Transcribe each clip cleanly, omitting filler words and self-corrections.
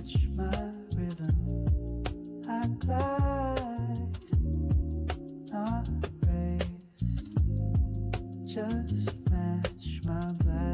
catch my rhythm. I glide, not race. Just match my blast.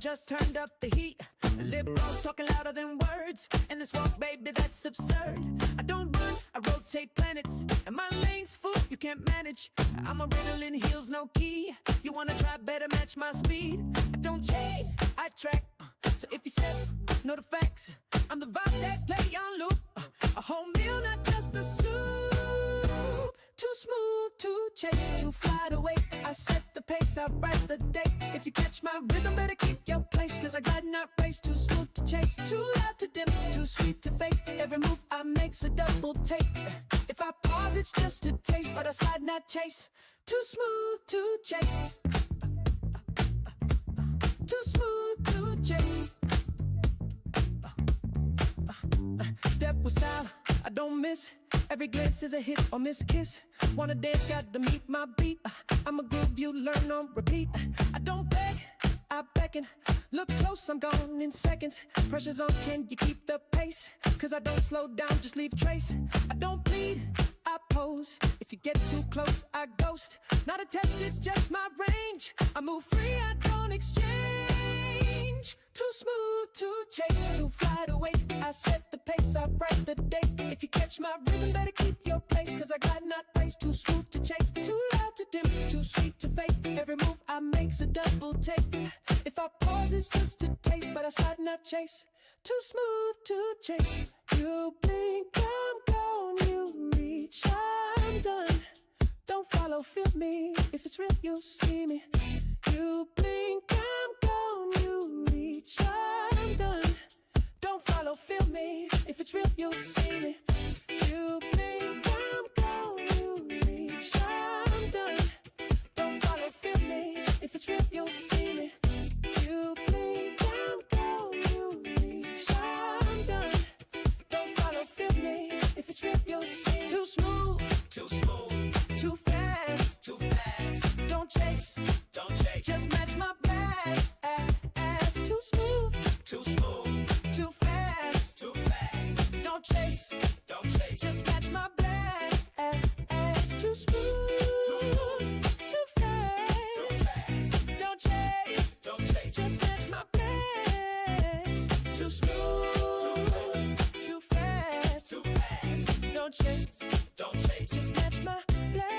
Just turned up the heat. Lip gloss talking louder than words. And this walk, baby, that's absurd. I don't run, I rotate planets. And my lane's full, you can't manage. I'm a riddle in heels, no key. You wanna try, better match my speed. I don't chase, I track. So if you step, know the facts. I'm the vibe that play on loop. A whole meal, not just the soup. Too smooth to chase, too fly to wait. I set the pace, I write the date. If you catch my rhythm, better keep your place. Cause I got not race, too smooth to chase. Too loud to dim, too sweet to fake. Every move I make's a double take. If I pause, it's just a taste. But I slide, not chase. Too smooth to chase. Too smooth to chase. Step with style, I don't miss. Every glance is a hit or miss kiss. Wanna dance, got to meet my beat. I'm a groove you learn on repeat. I don't beg, I beckon. Look close, I'm gone in seconds. Pressure's on, can you keep the pace? Cause I don't slow down, just leave trace. I don't bleed, I pose. If you get too close, I ghost. Not a test, it's just my range. I move free, I don't exchange. Too smooth to chase, too fly to wait. I set the pace, I write the date. If you catch my rhythm, better keep your place. Cause I got not race, too smooth to chase. Too loud to dim, too sweet to fake. Every move I make's a double take. If I pause, it's just a taste. But I slide, not chase. Too smooth to chase. You blink, I'm gone. You reach, I'm done. Don't follow, feel me. If it's real, you'll see me. You blink, I'm gone. You reach, I'm done. Don't follow, feel me. If it's real, you'll see me. You blink, I'm gone. You reach, I'm done. Don't follow, feel me. If it's real, you'll see me. You blink, I'm gone. You reach, I'm done. Don't follow, feel me. If it's real, you'll see me. Too smooth, too smooth. Too fast, too fast. Don't chase, don't chase. Just match my blast. Ass too smooth, too smooth. Too fast, too fast. Don't chase, don't chase. Just match my blast. Ass too smooth, too fast, too fast. Don't chase, don't chase. Just match my blast. Too smooth, too fast, too fast. Don't chase, don't chase. Just match my blast.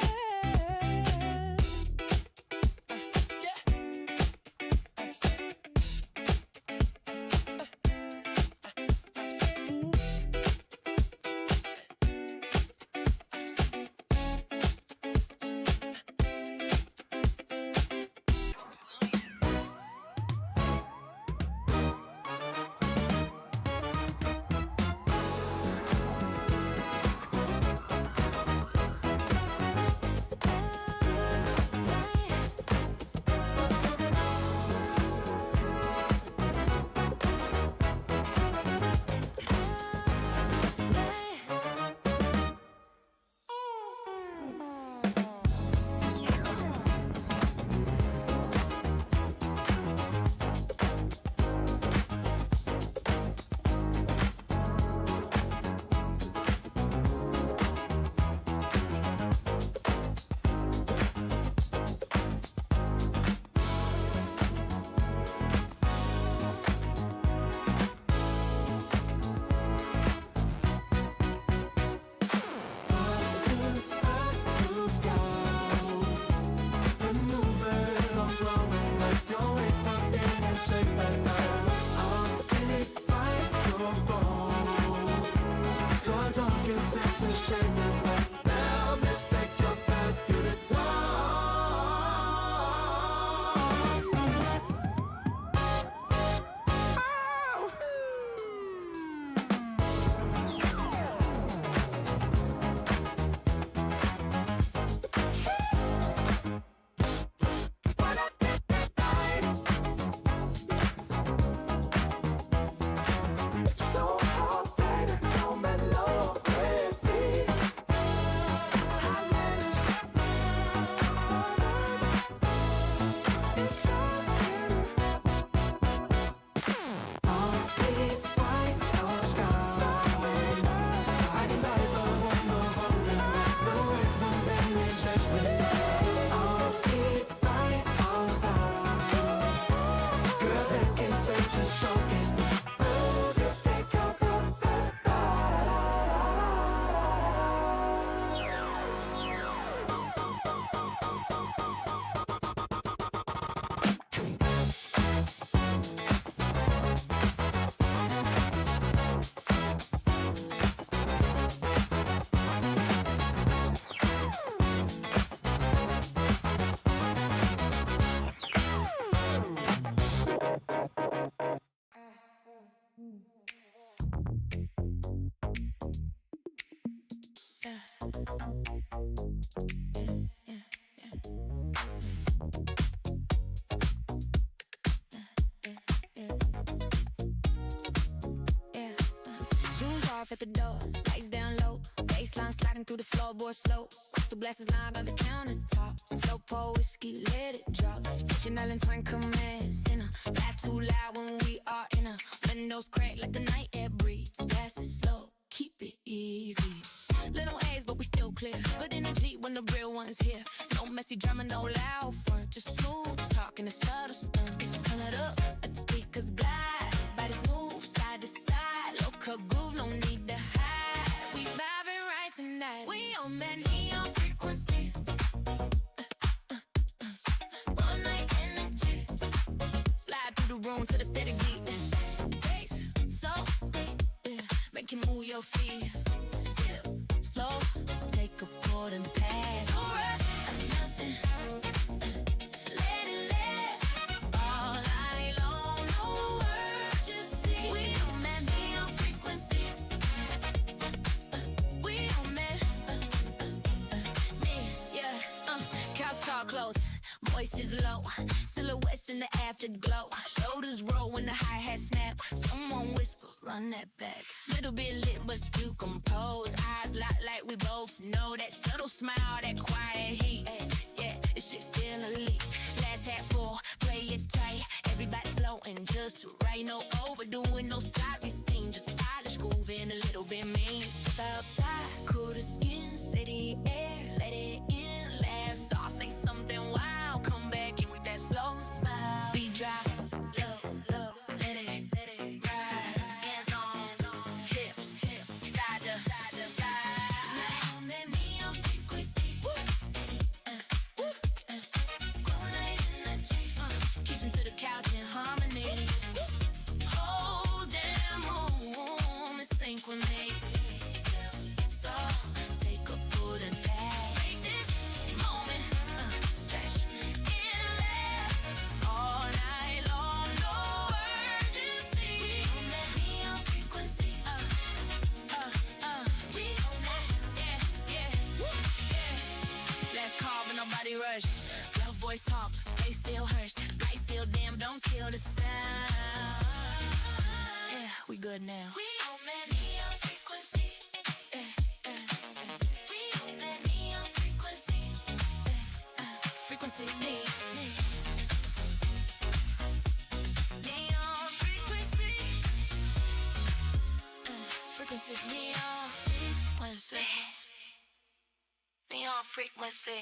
Shoes off at the door, lights down low, baseline sliding through the floorboard slow. Crystal glasses lying on the countertop. Slow pour whiskey, let it drop. Chanel and twin commands in a laugh too loud when we are in a windows crack like the night air breathe. Gas is slow, keep it easy. Little A's, but we still clear. Good energy when the real one's here. No messy drama, no loud fun. Just smooth talking, a subtle stunt. Turn it up, let the speakers glide. Bodies move side to side. Local groove, no need to hide. We vibing right tonight. We on that neon frequency. One night energy. Slide through the room to the steady beat. Bass, so deep. Make you move your feet. Sip, slow, take a pull and pass. No rush, nothing. Let it last all night long. No urgency. We on that neon frequency. We on that. Yeah. Couch talk close, voice is low. Silhouettes in the afterglow. Shoulders roll when the hi-hat snap. Someone whisper, run that back. Little bit lit, but still composed. Eyes locked like we both know. That subtle smile, that quiet heat. Yeah, this shit feel elite. Glass half full, play it tight. Everybody floating just right. No overdoing, no sorry scene. Just polish, grooving a little bit mean. Step outside, cool the skin. City air, let it in. Laugh soft, say something wild. Come back in with that slow smile. Be dry, low, let it ride. Hands on, hips, side to side. On that neon frequency. Go night energy. Kitchen to the couch in harmony. Hold down, home, and sync with me. So take a pull and pass. Make this moment stretch and last all night long. No urgency. We on that neon frequency. We on that, yeah. Last call, but nobody rush. Love voice talk, they still hush. Light still dim, don't kill the sound. Yeah, we good now. We on that neon frequency. We on that neon frequency. Frequency me. Neon frequency. Frequency neon frequency. Neon frequency.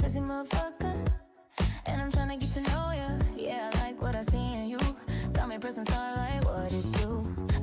pussy motherfucker. And I'm tryna get to know ya. Yeah, I like what I see in you. Got me pressing start like what it do.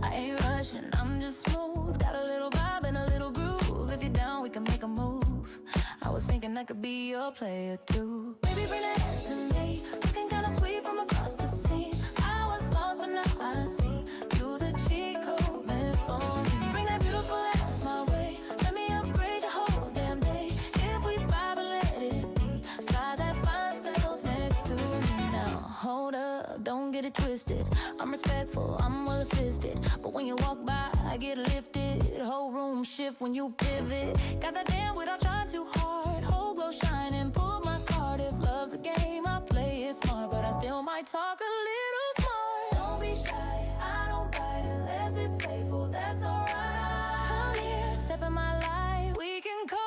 I ain't rushing, I'm just smooth. Got a little vibe and a little groove. If you're down, we can make a move. I was thinking I could be your player too. Baby, bring that ass to me. Looking kinda sweet from across the sea. I was lost, but now I see you the cheat code meant for me. Bring that beautiful ass my way. Let me upgrade your whole damn day. If we vibe and let it be, slide that fine self next to me. Now hold up, don't get it twisted. I'm respectful, I'm well assisted, but when you walk by, I get lifted. Whole room shift when you pivot. Got that damn without trying too hard. Whole glow shining, pull my card. If love's a game, I play it smart, but I still might talk a little smart. Don't be shy, I don't bite unless it's playful. That's alright. Come here, step in my life. We can go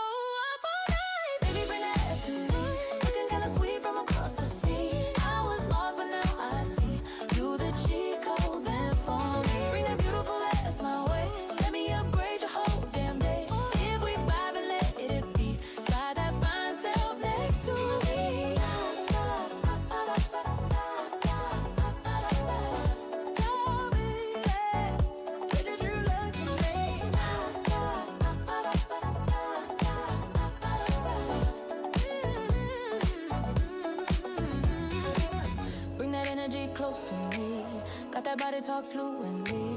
up all night. Baby, bring that ass to me. Looking kinda sweet from across the sea. I was lost, but now I see you the cheat code meant for me. Bring that beautiful ass my way. Let me upgrade your whole damn day. If we vibe and let it be, slide that fine self next to me. Bring that energy close to me. Got that body talk fluently.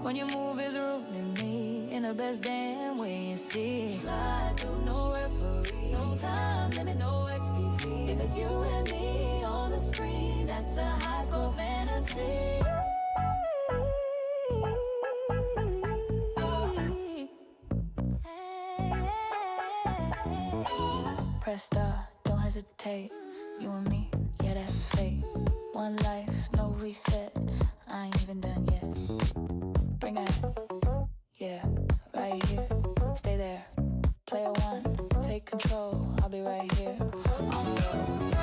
When you move is ruining me in the best damn way you see. Slide through, no referee, no time limit, no XP fee. If it's you and me on the screen, that's a high score fantasy. Press start, don't hesitate. You and me, yeah, that's fate. One life, no reset. I ain't even done yet. Bring that, yeah, right here. Stay there. Player one, take control. I'll be right here. On the road.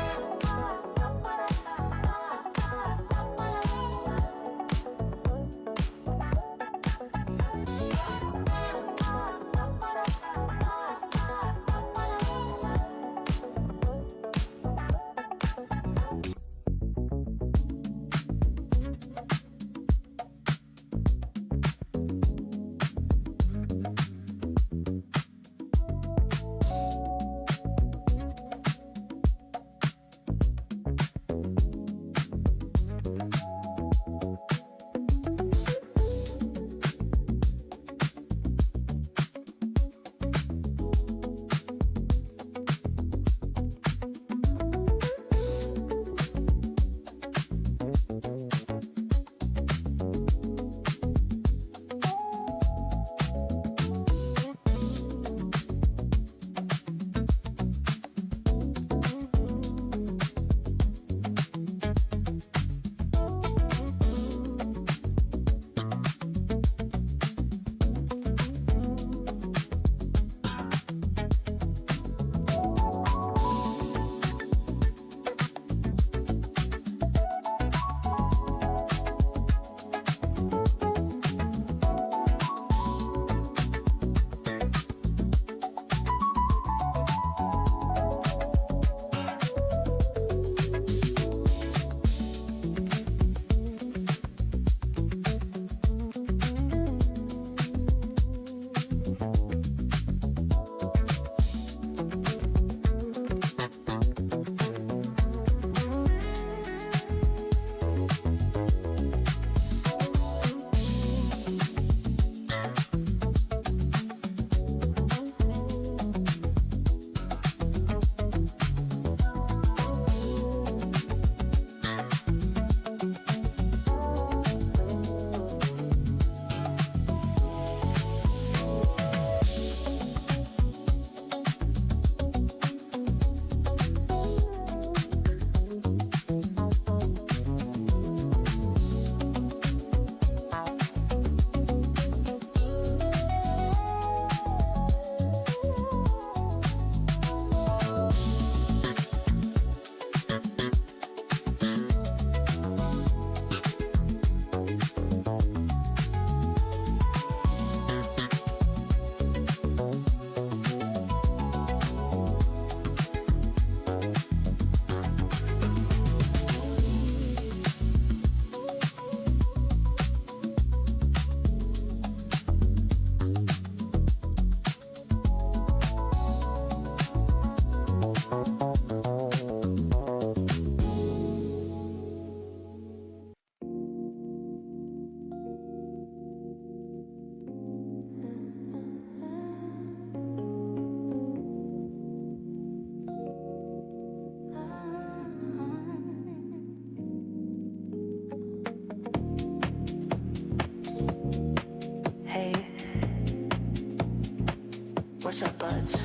What's up, buds?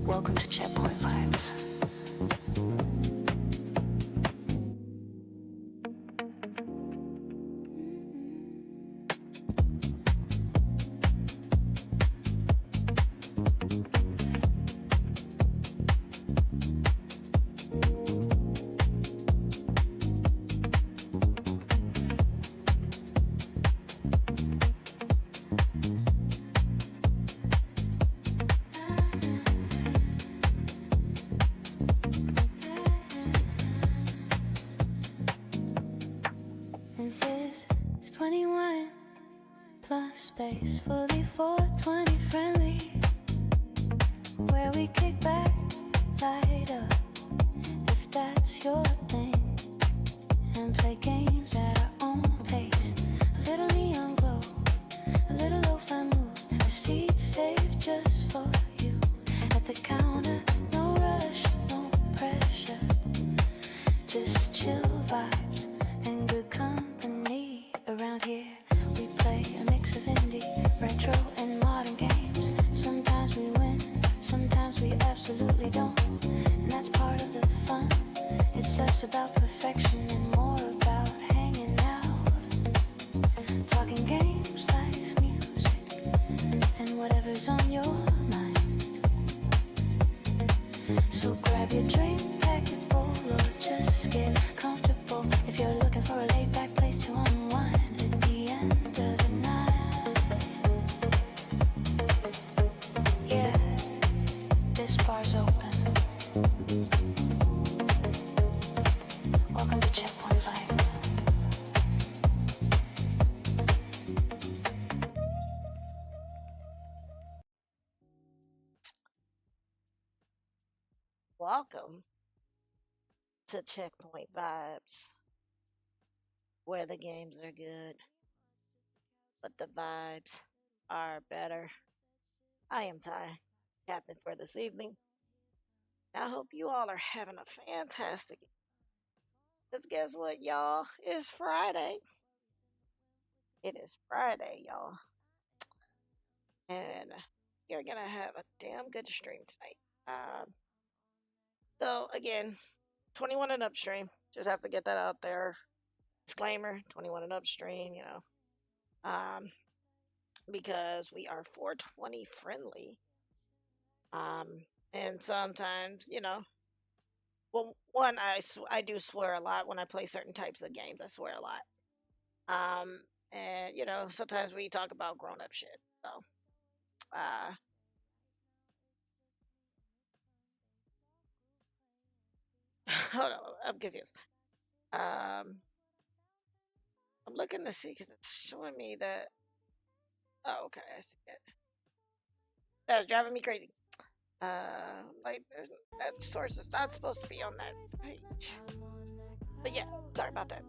Welcome to Checkpoint Vibes. And this is 21 plus space, fully 420 friendly, where we kick back, light up, if that's your thing, and play games at our own pace. A little neon glow, a little lo-fi move, a seat saved just for you. At the counter, no rush, no pressure, just chill vibes and good company. Around here we play a mix of indie, retro and modern games. Sometimes we win, sometimes we absolutely don't, and that's part of the fun. It's less about perfection and more about hanging out, talking games, life, music, and whatever's on your mind. So grab your drink, pack your bowl, or just get comfortable if you're looking for a laid-back place to unwind at the end of the night. Yeah, this bar's open. Welcome to Checkpoint Vibes. Welcome to Checkpoint Vibes, where the games are good, but the vibes are better. I am Ty, captain for this evening. I hope you all are having a fantastic. Because guess what, y'all? It's Friday. It is Friday, y'all. And you're going to have a damn good stream tonight. So, again, 21 and upstream. Just have to get that out there. Disclaimer, 21 and upstream, because we are 420 friendly. And sometimes, well, one, I do swear a lot when I play certain types of games. I swear a lot. And, sometimes we talk about grown up shit. So, hold on, I'm confused. I'm looking to see because it's showing me that. Oh, okay, I see it. That's driving me crazy. Like that source is not supposed to be on that page. But yeah, sorry about that.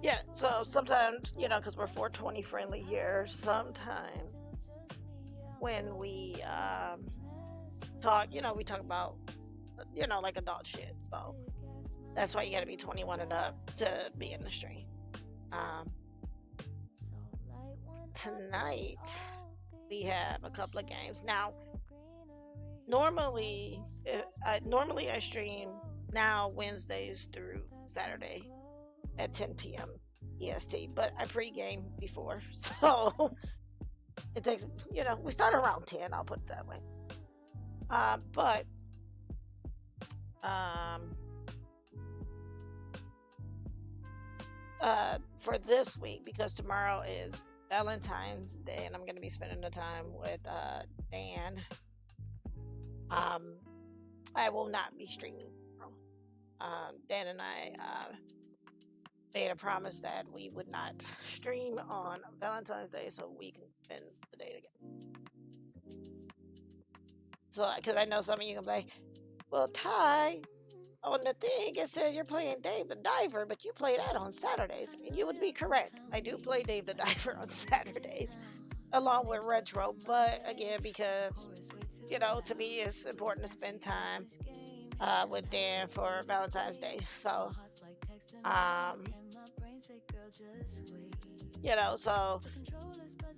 Yeah, so sometimes, because we're 420 friendly here, sometimes when we talk, we talk about, like adult shit. So that's why you gotta be 21 and up to be in the stream. Tonight we have a couple of games. Now, normally I stream now Wednesdays through Saturday at 10 p.m. EST, but I pre-game before, so it takes, we start around 10. I'll put it that way. But for this week, because tomorrow is Valentine's Day and I'm going to be spending the time with Dan, I will not be streaming. Dan and I made a promise that we would not stream on Valentine's Day so we can spend the day together. So, because I know some of you can be like, well, Ty, on the thing it says you're playing Dave the Diver, but you play that on Saturdays. And you would be correct. I do play Dave the Diver on Saturdays, along with Retro. But again, because, to me it's important to spend time with Dan for Valentine's Day. So, You know, so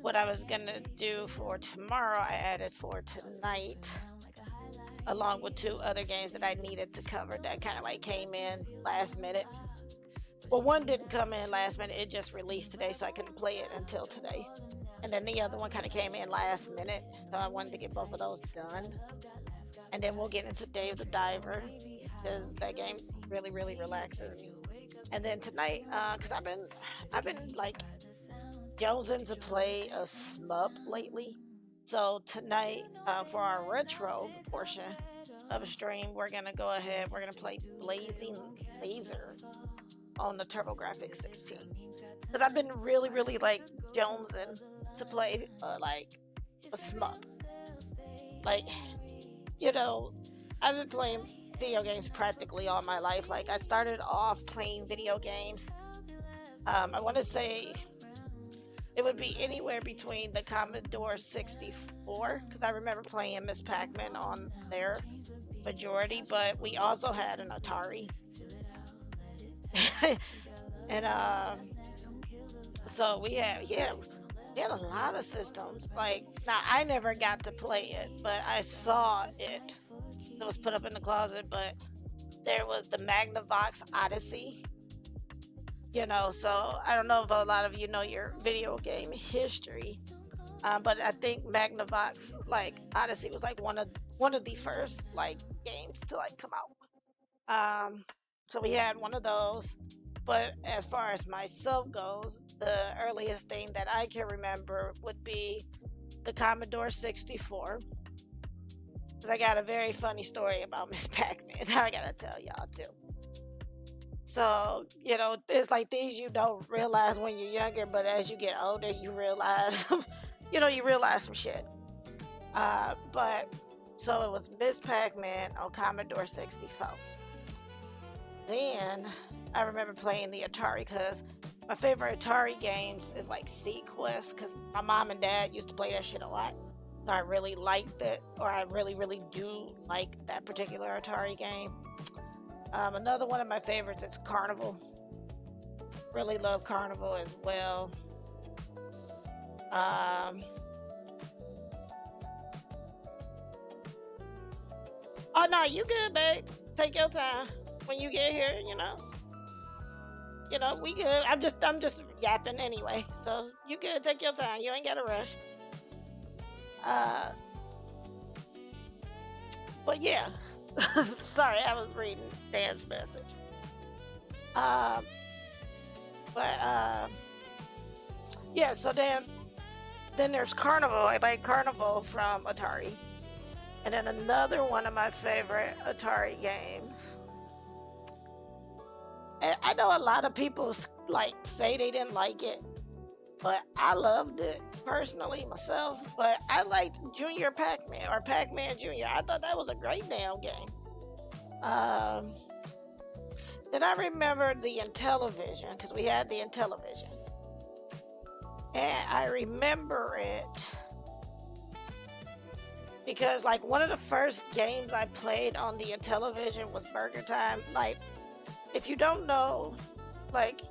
what I was gonna do for tomorrow, I added for tonight, along with 2 other games that I needed to cover that kind of like came in last minute. Well, one didn't come in last minute, it just released today, so I couldn't play it until today. And then the other one kind of came in last minute, so I wanted to get both of those done. And then we'll get into Dave the Diver, because that game really, really relaxes. And then tonight, because I've been like jonesing to play a SMUP lately. So tonight, for our retro portion of a stream, we're gonna go ahead. We're gonna play Blazing Laser on the TurboGrafx 16. Because I've been really, really like jonesing to play like a SMUP. Like, you know, I've been playing video games practically all my life. Like, I started off playing video games. I want to say it would be anywhere between the Commodore 64, because I remember playing Miss Pac-Man on their majority, but we also had an Atari. And so we had a lot of systems. Like, now I never got to play it, but I saw it. It was put up in the closet, but there was the Magnavox Odyssey. You know, so I don't know if a lot of you know your video game history, but I think Magnavox like Odyssey was like one of the first like games to like come out. So we had one of those. But as far as myself goes, the earliest thing that I can remember would be the Commodore 64. Because I got a very funny story about Miss Pac-Man. I gotta tell y'all too. So, you know, it's like things you don't realize when you're younger, but as you get older, you realize, you realize some shit. But, so it was Miss Pac-Man on Commodore 64. Then, I remember playing the Atari, because my favorite Atari games is like Sequest, because my mom and dad used to play that shit a lot. So I really liked it, or I really, really do like that particular Atari game. Another one of my favorites is Carnival. Really love Carnival as well. Oh no, you good, babe. Take your time when you get here. We good. I'm just yapping anyway. So you good. Take your time. You ain't gotta rush. But yeah. Sorry, I was reading Dan's message. Yeah, so then there's Carnival. I like Carnival from Atari. And then another one of my favorite Atari games. And I know a lot of people like say they didn't like it, but I loved it personally myself. But I liked Junior Pac-Man, or Pac-Man Junior. I thought that was a great damn game. Then I remember the Intellivision, because we had the Intellivision. And I remember it because like one of the first games I played on the Intellivision was Burger Time. Like, if you don't know, like,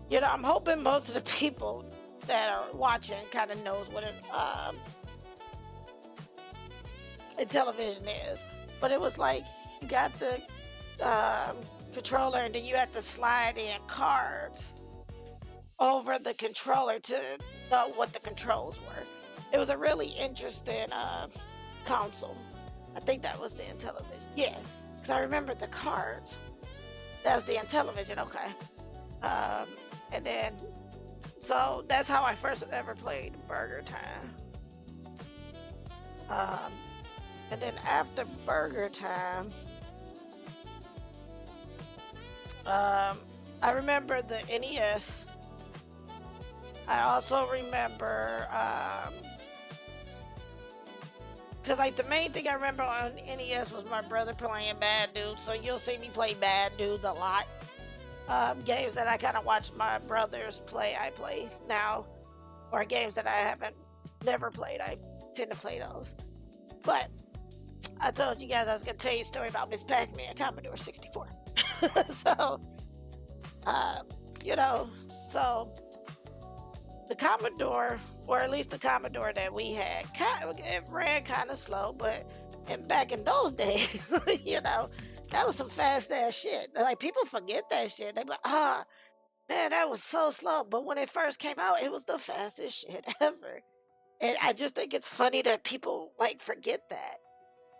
I'm hoping most of the people that are watching kind of knows what a television is. But it was like, you got the controller, and then you had to slide in cards over the controller to know what the controls were. It was a really interesting console. I think that was the Intellivision. Yeah, because I remember the cards. That was the Intellivision, okay. And then, so that's how I first ever played Burger Time. And then after Burger Time, I remember the NES. I also remember, because like the main thing I remember on NES was my brother playing Bad Dudes, so you'll see me play Bad Dudes a lot. Games that I kind of watch my brothers play, I play now, or games that I never played, I tend to play those. But I told you guys I was going to tell you a story about Miss Pac-Man, Commodore 64. So, you know, so the Commodore, or at least the Commodore that we had, it ran kind of slow, but and back in those days, you know, that was some fast ass shit. Like people forget that shit. They be like, ah, man, that was so slow. But when it first came out, it was the fastest shit ever. And I just think it's funny that people like forget that.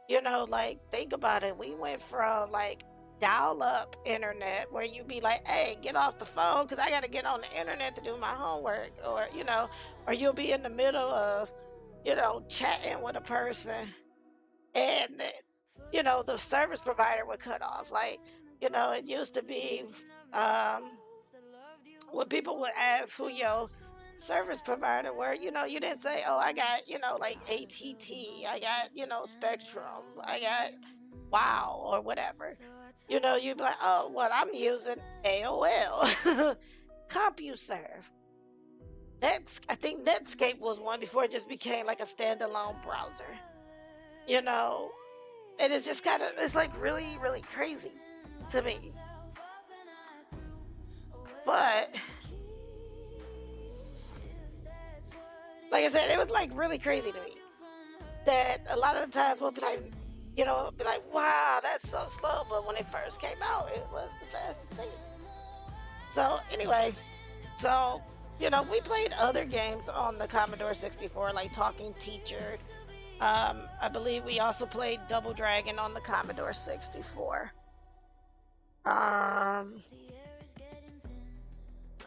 You know, like think about it. We went from like dial up internet where you be like, hey, get off the phone because I got to get on the internet to do my homework. Or, you know, or you'll be in the middle of, you know, chatting with a person and, you know, the service provider would cut off. Like, you know, it used to be when people would ask who your service provider were, you know, you didn't say, oh, I got, you know, like ATT, I got, you know, Spectrum, I got Wow, or whatever. You know, you'd be like, oh, well, I'm using AOL, CompuServe. I think Netscape was one before it just became like a standalone browser. You know, and it's just kind of, it's like really, really crazy to me. But like I said, it was like really crazy to me that a lot of the times we'll be like, you know, be like, wow, that's so slow. But when it first came out, it was the fastest thing. So anyway, so, you know, we played other games on the Commodore 64, like Talking Teacher. I believe we also played Double Dragon on the Commodore 64.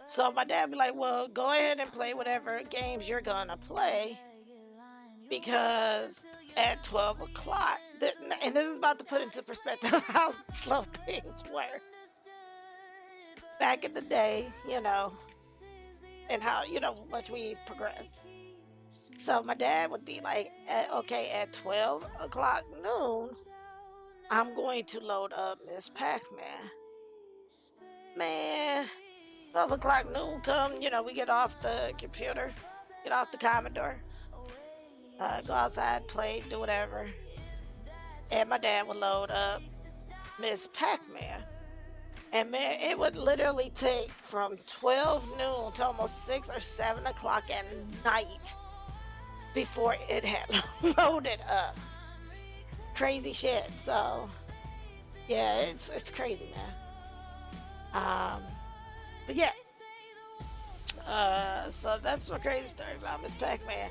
So my dad be like, well, go ahead and play whatever games you're gonna play, because at 12 o'clock, and this is about to put into perspective how slow things were back in the day, you know, and how, you know, much we've progressed. So my dad would be like, okay, at 12 o'clock noon, I'm going to load up Miss Pac-Man. Man, 12 o'clock noon come, you know, we get off the computer, get off the Commodore, go outside, play, do whatever. And my dad would load up Miss Pac-Man. And man, it would literally take from 12 noon to almost 6 or 7 o'clock at night before it had loaded up. Crazy shit. So yeah, it's crazy, man. But yeah. So that's a crazy story about Miss Pac-Man.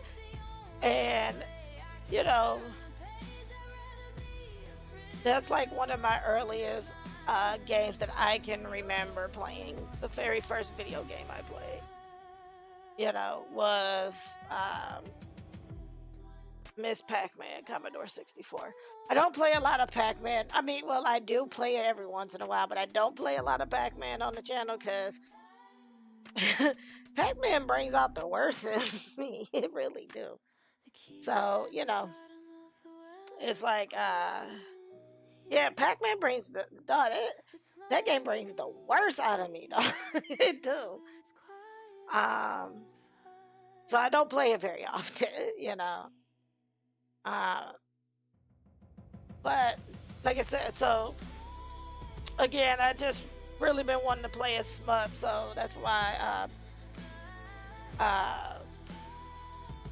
And you know, that's like one of my earliest games that I can remember playing. The very first video game I played, you know, was Miss Pac-Man, Commodore 64. I don't play a lot of Pac-Man. I mean, well, I do play it every once in a while, but I don't play a lot of Pac-Man on the channel because Pac-Man brings out the worst in me. It really do. So, you know, it's like, yeah, Pac-Man brings that game brings the worst out of me, dog. It do. So I don't play it very often, you know. But like I said, so again, I just really been wanting to play a SMUP, so that's why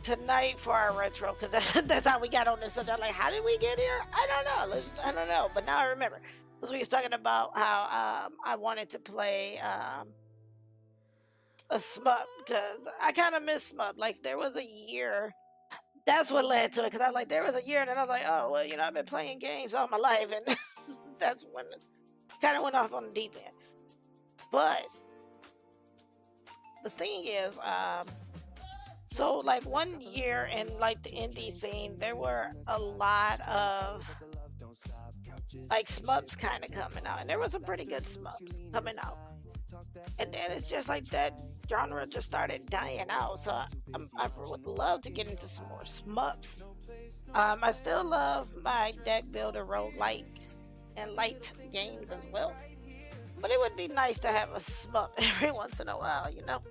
tonight for our retro, because that's how we got on this subject. Like, how did we get here? I don't know. But now I remember, because we was talking about how I wanted to play a SMUP, because I kind of miss SMUP. Like, there was a year. That's what led to it, because I was like, there was a year, and then I was like, oh, well, you know, I've been playing games all my life, and that's when it kind of went off on the deep end. But the thing is, so like one year in like the indie scene, there were a lot of like SMUPs kind of coming out, and there was some pretty good SMUPs coming out. And then it's just like that genre just started dying out. So I would love to get into some more SMUPs. I still love my deck builder roguelike and light games as well. But it would be nice to have a SMUP every once in a while, you know?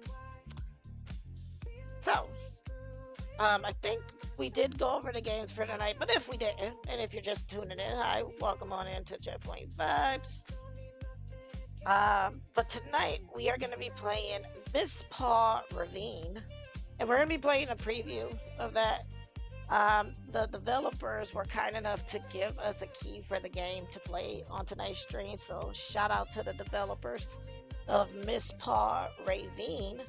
So, I think we did go over the games for tonight, but if we didn't, and if you're just tuning in, hi, welcome on into Checkpoint Vibes. But tonight we are going to be playing Mistpaw Ravine, and we're going to be playing a preview of that. The developers were kind enough to give us a key for the game to play on tonight's stream, so shout out to the developers of Mistpaw Ravine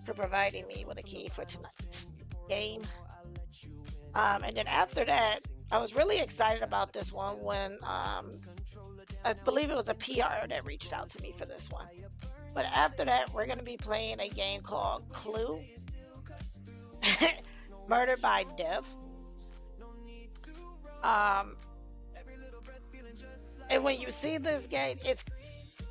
for providing me with a key for tonight's game. And then after that, I was really excited about this one when I believe it was a PR that reached out to me for this one. But after that, we're going to be playing a game called Clue Murder by Death. And when you see this game, it's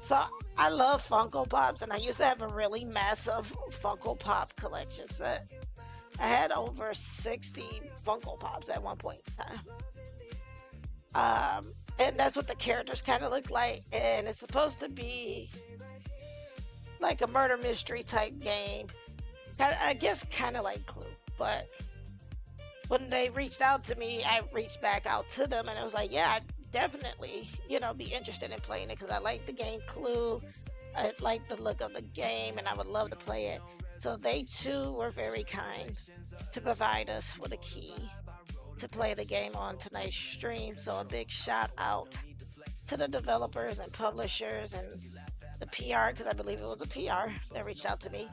so I love Funko Pops, and I used to have a really massive Funko Pop collection set. I had over 60 Funko Pops at one point in time. And that's what the characters kind of look like. And it's supposed to be like a murder mystery type game. I guess kind of like Clue. But when they reached out to me, I reached back out to them, and I was like, yeah, I'd definitely, be interested in playing it because I like the game Clue. I like the look of the game, and I would love to play it. So they too were very kind to provide us with a key to play the game on tonight's stream. So a big shout out to the developers and publishers and the PR, because I believe it was a PR that reached out to me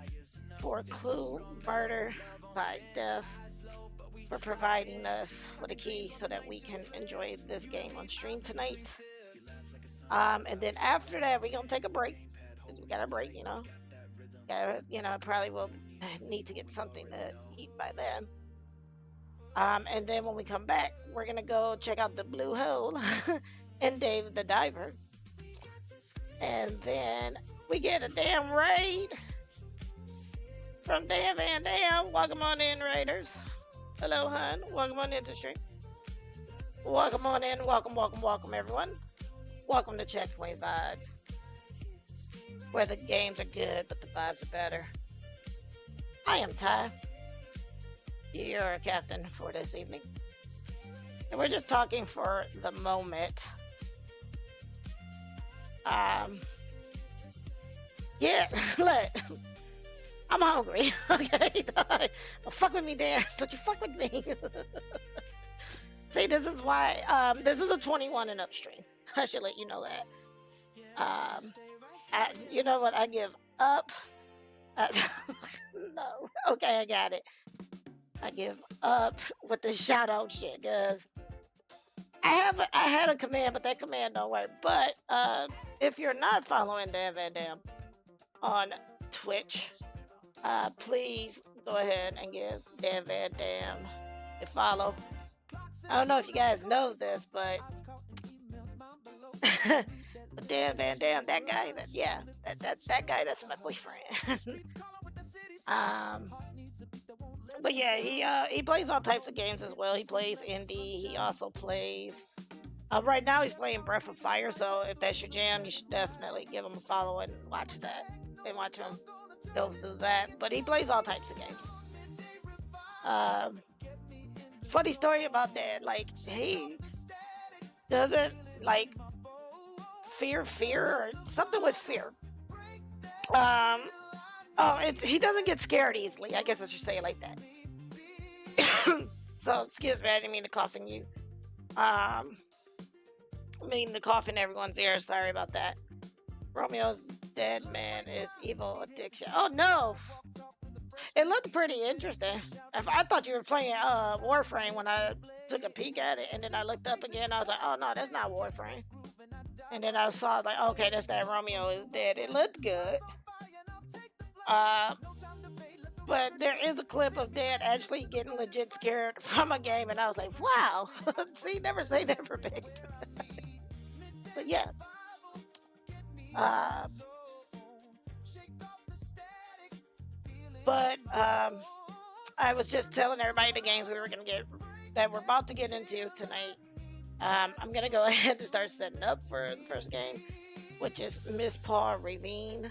for Clue Murder by Death, for providing us with a key so that we can enjoy this game on stream tonight. And then after that, we're gonna take a break. We got a break, I probably will need to get something to eat by then. And then when we come back, we're gonna go check out the Blue Hole and Dave the Diver. And then we get a damn raid from Dan Van Dam. Welcome on in, Raiders. Hello, hun. Welcome on into stream. Welcome on in. Welcome, everyone. Welcome to Checkpoint Vibes, where the games are good, but the vibes are better. I am Ty, your captain for this evening. And we're just talking for the moment. Yeah, look, I'm hungry, okay? Don't fuck with me, Dan. Don't you fuck with me. See, this is why, this is a 21 and up stream. I should let you know that. You know what? I give up. No. Okay, I got it. I give up with the shout out shit, guys. I had a command, but that command don't work. But if you're not following Dan Van Dam on Twitch, please go ahead and give Dan Van Dam a follow. I don't know if you guys knows this, but Dan Van Dam, that guy, that guy, that's my boyfriend. But yeah, he plays all types of games as well. He plays indie. He also plays. Right now, he's playing Breath of Fire. So if that's your jam, you should definitely give him a follow and watch that, and watch him go through that. But he plays all types of games. Funny story about that. Like, he doesn't like fear or something with fear. He doesn't get scared easily. I guess I should say it like that. So, excuse me, I didn't mean to cough in you. I mean to cough in everyone's ear. Sorry about that. Romeo's dead man is evil addiction. Oh, no! It looked pretty interesting. I thought you were playing Warframe when I took a peek at it, and then I looked up again, I was like, oh, no, that's not Warframe. And then I saw, like, okay, that's that Romeo is dead. It looked good. But there is a clip of Dad actually getting legit scared from a game, and I was like, wow. See, never say never, babe. But yeah. I was just telling everybody the games we were going to get, that we're about to get into tonight. I'm going to go ahead and start setting up for the first game, which is Mistpaw Ravine.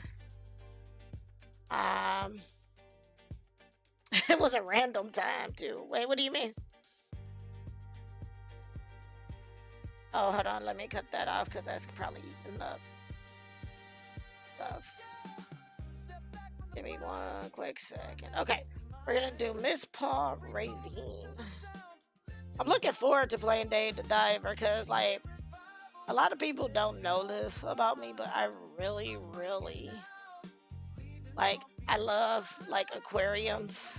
It was a random time, too. Wait, what do you mean? Oh, hold on. Let me cut that off, because that's probably eating up. stuff. Give me one quick second. Okay, we're gonna do Mistpaw Ravine. I'm looking forward to playing Dave the Diver because, like, a lot of people don't know this about me, but I really, really like. I love like aquariums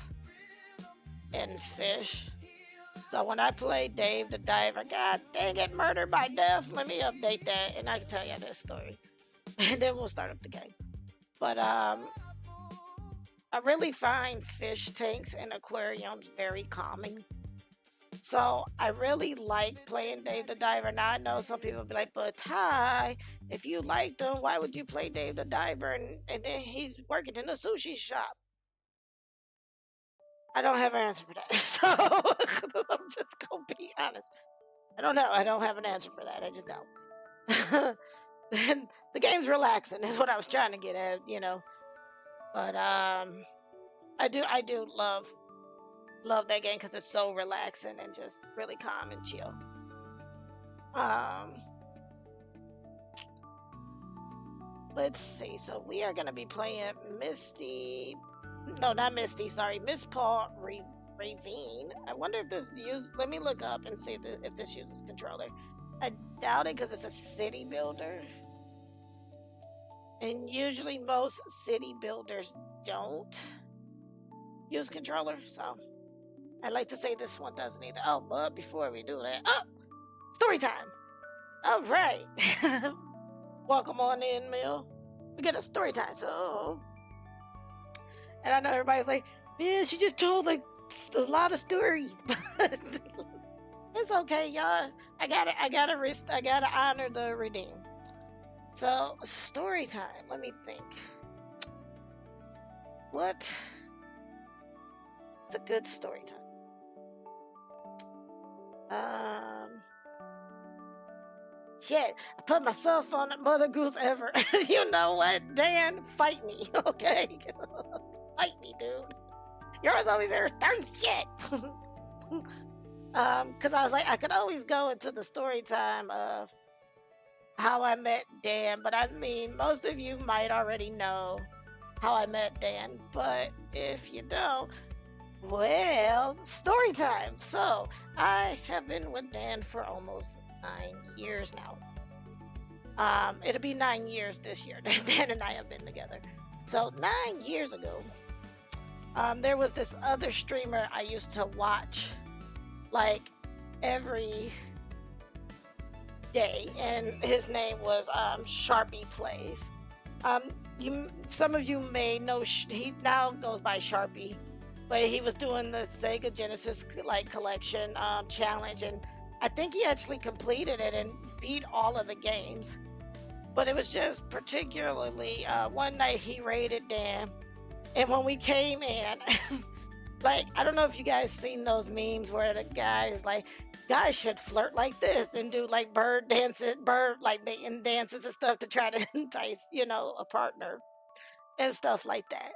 and fish. So when I play Dave the Diver, God dang it, Murdered by Death. Let me update that, and I can tell you this story, and then we'll start up the game. But I really find fish tanks and aquariums very calming. So I really like playing Dave the Diver. Now I know some people be like, but Ty, if you liked him, why would you play Dave the Diver? And then he's working in a sushi shop. I don't have an answer for that. So I'm just gonna be honest. I don't know. I don't have an answer for that. I just don't. The game's relaxing is what I was trying to get at, you know. But I do love that game because it's so relaxing and just really calm and chill. Let's see. So we are gonna be playing Mistpaw Ravine. I wonder if this let me look up and see if this uses controller. I doubt it because it's a city builder. And usually most city builders don't use controller, so I like to say this one doesn't either. Oh, but before we do that, story time. All right. Welcome on in, Mill. We get a story time, so. And I know everybody's like, man, she just told like a lot of stories, but it's okay, y'all. I gotta honor the redeem. So, story time. Let me think. What's a good story time? Shit, I put myself on the Mother Goose ever. You know what, Dan? Fight me, okay? Fight me, dude. You're always there starting shit. Because I was like, I could always go into the story time of how I met Dan, but I mean, most of you might already know how I met Dan, but if you don't, well, story time. So, I have been with Dan for almost 9 years now. It'll be 9 years this year that Dan and I have been together. So, 9 years ago, there was this other streamer I used to watch, like, every day, and his name was Sharpie Plays. Some of you may know he now goes by Sharpie, but he was doing the Sega Genesis like collection challenge, and I think he actually completed it and beat all of the games. But it was just particularly one night he raided Dan, and when we came in, like, I don't know if you guys seen those memes where the guy is like, guys should flirt like this and do like bird like making dances and stuff to try to entice, you know, a partner and stuff like that.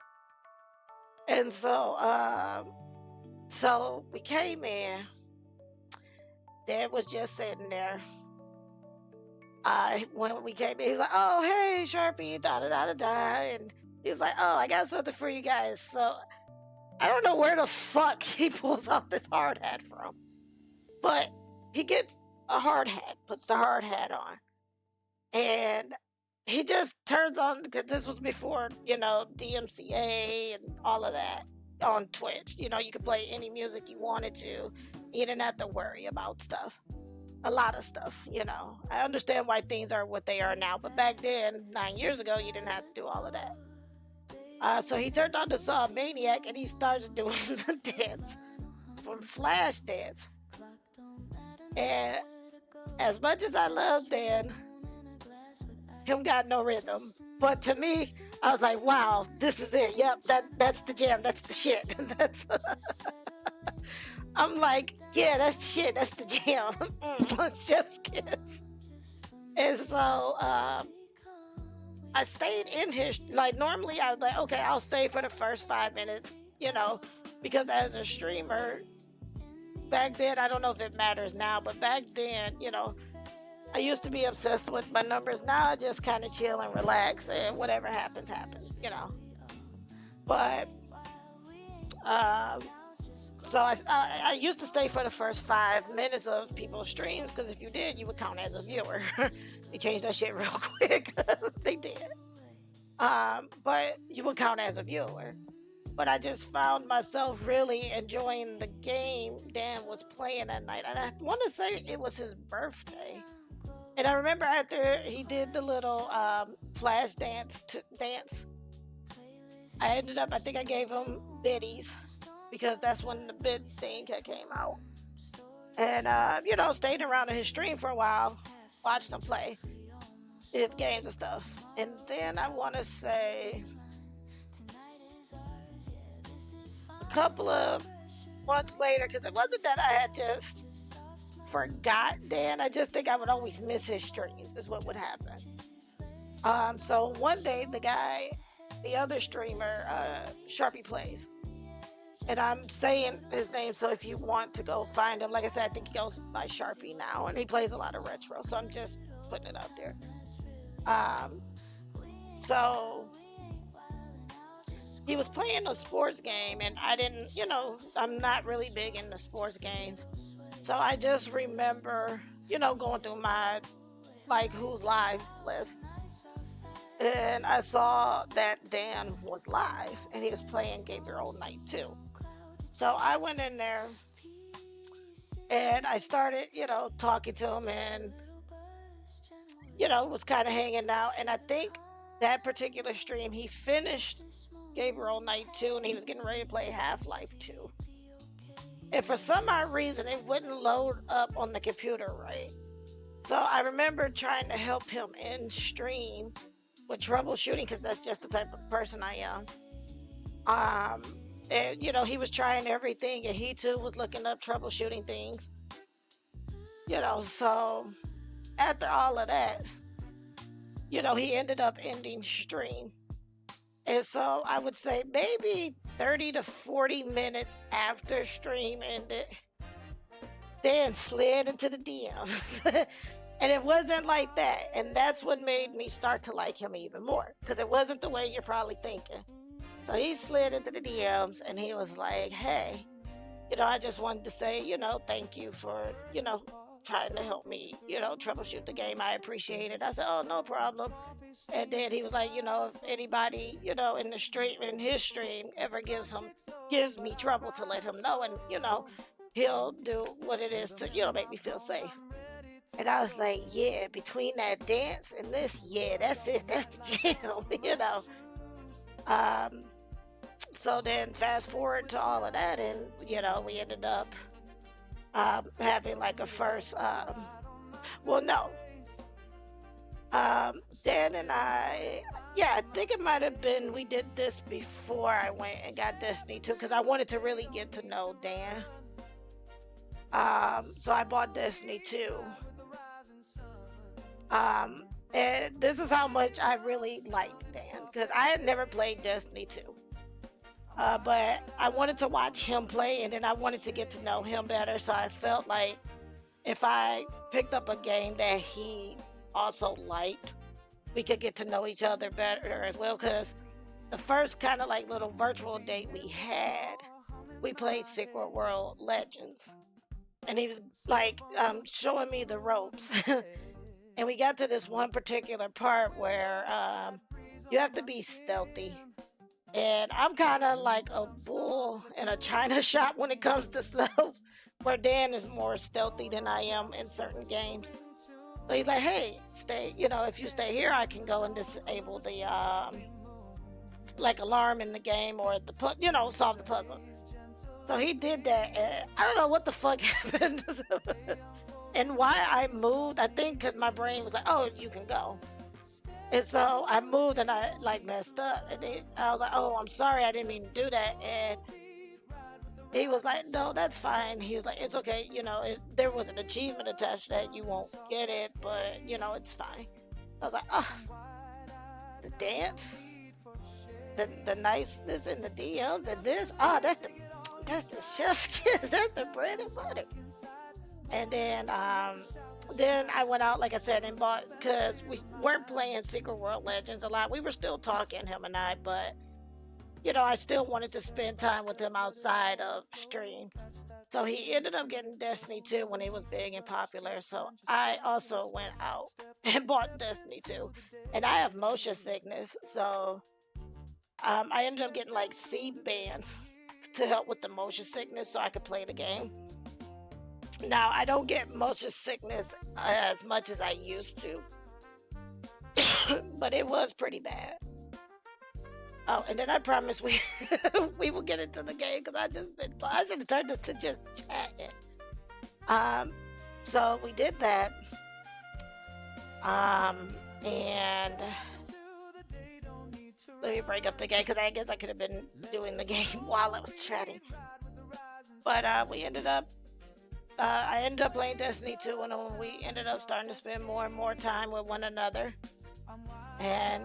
And so we came in. Dad was just sitting there. When we came in, he's like, "Oh, hey, Sharpie, da da da da da," and he's like, "Oh, I got something for you guys." So I don't know where the fuck he pulls out this hard hat from. But he gets a hard hat, puts the hard hat on, and he just turns on, because this was before, you know, DMCA and all of that on Twitch. You know, you could play any music you wanted to. You didn't have to worry about stuff. A lot of stuff, you know. I understand why things are what they are now, but back then, 9 years ago, you didn't have to do all of that. So he turned on the song Maniac, and he starts doing the dance from Flash Dance. And as much as I love Dan, him got no rhythm. But to me, I was like, wow, this is it. Yep, that's the jam. That's the shit. I'm like, yeah, that's the shit. That's the jam. Chef's kiss. And so I stayed in his, like, normally I was like, okay, I'll stay for the first 5 minutes, you know, because as a streamer, back then, I don't know if it matters now, but back then, you know, I used to be obsessed with my numbers. Now I just kind of chill and relax, and whatever happens, happens. But um, so I used to stay for the first 5 minutes of people's streams because if you did, you would count as a viewer. They changed that shit real quick. They did. But you would count as a viewer. But I just found myself really enjoying the game Dan was playing that night, and I want to say it was his birthday. And I remember after he did the little flash dance, I think I gave him biddies because that's when the bid thing came out. And, stayed around in his stream for a while, watched him play his games and stuff. And then I want to say a couple of months later, because it wasn't that I had just forgot Dan, I just think I would always miss his streams, is what would happen. So one day, the other streamer, Sharpie Plays, and I'm saying his name, so if you want to go find him, like I said, I think he goes by Sharpie now, and he plays a lot of retro, so I'm just putting it out there. So he was playing a sports game, and I didn't, I'm not really big into sports games, so I just remember, going through my, who's live list, and I saw that Dan was live, and he was playing Gabriel Knight 2. So I went in there and I started, talking to him and, was kind of hanging out. And I think that particular stream, he finished Gabriel Knight 2 and he was getting ready to play Half-Life 2. And for some odd reason, it wouldn't load up on the computer right. So I remember trying to help him in stream with troubleshooting because that's just the type of person I am. And, he was trying everything, and he too was looking up troubleshooting things. So after all of that, he ended up ending stream. And so I would say maybe 30 to 40 minutes after stream ended, Dan slid into the DMs. And it wasn't like that. And that's what made me start to like him even more, because it wasn't the way you're probably thinking. So he slid into the DMs and he was like, hey, I just wanted to say, thank you for, trying to help me, troubleshoot the game. I appreciate it. I said, oh, no problem. And then he was like, if anybody, in his stream ever gives me trouble, to let him know. And, he'll do what it is to, make me feel safe. And I was like, yeah, between that dance and this, yeah, that's it. That's the jam, So then fast forward to all of that, and, we ended up having like a first, Dan and I think it might have been, we did this before I went and got Destiny 2, because I wanted to really get to know Dan. So I bought Destiny 2. And this is how much I really liked Dan, because I had never played Destiny 2. But I wanted to watch him play, and then I wanted to get to know him better. So I felt like if I picked up a game that he also liked, we could get to know each other better as well. Because the first kind of like little virtual date we had, we played Secret World Legends. And he was like showing me the ropes. And we got to this one particular part where you have to be stealthy. And I'm kind of like a bull in a china shop when it comes to stuff, where Dan is more stealthy than I am in certain games. So he's like, hey, stay, if you stay here, I can go and disable the, alarm in the game, or solve the puzzle. So he did that, and I don't know what the fuck happened. And why I moved, I think because my brain was like, oh, you can go. And so I moved and I messed up. And I was like, oh, I'm sorry, I didn't mean to do that. And he was like, no, that's fine. He was like, it's okay. There was an achievement attached to that. You won't get it, but, it's fine. I was like, oh, the dance, the niceness in the DMs, and this, that's the chef's kiss. That's the bread and butter. And then I went out, like I said, and bought, because we weren't playing Secret World Legends a lot. We were still talking, him and I, but I still wanted to spend time with him outside of stream. So he ended up getting Destiny 2 when it was big and popular. So I also went out and bought Destiny 2. And I have motion sickness. So I ended up getting like C bands to help with the motion sickness so I could play the game. Now, I don't get motion sickness as much as I used to, but it was pretty bad. Oh, and then I promise we we will get into the game because I should have turned this to just chatting. So we did that. And let me break up the game because I guess I could have been doing the game while I was chatting. But we ended up. I ended up playing Destiny 2, and we ended up starting to spend more and more time with one another. And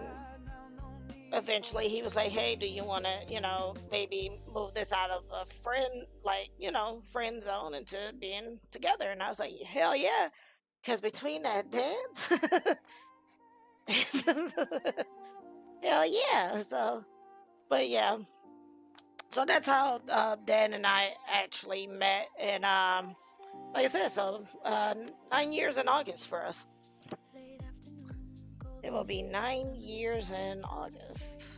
eventually he was like, hey, do you want to, maybe move this out of a friend, like, friend zone into being together? And I was like, hell yeah. Because between that dance, hell yeah. So, but yeah. So that's how Dan and I actually met. And like I said, so 9 years in August for us. It will be 9 years in August.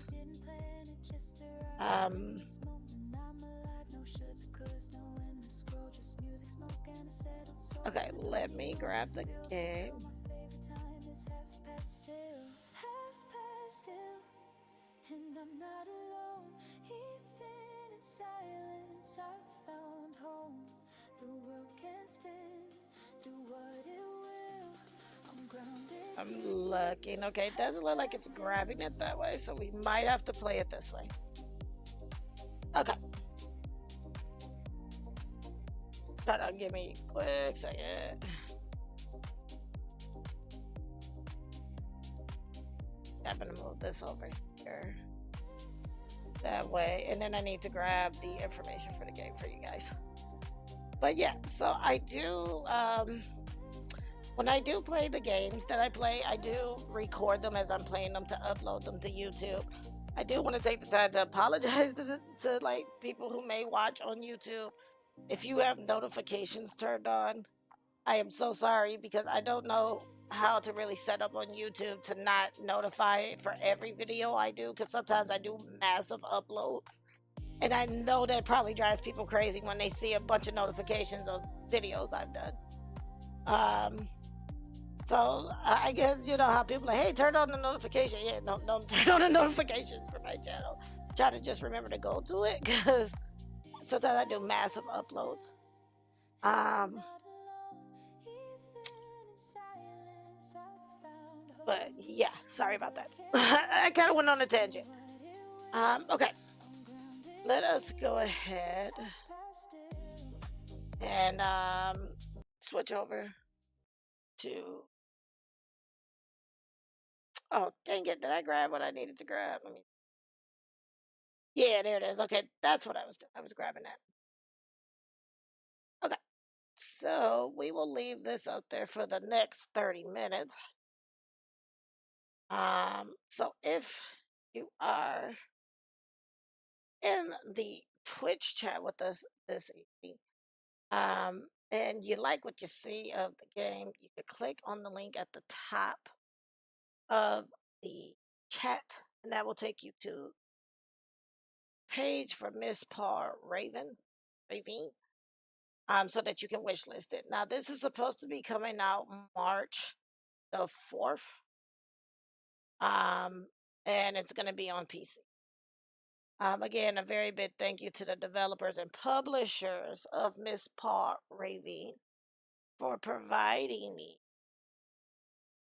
Okay, let me grab the game. And I'm not alone, even in silence I found home. The world can spin, do what it will. I'm grounded. I'm looking. Okay, it doesn't look like it's grabbing it that way, so we might have to play it this way. Okay. Hold on, give me a quick second. I'm gonna move this over here. That way, and then I need to grab the information for the game for you guys. But yeah, so I do when I do play the games that I play, I do record them as I'm playing them to upload them to YouTube. I do want to take the time to apologize to like people who may watch on YouTube. If you have notifications turned on, I am so sorry because I don't know how to really set up on YouTube to not notify for every video I do, because sometimes I do massive uploads. And I know that probably drives people crazy when they see a bunch of notifications of videos I've done. So I guess how people are like, hey, turn on the notification. Yeah, no, don't turn on the notifications for my channel. Try to just remember to go to it because sometimes I do massive uploads. But yeah, sorry about that. I kind of went on a tangent. Okay. Let us go ahead and switch over to. Oh, dang it. Did I grab what I needed to grab? Yeah, there it is. Okay, that's what I was doing. I was grabbing that. Okay. So we will leave this up there for the next 30 minutes. So if you are in the Twitch chat with us this evening, and you like what you see of the game, you could click on the link at the top of the chat, and that will take you to page for Mistpaw Ravine, so that you can wish list it. Now, this is supposed to be coming out March the 4th, and it's going to be on PC. Again, a very big thank you to the developers and publishers of Mistpaw Ravine for providing me,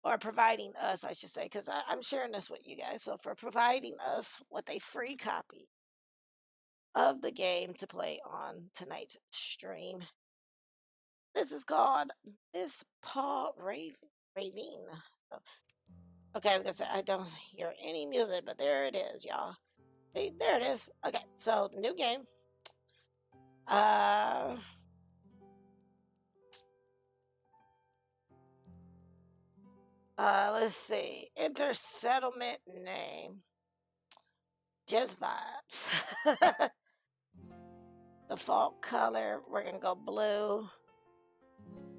or providing us, I should say, because I'm sharing this with you guys. So for providing us with a free copy of the game to play on tonight's stream. This is called Mistpaw Ravine. So, okay, I was gonna say I don't hear any music, but there it is, y'all. See, there it is. Okay, so new game. Let's see. Enter settlement name. Just vibes. Default color. We're gonna go blue.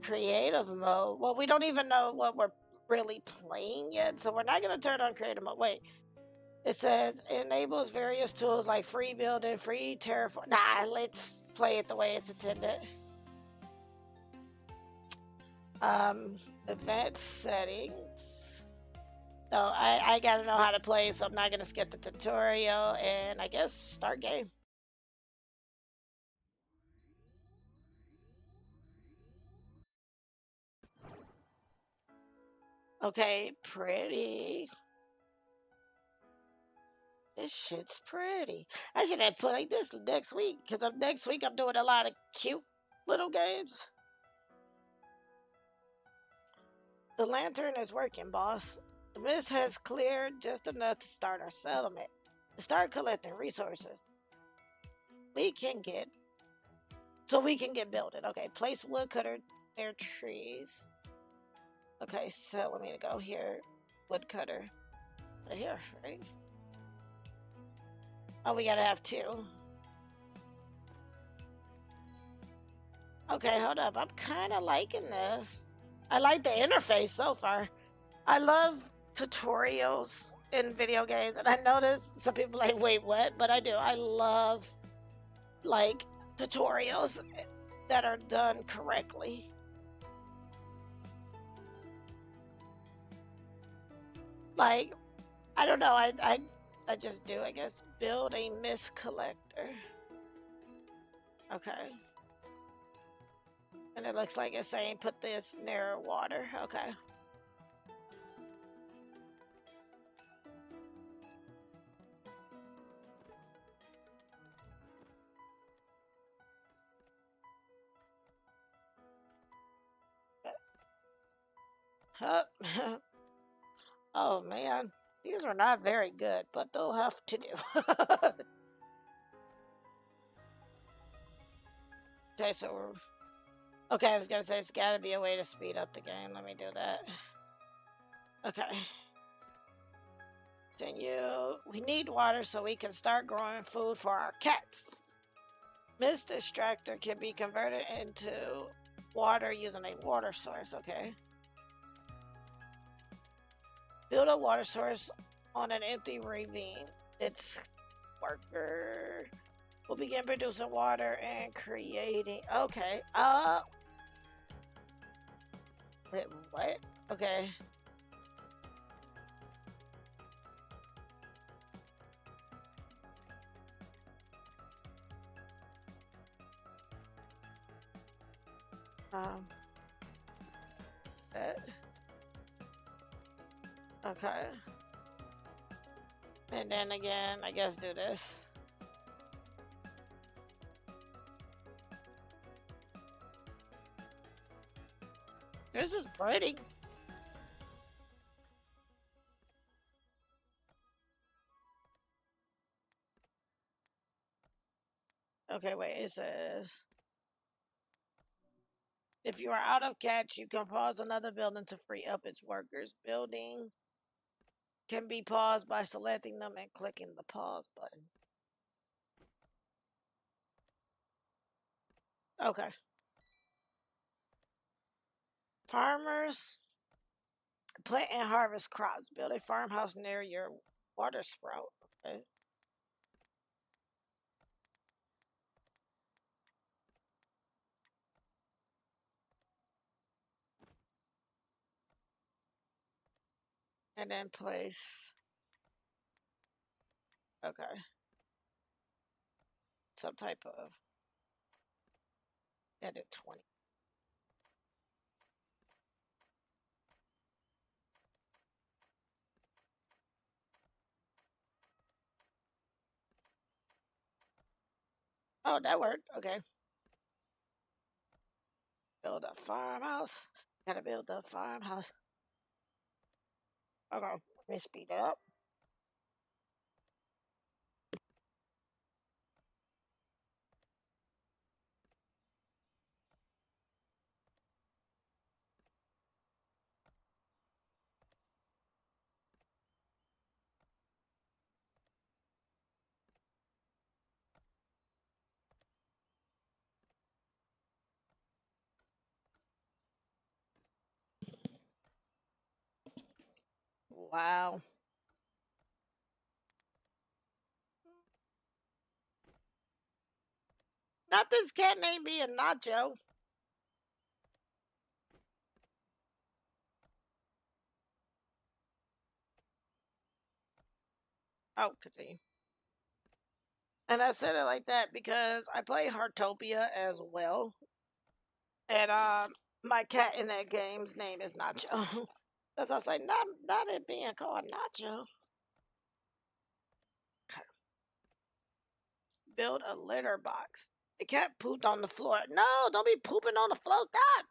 Creative mode. Well, we don't even know what we're really playing yet, so we're not gonna turn on creative mode. Wait. It says enables various tools like free building, free terraform. Nah, let's play it the way it's intended. Event settings. No, I gotta know how to play, so I'm not gonna skip the tutorial and I guess start game. Okay, pretty. This shit's pretty. I should have played this next week because next week I'm doing a lot of cute little games. The lantern is working, boss. The mist has cleared just enough to start our settlement. To start collecting resources. We can get building. Okay, place woodcutter near trees. Okay, so let me go here. Woodcutter. Right here, right? Oh, we gotta have 2. Okay, hold up. I'm kind of liking this. I like the interface so far. I love tutorials in video games, and I notice some people like, wait, what? But I do. I love like tutorials that are done correctly. Like, I don't know. I just do. I guess build a mist collector. Okay. And it looks like it's saying put this near water. Okay. Oh man, these are not very good, but they'll have to do. Okay, so we're... Okay, I was gonna say it's gotta be a way to speed up the game. Let me do that. Okay. Continue. We need water so we can start growing food for our cats. Mist extractor can be converted into water using a water source. Okay. Build a water source on an empty ravine. Its worker will begin producing water and creating. Okay. Wait, what? Okay. That. Okay. And then again, I guess do this. This is pretty. Okay, wait, it says if you are out of cats, you can pause another building to free up its workers. Building can be paused by selecting them and clicking the pause button. Okay. Farmers plant and harvest crops. Build a farmhouse near your water sprout. Okay. And then place. Okay. Some type of. Edit 20. Oh, that worked. Okay. Build a farmhouse. Gotta build a farmhouse. Okay. Let me speed it up. Wow. Not this cat named being Nacho. Oh, continue. And I said it like that because I play Heartopia as well. And my cat in that game's name is Nacho. That's why I was like, not it being called Nacho. Build a litter box. The cat pooped on the floor. No, don't be pooping on the floor. Stop.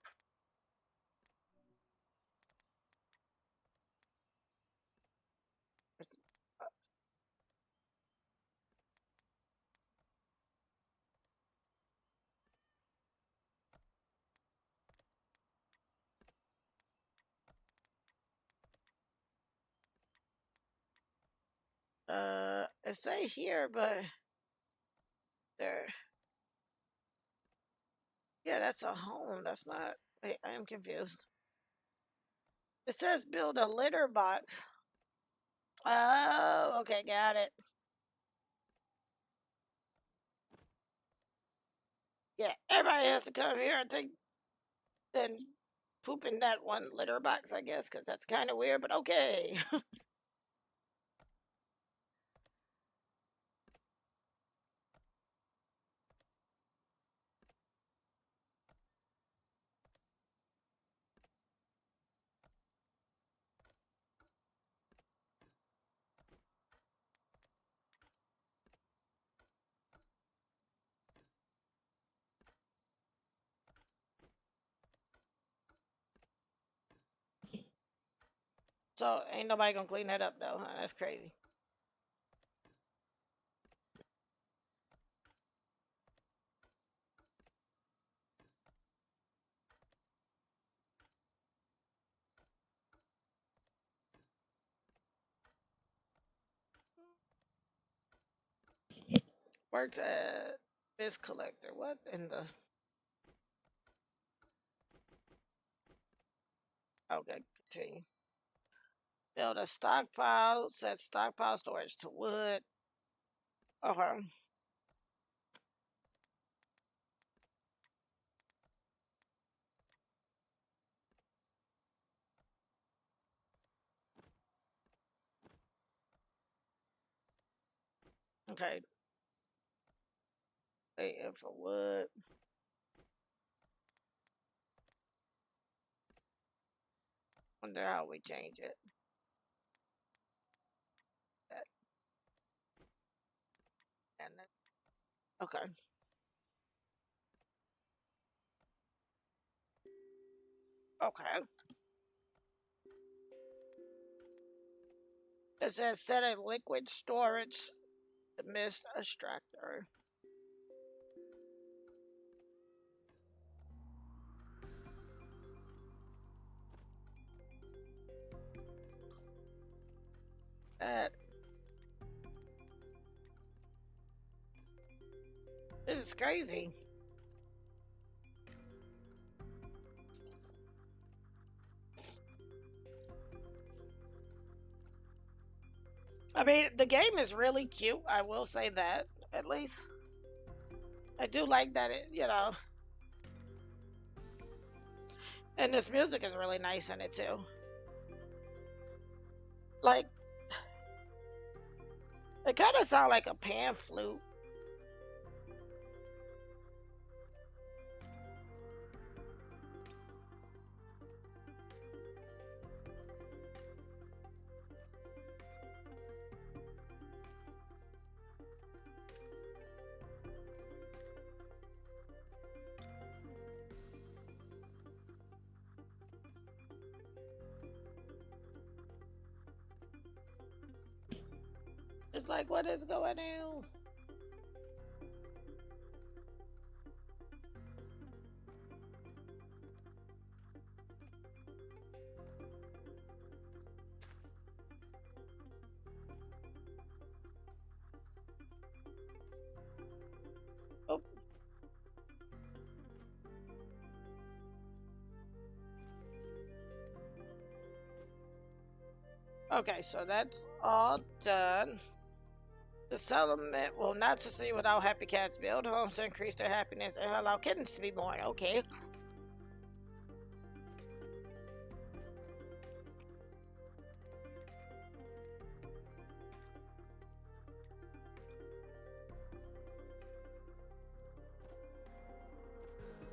It say here, but there. Yeah, that's a home. That's not. Wait, I am confused. It says build a litter box. Oh, okay, got it. Yeah, everybody has to come here and take then poop in that one litter box, I guess, because that's kind of weird. But okay. So ain't nobody gonna clean that up though. Huh? That's crazy. Works at fish collector. What in the? Okay, continue. Build a stockpile. Set stockpile storage to wood. Okay. Okay. Waiting for wood. Wonder how we change it. That and then, okay. Okay. It says set a liquid storage to mist extractor. That this is crazy. I mean, the game is really cute. I will say that. At least I do like that. And this music is really nice in it too. Like it kind of sounds like a pan flute. It's like, what is going on? Oh, Okay, so that's all done. The settlement will not succeed without happy cats. Build homes to increase their happiness and allow kittens to be born. Okay.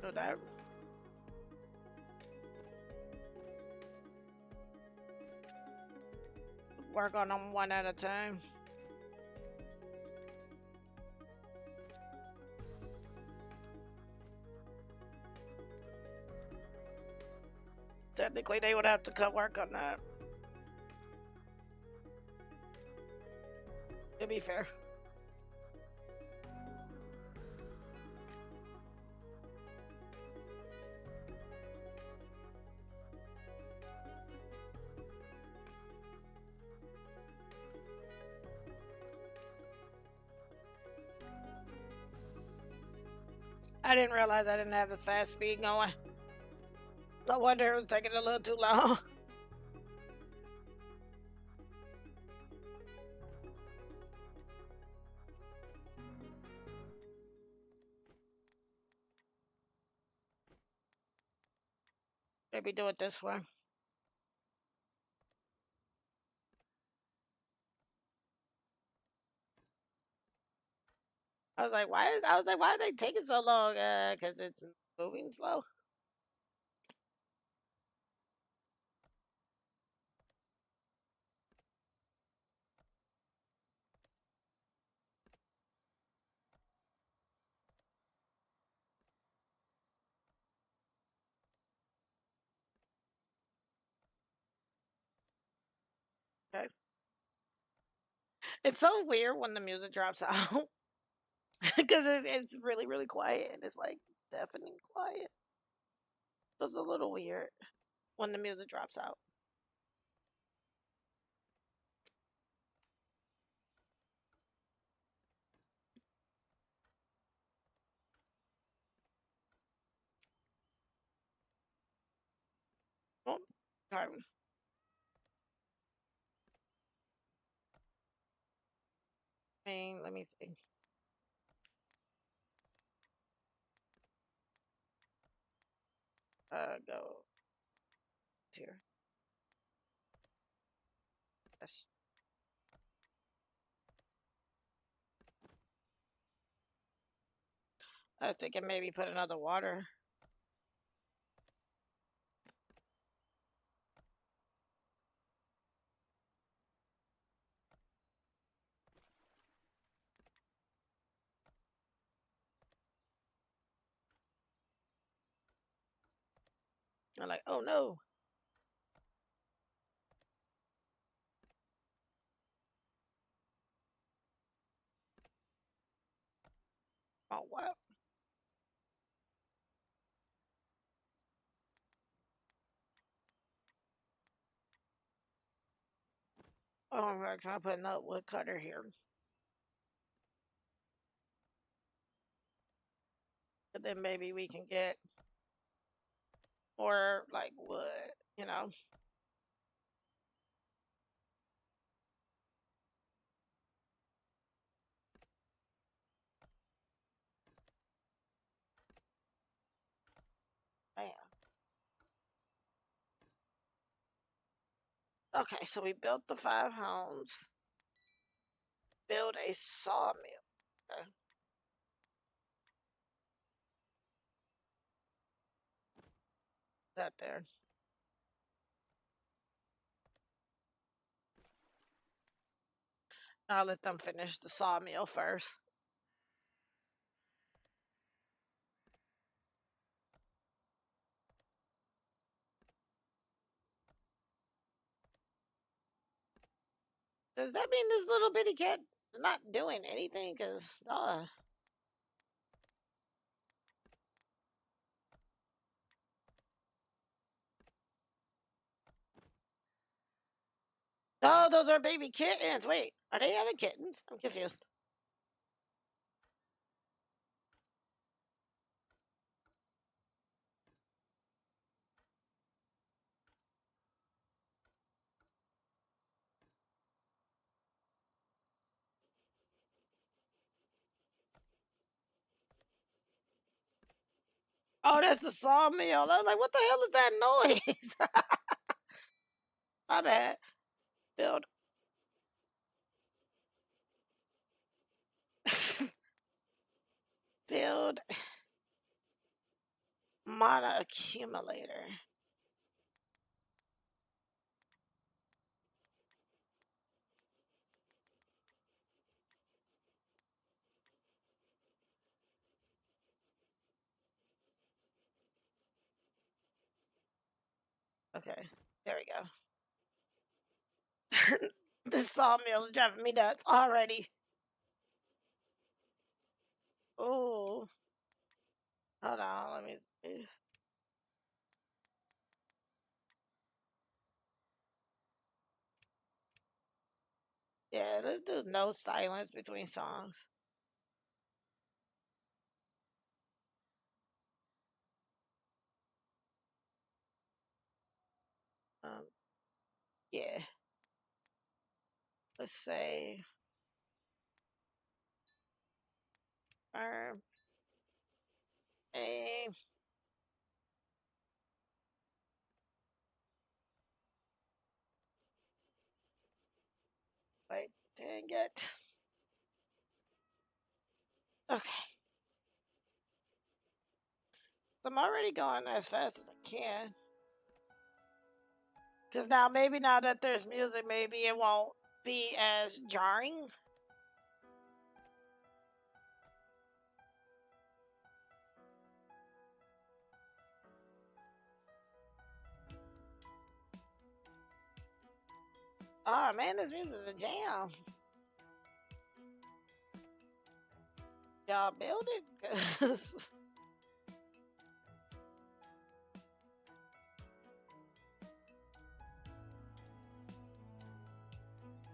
So that work on them one at a time. Technically, they would have to cut work on that. To be fair. I didn't realize I didn't have the fast speed going. No wonder it was taking a little too long. Maybe do it this way. Why are they taking so long? Because it's moving slow. Okay. It's so weird when the music drops out. Because it's really, really quiet. And it's like deafening quiet. It's a little weird when the music drops out. Oh, okay. Let me see. Go here. Yes. I was thinking maybe put another water. I'm like, oh no. Oh what? Oh, I'm trying to put another wood cutter here. But then maybe we can get more like wood, you know. Bam. Okay, so we built the 5 homes. Build a sawmill. Okay. That there. I'll let them finish the sawmill first. Does that mean this little bitty cat is not doing anything? Because, no, those are baby kittens. Wait, are they having kittens? I'm confused. Oh, that's the sawmill. I was like, what the hell is that noise? My bad. Build. Build mana accumulator. Okay, there we go. This sawmill is driving me nuts already. Ooh. Hold on, let me see. Yeah, let's do no silence between songs. Um, yeah. Let's say firm aim. Wait, dang it. Okay. I'm already going as fast as I can. Because now, maybe now that there's music, maybe it won't be as jarring. Oh man, this music is a jam. Y'all build it?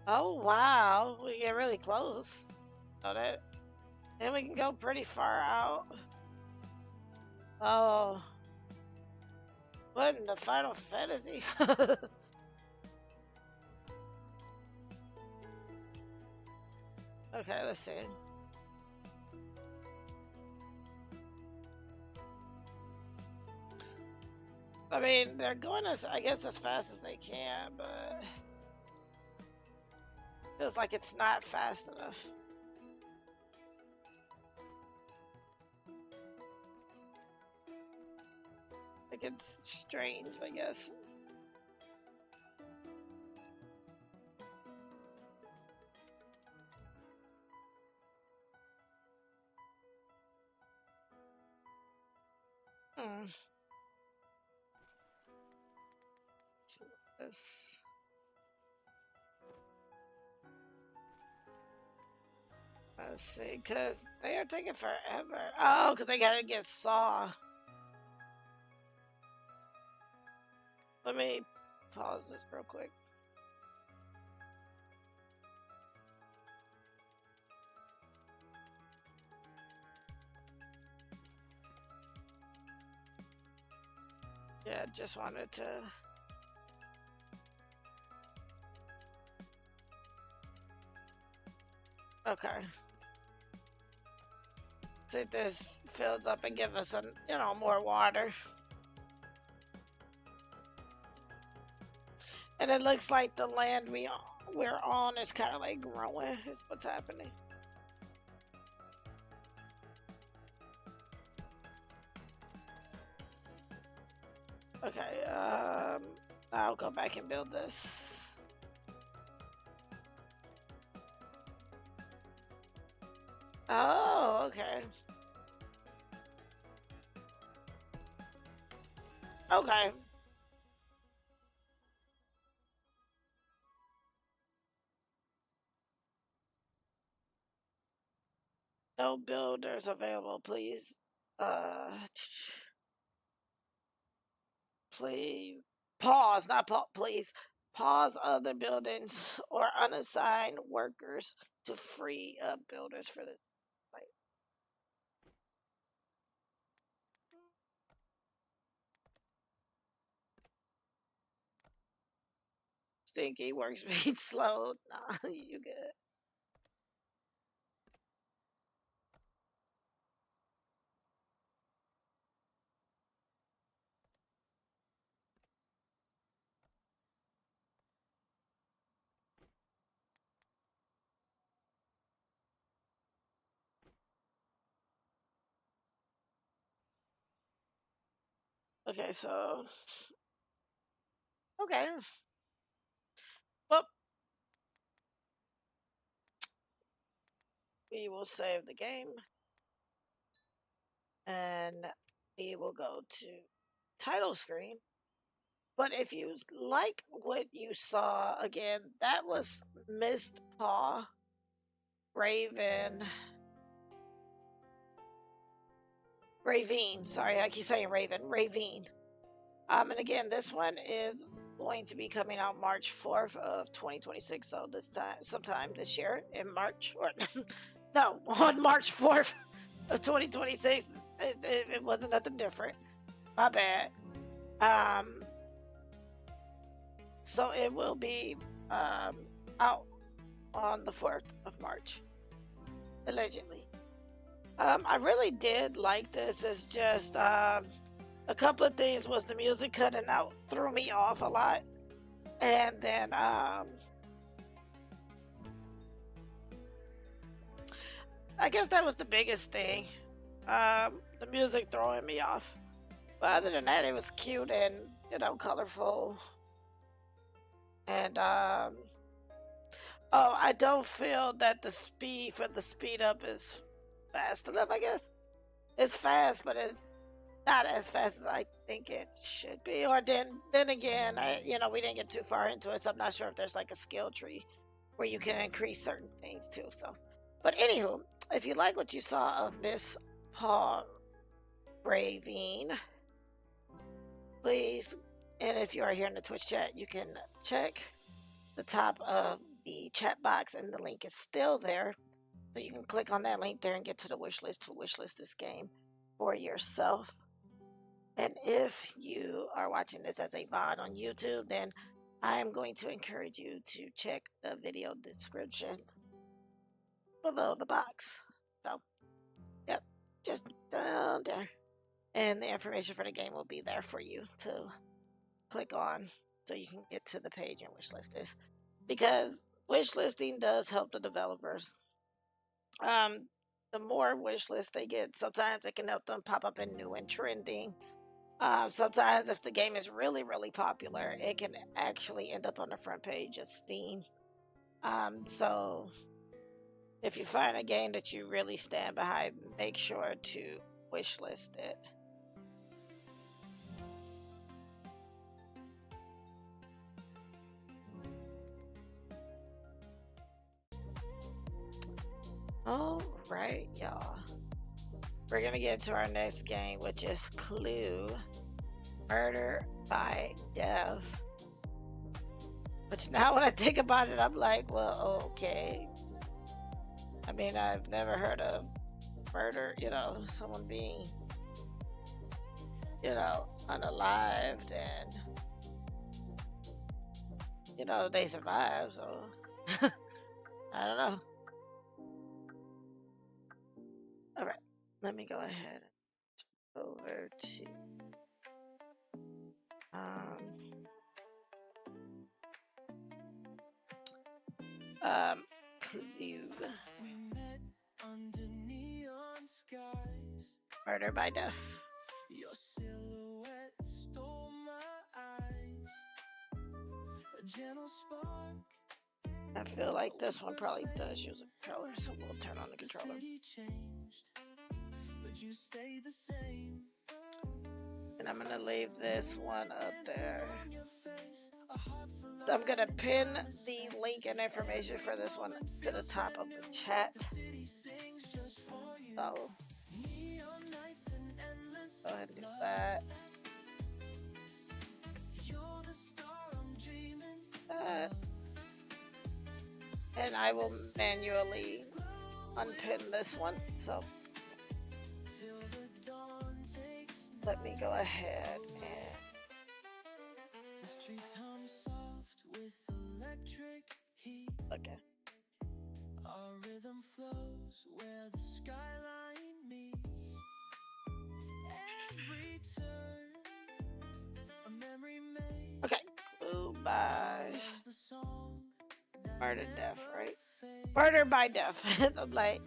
Oh wow, we get really close. Oh that, then we can go pretty far out. Oh, what in the Final Fantasy? Okay, let's see. I mean, they're going as, I guess, as fast as they can, but feels like it's not fast enough. Like it's strange, I guess. Hmm. This. Let's see, because they are taking forever. Oh, because they gotta get saw. Let me pause this real quick. Yeah, just wanted to. Okay. See if this fills up and give us some, more water. And it looks like the land we're on is kind of like growing. Is what's happening. Okay. I'll go back and build this. Oh, okay. Okay. No builders available, please. Please pause, not please. Pause other buildings or unassigned workers to free up builders for this site. Stinky work speed slow. Nah, you good. Okay, so okay. Well, we will save the game and we will go to title screen. But if you like what you saw again, that was Mistpaw, Raven, Ravine. Sorry, I keep saying Raven. Ravine. And again, this one is going to be coming out March 4th of 2026. So this time, sometime this year in March, or no, on March 4th of 2026. It wasn't nothing different. My bad. So it will be out on the 4th of March, allegedly. I really did like this. It's just a couple of things was the music cutting out threw me off a lot, and then I guess that was the biggest thing. The music throwing me off. But other than that, it was cute and colorful. And oh, I don't feel that the speed for the speed up is fast enough. I guess it's fast, but it's not as fast as I think it should be. Or then again, we didn't get too far into it, so I'm not sure if there's like a skill tree where you can increase certain things too. So, but anywho, if you like what you saw of Mistpaw Ravine, please, and if you are here in the Twitch chat, you can check the top of the chat box, and the link is still there. So you can click on that link there and get to the wish list to wish list this game for yourself. And if you are watching this as a VOD on YouTube, then I am going to encourage you to check the video description below the box. So, yep, just down there. And the information for the game will be there for you to click on so you can get to the page and wish list this. Because wish listing does help the developers. The more wish lists they get, sometimes it can help them pop up in new and trending. Sometimes if the game is really, really popular, it can actually end up on the front page of Steam. So if you find a game that you really stand behind, make sure to wish list it. All right, y'all. We're gonna get to our next game, which is Clue: Murder by Dev. Which now when I think about it, I'm like, well, okay. I mean, I've never heard of murder, someone being, unalived, and, they survive, so I don't know. All right, let me go ahead and over to Clue. Murder by Death. Your silhouette stole my eyes. A gentle spark. I feel like this one probably does use a controller, so we'll turn on the controller. And I'm gonna leave this one up there. So I'm gonna pin the link and information for this one to the top of the chat. So go ahead and do that. And I will manually unpin this one. So let me go ahead and okay. Our rhythm flows where the skyline meets. Every turn, a memory made. Okay, Clue by Murder Death, right? Murder by Death. I'm like,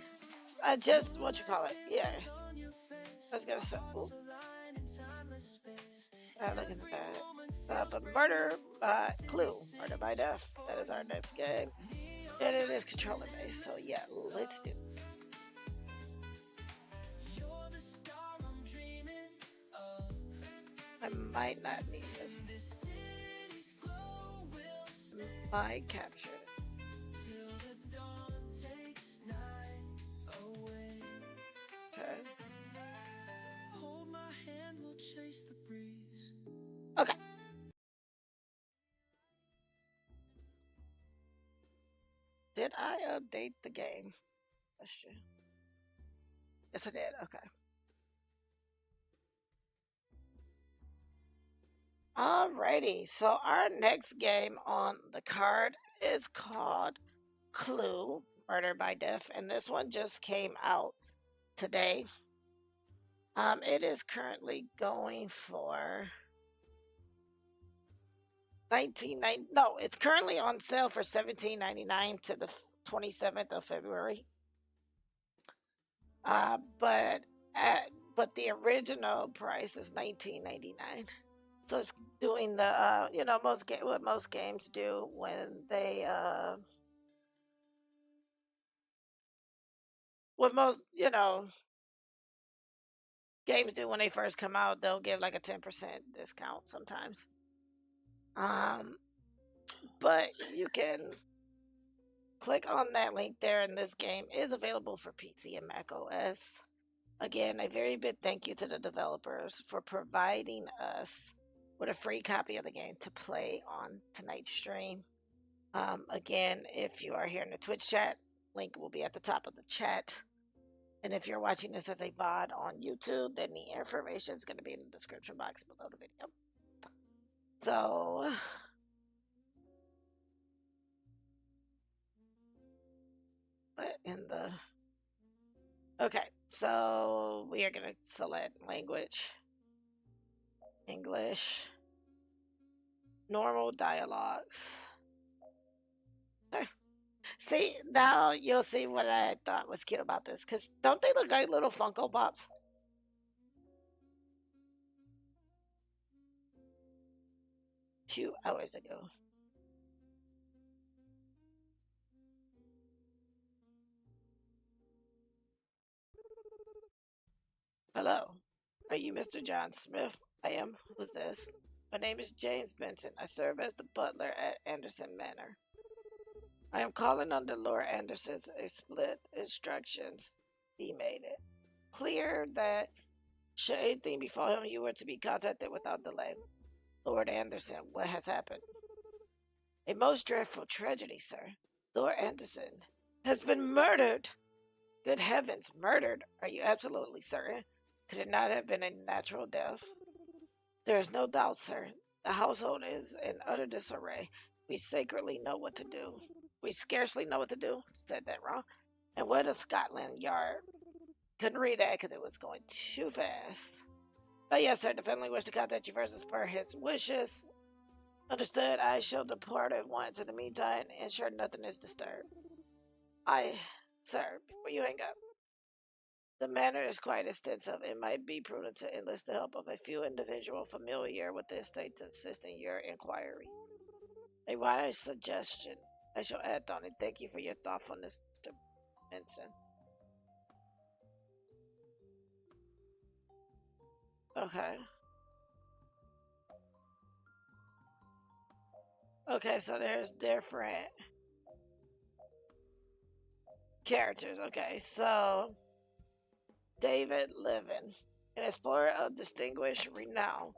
I just what you call it? Yeah. I was gonna say. Ooh. Look at that. But murder by clue, murder by death. That is our next game, and it is controller based. So yeah, let's do. I might not need this. Might capture it. Okay. Okay. Did I update the game? Question. Yes, I did. Okay. Alrighty. So our next game on the card is called Clue, Murder by Death, and this one just came out today. It is currently going for 19.90. No, it's currently on sale for $17.99 to the 27th of February. But the original price is $19.99. So it's doing the what most games do when they what most games do when they first come out. They'll give like a 10% discount sometimes. But you can click on that link there, and this game is available for PC and Mac OS. Again, a very big thank you to the developers for providing us with a free copy of the game to play on tonight's stream. Again, if you are here in the Twitch chat, link will be at the top of the chat. And if you're watching this as a VOD on YouTube, then the information is going to be in the description box below the video. So, okay, so we are going to select language, English, normal dialogues. See, now you'll see what I thought was cute about this, because don't they look like little Funko Pops? Two hours ago. Hello, are you Mr. John Smith? I am. Who's this? My name is James Benson. I serve as the butler at Anderson Manor. I am calling under Lord Anderson's split instructions. He made it clear that should anything befall him, you were to be contacted without delay. Lord Anderson, what has happened? A most dreadful tragedy, sir. Lord Anderson has been murdered. Good heavens, murdered? Are you absolutely certain? Could it not have been a natural death? There is no doubt, sir. The household is in utter disarray. We sacredly know what to do. We scarcely know what to do. Said that wrong. And where does Scotland Yard? Couldn't read that because it was going too fast. Oh, yes, sir. The family wished to contact you first as per his wishes. Understood. I shall depart at once. In the meantime, ensure nothing is disturbed. Sir, before you hang up, the manor is quite extensive. It might be prudent to enlist the help of a few individuals familiar with the estate to assist in your inquiry. A wise suggestion. I shall act on it. Thank you for your thoughtfulness, Mr. Benson. Okay. Okay, so there's different characters. Okay, so David Levin, an explorer of distinguished renown.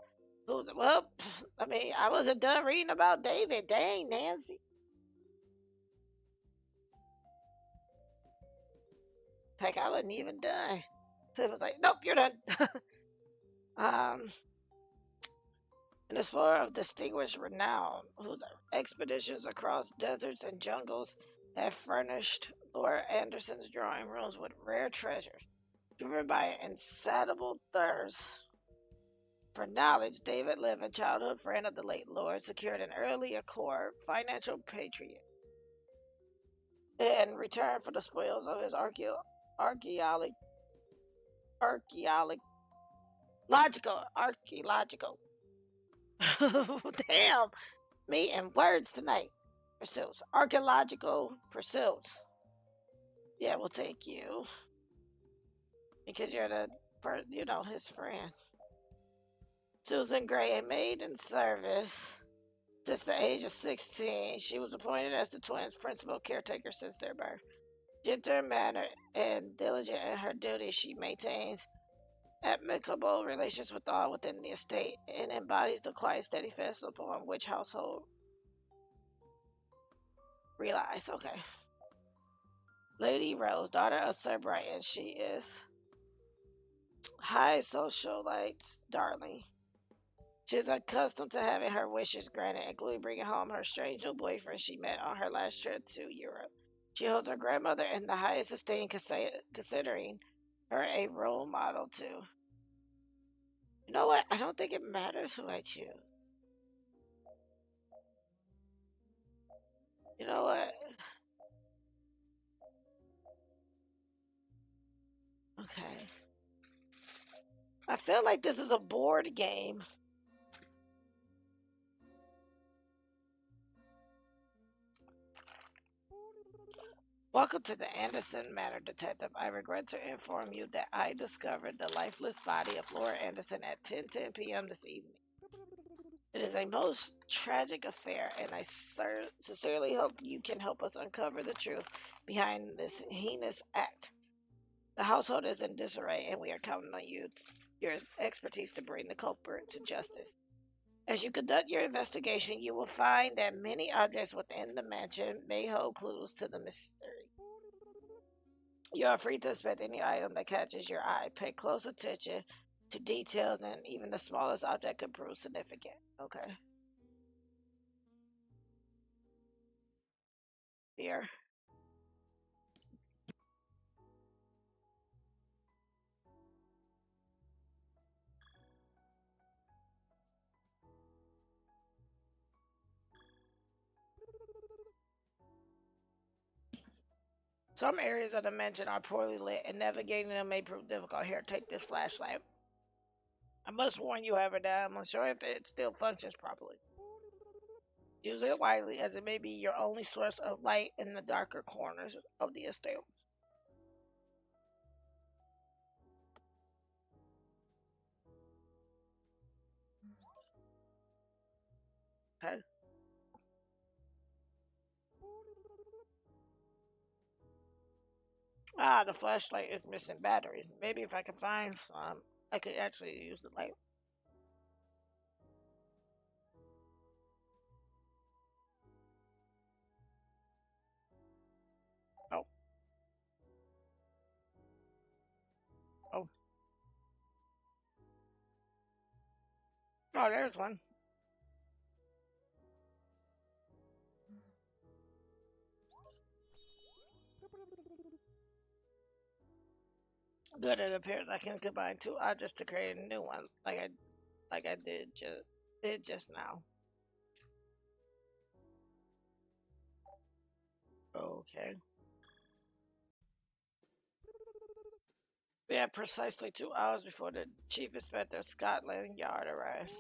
I wasn't done reading about David. Dang, Nancy. Like, I wasn't even done. So it was like, nope, you're done. An explorer of distinguished renown, whose expeditions across deserts and jungles have furnished Lord Anderson's drawing rooms with rare treasures. Driven by an insatiable thirst for knowledge, David Levin, childhood friend of the late Lord, secured an early accord financial patronage in return for the spoils of his archaeological Damn, me and words tonight. Pursuits, archaeological pursuits. Yeah, we'll take you because you're his friend. Susan Gray, a maid in service since the age of 16. She was appointed as the twins' principal caretaker since their birth. Gentle mannered and diligent in her duties, she maintains amicable relations with all within the estate and embodies the quiet, steady faith upon which household relies. Okay. Lady Rose, daughter of Sir Brighton, she is high socialite darling. She is accustomed to having her wishes granted, including bringing home her strange new boyfriend she met on her last trip to Europe. She holds her grandmother in the highest esteem, considering her a role model too. You know what? I don't think it matters who I choose. You know what? Okay. I feel like this is a board game. Welcome to the Anderson Manor, Detective. I regret to inform you that I discovered the lifeless body of Laura Anderson at 10:10 p.m. this evening. It is a most tragic affair, and I sincerely hope you can help us uncover the truth behind this heinous act. The household is in disarray, and we are counting on your expertise to bring the culprit to justice. As you conduct your investigation, you will find that many objects within the mansion may hold clues to the mystery. You are free to inspect any item that catches your eye. Pay close attention to details, and even the smallest object could prove significant. Okay. Here. Some areas of the mansion are poorly lit, and navigating them may prove difficult. Here, take this flashlight. I must warn you, however, that I'm unsure if it still functions properly. Use it wisely, as it may be your only source of light in the darker corners of the estate. Okay. Ah, the flashlight is missing batteries. Maybe if I can find some, I could actually use the light. Oh. Oh. Oh, there's one. Good, it appears I can combine two objects to create a new one, like I did just now. Okay. We had precisely 2 hours before the Chief Inspector of Scotland Yard arrives.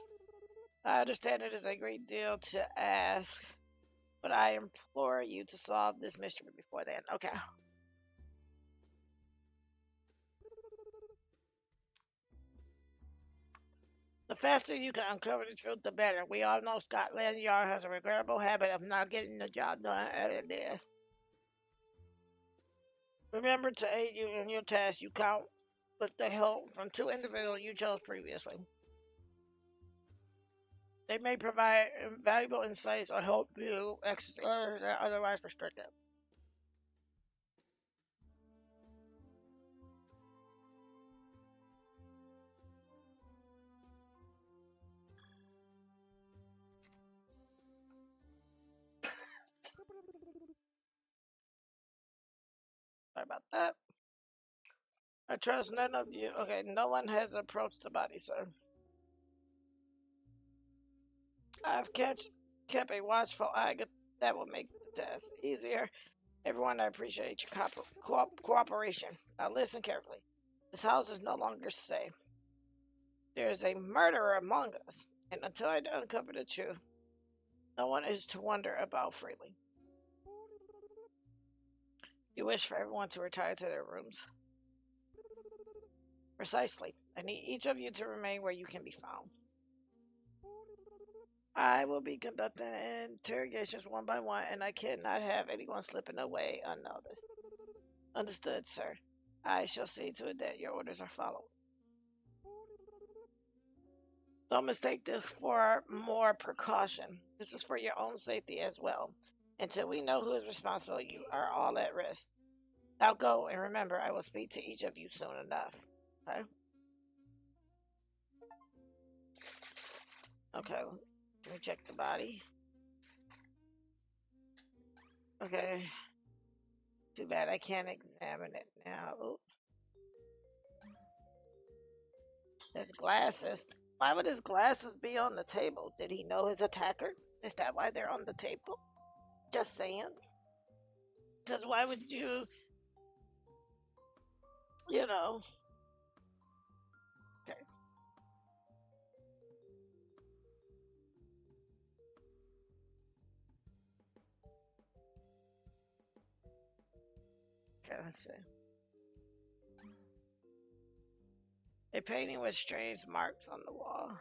I understand it is a great deal to ask, but I implore you to solve this mystery before then. Okay. The faster you can uncover the truth, the better. We all know Scotland Yard has a regrettable habit of not getting the job done as it is. Remember to aid you in your task, you count with the help from 2 individuals you chose previously. They may provide valuable insights or help you access areas that are otherwise restricted. Sorry about that. I trust none of you. Okay, no one has approached the body, sir. I've kept a watchful eye. That will make the task easier. Everyone, I appreciate your cooperation. Now listen carefully. This house is no longer safe. There is a murderer among us, And until I uncover the truth, no one is to wonder about freely. You wish for everyone to retire to their rooms. Precisely. I need each of you to remain where you can be found. I will be conducting interrogations one by one, and I cannot have anyone slipping away unnoticed. Understood, sir. I shall see to it that your orders are followed. Don't mistake this for more precaution. This is for your own safety as well. Until we know who is responsible, you are all at risk. Now go, and remember, I will speak to each of you soon enough. Okay? Okay, let me check the body. Okay. Too bad I can't examine it now. Ooh. His glasses. Why would his glasses be on the table? Did he know his attacker? Is that why they're on the table? Just saying. Because why would you, you know. Okay. Okay, let's see. A painting with strange marks on the wall.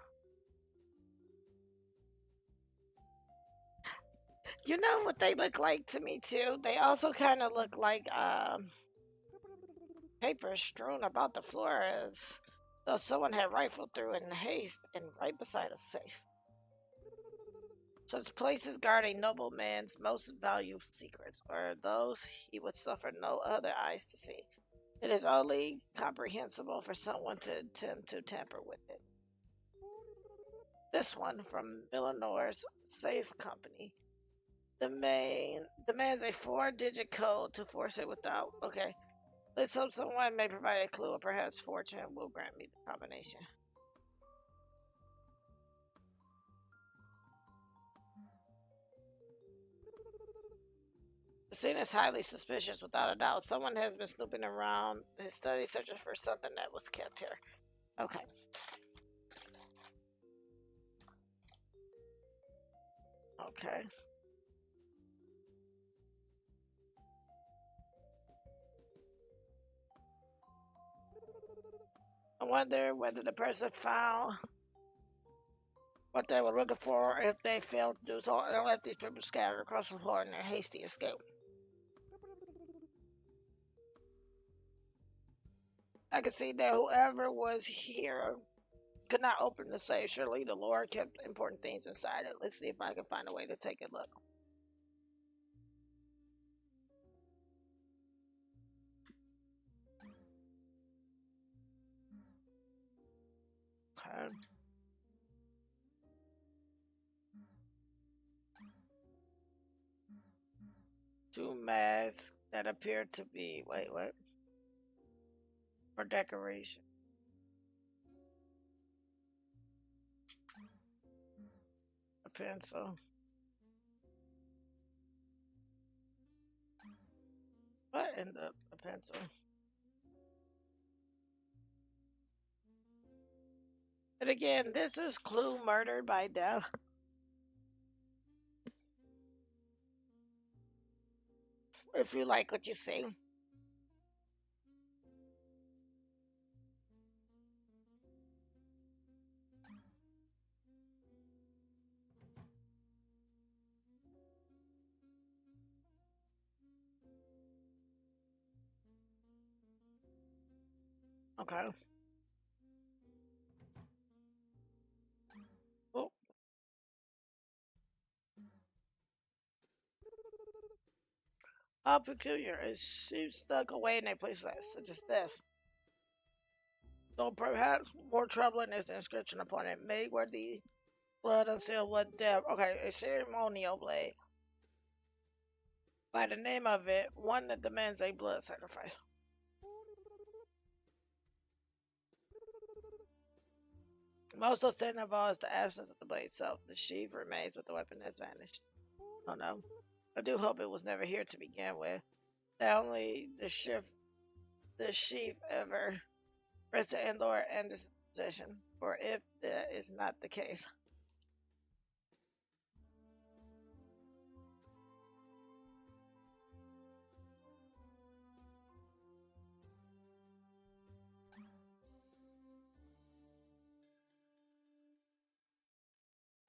You know what they look like to me too? They also kind of look like paper strewn about the floor as though someone had rifled through in haste and right beside a safe. Such places guard a nobleman's most valued secrets, or those he would suffer no other eyes to see. It is only comprehensible for someone to attempt to tamper with it. This one from Millionaires Safe Company demands a 4-digit code to force it without. Okay. Let's hope someone may provide a clue, or perhaps fortune will grant me the combination. The scene is highly suspicious, without a doubt. Someone has been snooping around his study, searching for something that was kept here. Okay. Okay. I wonder whether the person found what they were looking for, or if they failed to do so and left these people scattered across the floor in their hasty escape. I could see that whoever was here could not open the safe. Surely the Lord kept important things inside it. Let's see if I can find a way to take a look. Okay. Two masks that appear to be, wait, what? For decoration. A pencil. What in the a pencil? And again, this is Clue Murder by Death. If you like what you see. Okay. Oh. How peculiar is she stuck away in a place like such as this? Though perhaps more troubling is the inscription upon it, made where the blood unsealed what death. Okay, a ceremonial blade. By the name of it, one that demands a blood sacrifice. Most upsetting of all is the absence of the blade itself. The sheath remains, but the weapon has vanished. Oh no. I do hope it was never here to begin with. That only the sheath ever rested in Lord Anderson's possession. For if that is not the case,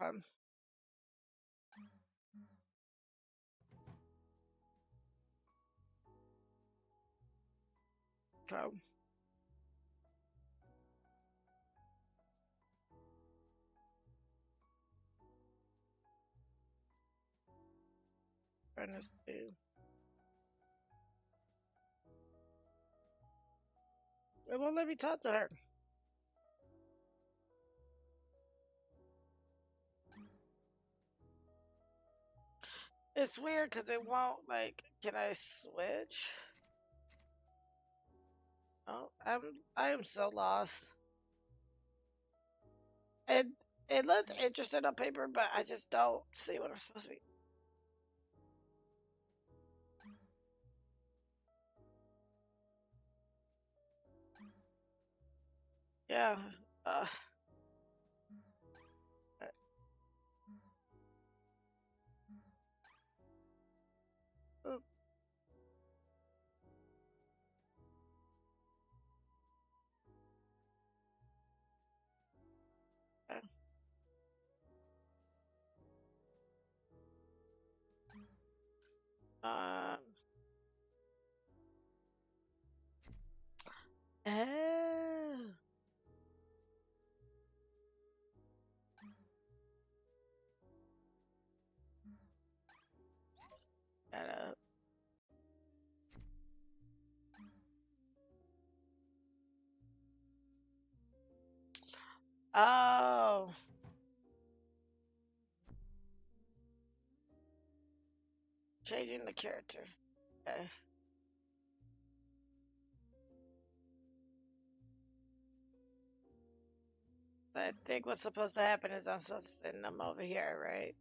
Um, okay. Furnace 2. It won't let me talk to her. It's weird because it won't, like, can I switch? Oh, I am so lost. It it looked interesting on paper, but I just don't see what I'm supposed to be. Yeah. Uh, oop, okay. Um. Oh. Shut up. Oh. Changing the character. Okay. I think what's supposed to happen is I'm supposed to send them over here, right?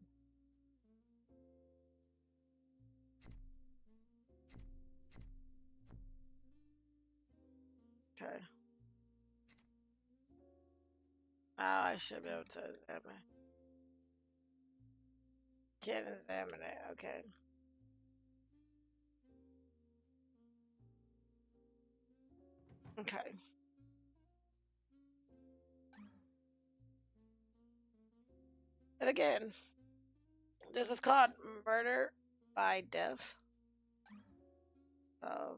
Okay. Now I should be able to examine. Can't examine it. Okay. Okay. And again, this is called murder by death. So,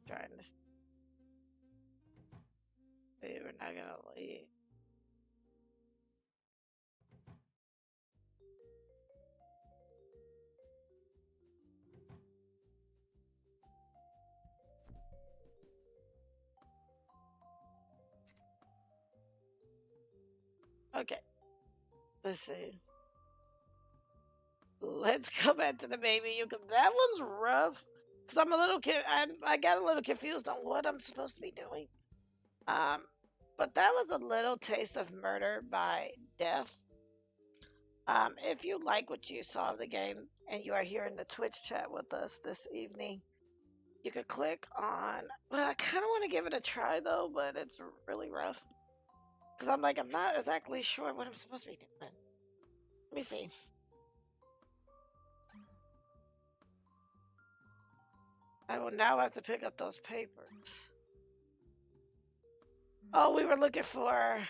trying to see, we're not gonna leave. Okay. Let's see. Let's go back to the baby. You can. That one's rough. Cause I'm a little kid. I got a little confused on what I'm supposed to be doing. Um, but that was a little taste of murder by death. If you like what you saw of the game and you are here in the Twitch chat with us this evening, you could click on. Well, I kind of want to give it a try though, but it's really rough. Cause I'm like, I'm not exactly sure what I'm supposed to be doing. Let me see. I will now have to pick up those papers. Oh, we were looking for.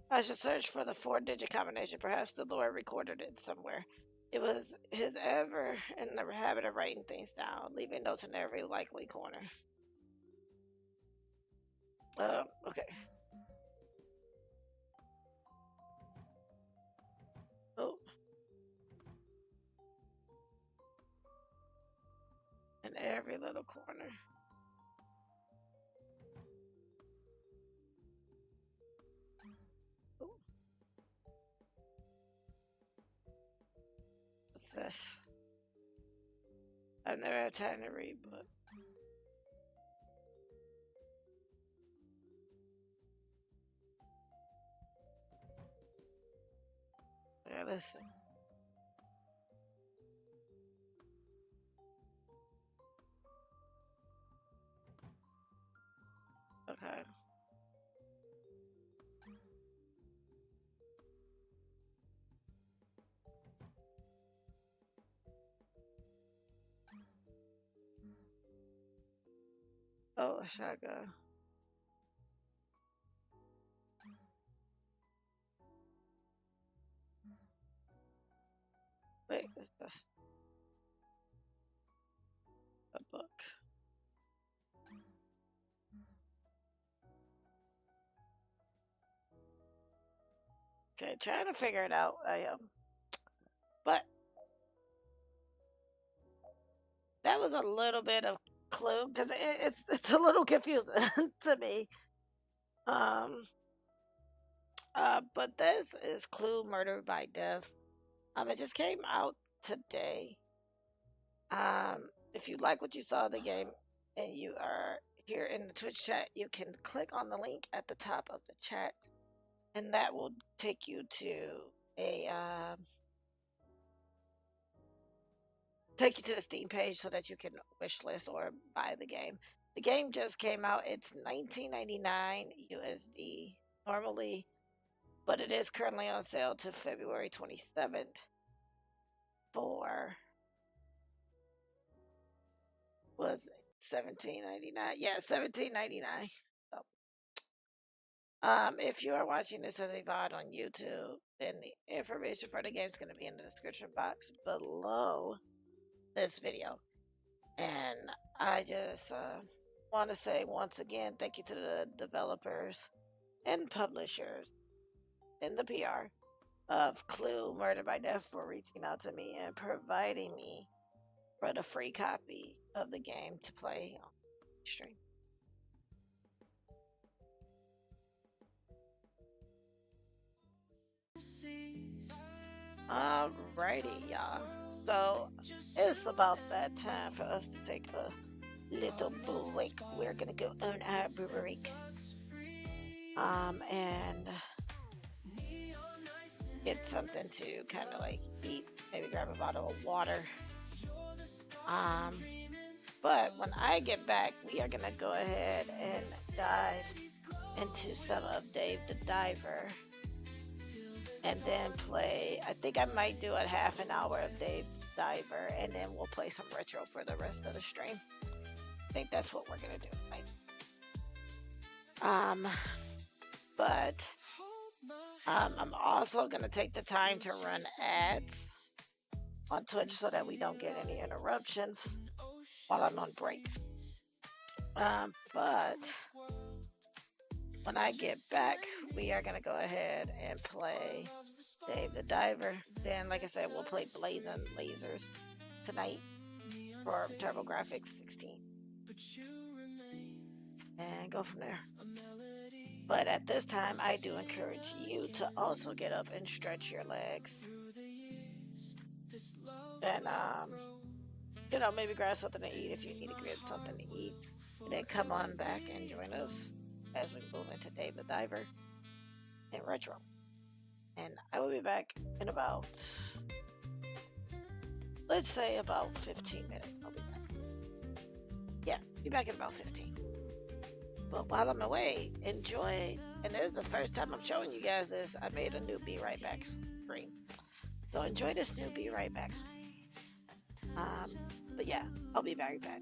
I should search for the 4-digit combination. Perhaps the Lord recorded it somewhere. It was his ever in the habit of writing things down, leaving notes in every likely corner. Okay. Oh. In every little corner. Ooh. What's this? I've never had time to read, but. Yeah, listen. Okay. Oh, a shotgun. this? A book. Okay, trying to figure it out. I am. But that was a little bit of clue because it's a little confusing to me. Um, but this is Clue Murder by Death. It just came out today. If you like what you saw in the game and you are here in the Twitch chat, you can click on the link at the top of the chat, and that will take you to a the Steam page so that you can wishlist or buy the game. The game just came out. It's $19.99 USD normally, but it is currently on sale to February 27th for was $17.99. Yeah, $17.99. So, if you are watching this as a VOD on YouTube, then the information for the game is going to be in the description box below this video. And I just want to say once again, thank you to the developers and publishers and the PR of Clue Murder by Death for reaching out to me and providing me with a free copy of the game to play on stream. Alrighty, y'all. So it's about that time for us to take a little break. We're gonna go on our break. And get something to kind of like eat. Maybe grab a bottle of water. But when I get back, we are gonna go ahead and dive into some of Dave the Diver. And then play, I think I might do a half an hour of Dave Diver, and then we'll play some retro for the rest of the stream. I think that's what we're gonna do tonight. But I'm also gonna take the time to run ads on Twitch so that we don't get any interruptions while I'm on break. But when I get back, we are gonna go ahead and play Dave the Diver. Then, like I said, we'll play Blazing Lasers tonight for TurboGrafx 16 and go from there. But at this time, I do encourage you to also get up and stretch your legs, and maybe grab something to eat if you need to grab something to eat, and then come on back and join us as we move into Dave the Diver and retro. And I will be back in about, let's say about 15 minutes. I'll be back. Yeah, be back in about 15. But while I'm away, enjoy. And this is the first time I'm showing you guys this. I made a new Be Right Back screen. So enjoy this new Be Right Back screen. But yeah, I'll be very back.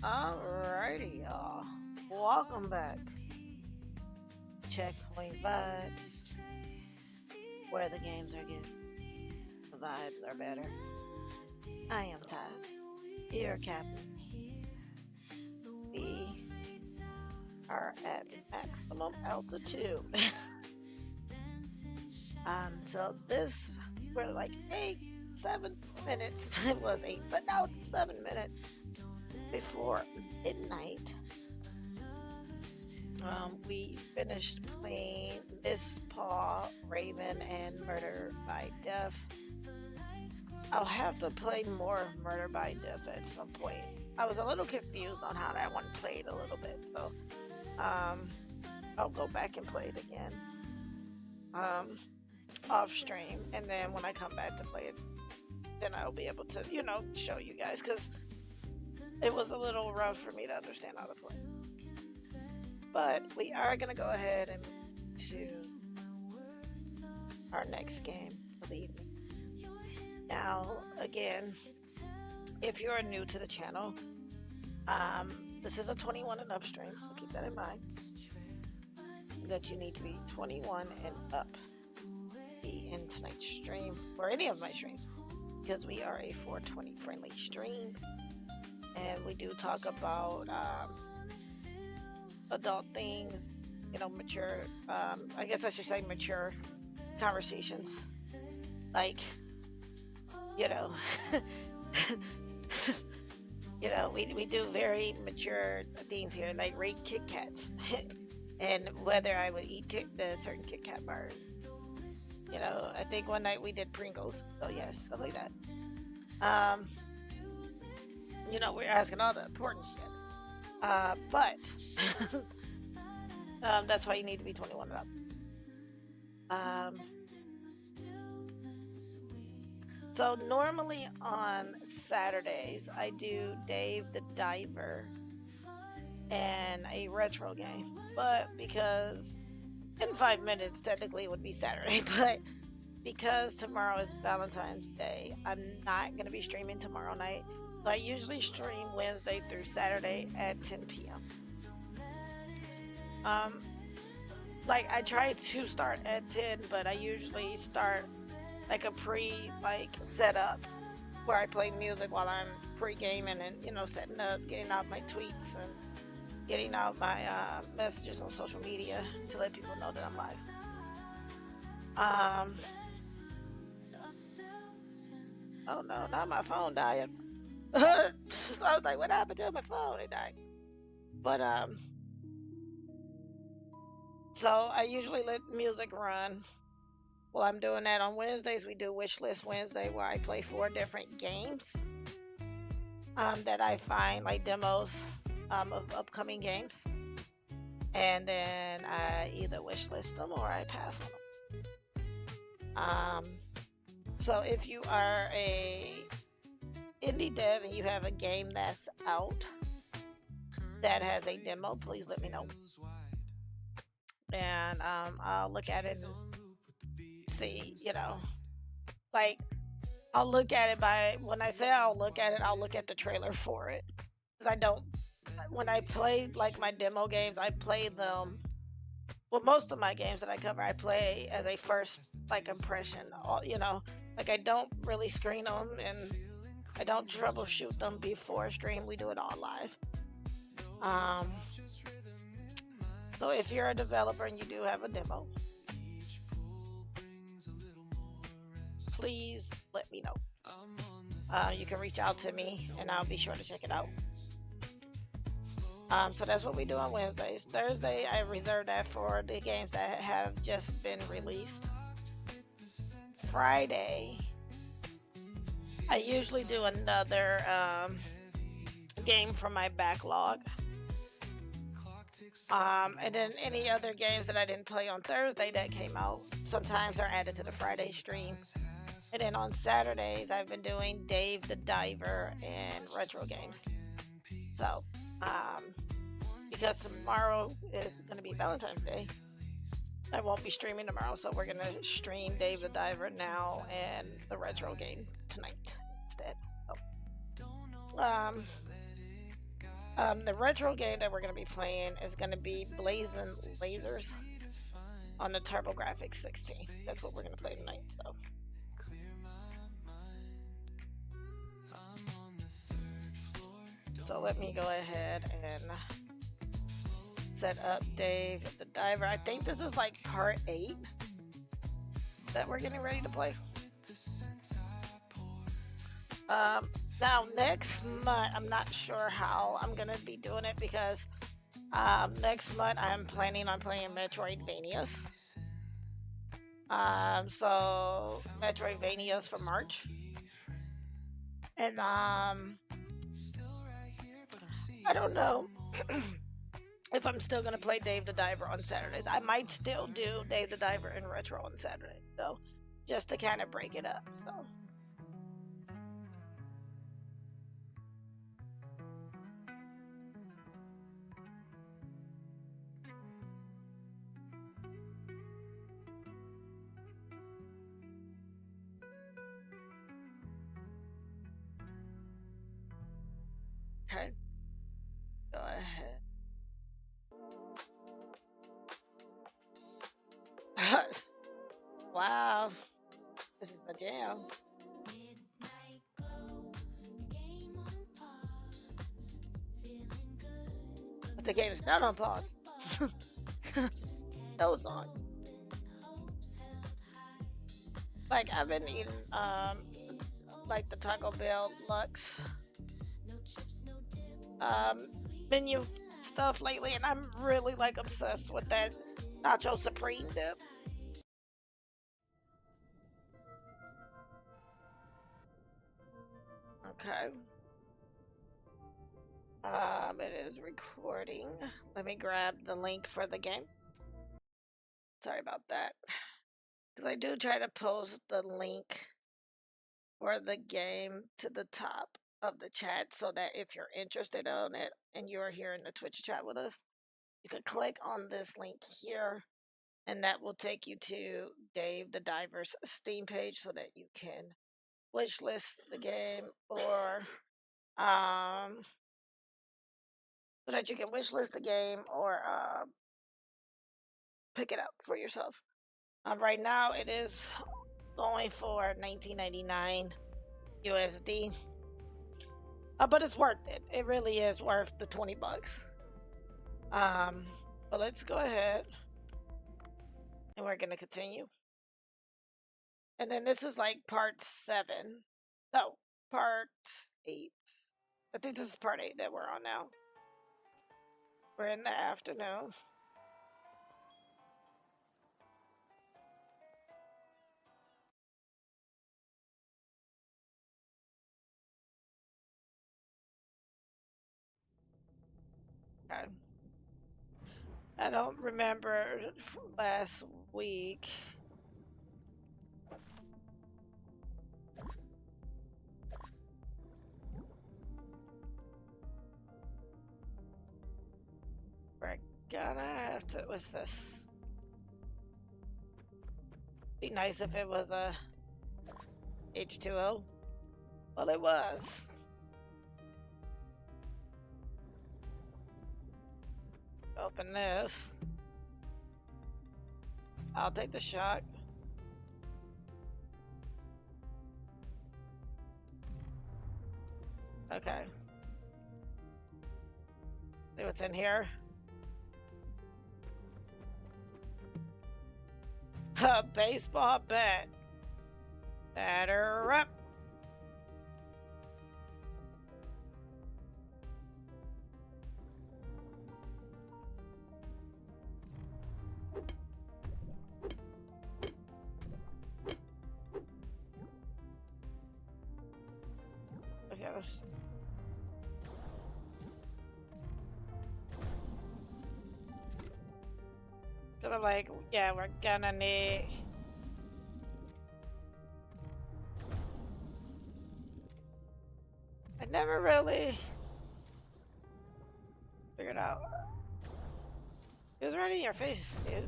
Alrighty, y'all. Welcome back. Checkpoint Vibes, where the games are good, the vibes are better. I am Todd, your captain. We are at maximum altitude. So this, we're like 7 minutes. It was 8, but now it's 7 minutes before midnight. We finished playing Mistpaw, Ravine, and Murder by Death. I'll have to play more Murder by Death at some point. I was a little confused on how that one played a little bit, so I'll go back and play it again off stream, and then when I come back to play it, then I'll be able to, show you guys, because it was a little rough for me to understand how to play. But we are going to go ahead and to our next game of the evening. Now, again, if you're new to the channel, this is a 21 and up stream, so keep that in mind. That you need to be 21 and up to be in tonight's stream, or any of my streams, because we are a 420 friendly stream, and we do talk about adult things, mature, I guess I should say mature conversations, like, we do very mature things here, like rate Kit Kats, and whether I would eat the certain Kit Kat bars. I think one night we did Pringles, so yeah, stuff like that. We're asking all the important shit. But that's why you need to be 21 and up. So normally on Saturdays I do Dave the Diver and a retro game, but because in 5 minutes technically it would be Saturday, but because tomorrow is Valentine's Day, I'm not going to be streaming tomorrow night. So I usually stream Wednesday through Saturday at 10 p.m. I try to start at 10, but I usually start like a setup where I play music while I'm pre-gaming and, setting up, getting out my tweets and getting out my messages on social media to let people know that I'm live. Oh no, not my phone dying. So I was like, what happened to my phone? It died. But so I usually let music run. Well, I'm doing that on Wednesdays. We do Wishlist Wednesday, where I play 4 different games that I find, like demos of upcoming games, and then I either wishlist them or I pass on them. So if you are a indie dev and you have a game that's out that has a demo, please let me know, and I'll look at it and see, I'll look at it when I say I'll look at it, I'll look at the trailer for it, because when I play my demo games, I play them, most of my games that I cover, I play as a first impression, I don't really screen them, and I don't troubleshoot them before stream. We do it all live. So if you're a developer and you do have a demo, please let me know. You can reach out to me and I'll be sure to check it out. So that's what we do on Wednesdays. Thursday, I reserve that for the games that have just been released. Friday, I usually do another game from my backlog. And then any other games that I didn't play on Thursday that came out sometimes are added to the Friday stream. And then on Saturdays, I've been doing Dave the Diver and retro games. So, because tomorrow is going to be Valentine's Day, I won't be streaming tomorrow, so we're going to stream Dave the Diver now and the retro game tonight instead. So, The retro game that we're gonna be playing is gonna be Blazing Lasers on the TurboGrafx 16. That's what we're gonna play tonight. So let me go ahead and set up Dave the Diver. I think this is like part 8 that we're getting ready to play. Now next month, I'm not sure how I'm gonna be doing it because next month I'm planning on playing Metroidvanias. So Metroidvanias for March, and I don't know if I'm still gonna play Dave the Diver on Saturdays. I might still do Dave the Diver and Retro on Saturday, so just to kind of break it up. So. Okay, go ahead. Wow, this is my jam. But the game is not on pause. No song. Like I've been eating like the Taco Bell Lux menu stuff lately, and I'm really like obsessed with that Nacho Supreme dip. Okay. It is recording. Let me grab the link for the game. Sorry about that. Because I do try to post the link for the game to the top of the chat so that if you're interested in it and you're here in the Twitch chat with us, you can click on this link here and that will take you to Dave the Diver's Steam page so that you can wishlist the game or pick it up for yourself. Right now it is going for $19.99 USD. But it's worth it. It really is worth the $20. But let's go ahead and we're gonna continue. And then this is like part 7. No, part 8. I think this is part 8 that we're on now. We're in the afternoon. Okay. I don't remember last week. We're gonna have to. What's this? Be nice if it was a H2O. Well, it was. Open this. I'll take the shot. Okay. See what's in here. A baseball bat. Batter up. Okay, let's. Cause I'm like, yeah, we're gonna need. I never really figured out. It was right in your face, dude.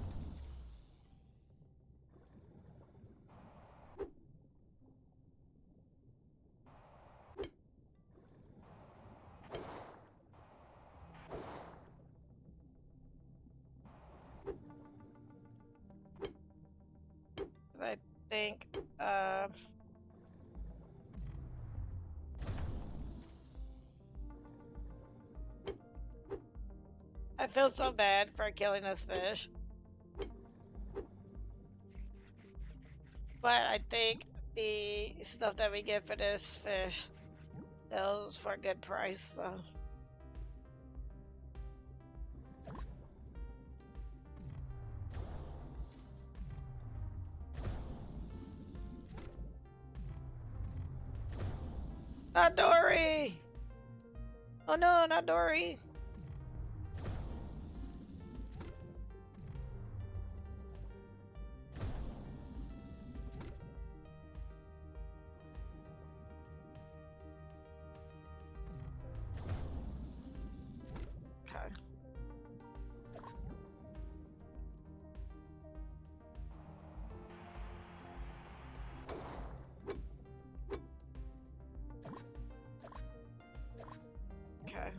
think I feel so bad for killing this fish. But I think the stuff that we get for this fish sells for a good price, so. Not Dory! Oh no, not Dory! Okay. Okay.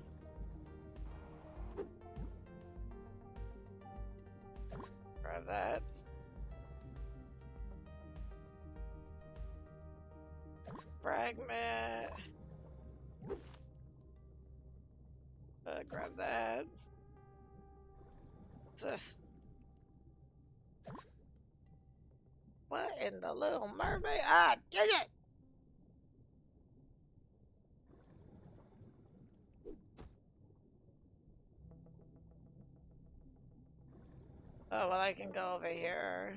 Grab that. Fragment. Grab that. What's this? What in the Little Mermaid? Ah, dang it! Oh, well, I can go over here.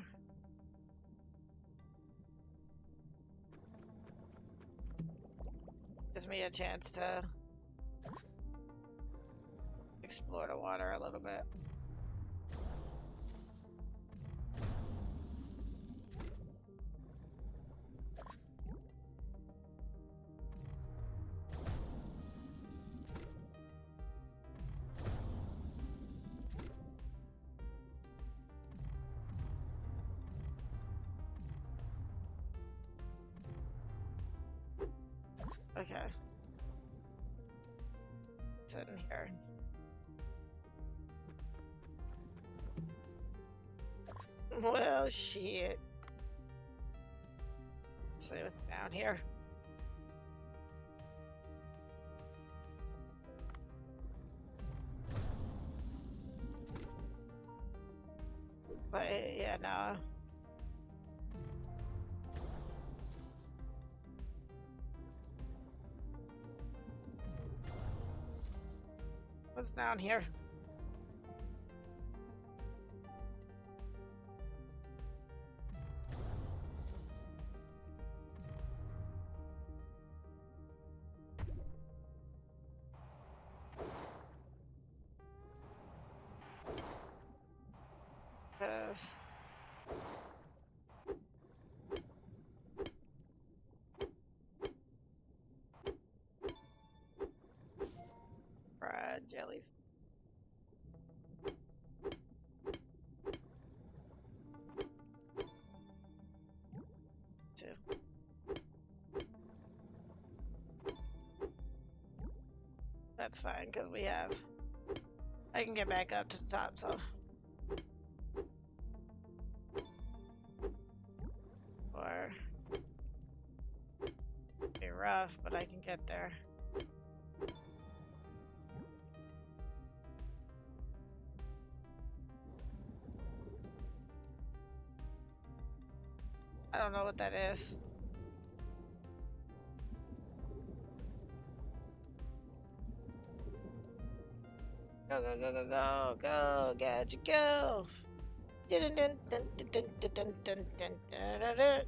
Gives me a chance to explore the water a little bit. Okay. It's in here. Well, shit. Let's see what's down here. But, yeah, no. What's down here? Fried jelly. Two. That's fine, because we have... I can get back up to the top, so... Or... be rough, but I can get there. I don't know what that is. Go, go, go, go, go, go, gadget, go! Dun, dun, dun, dun, dun, dun, dun, dun, dun, dun, dun, dun.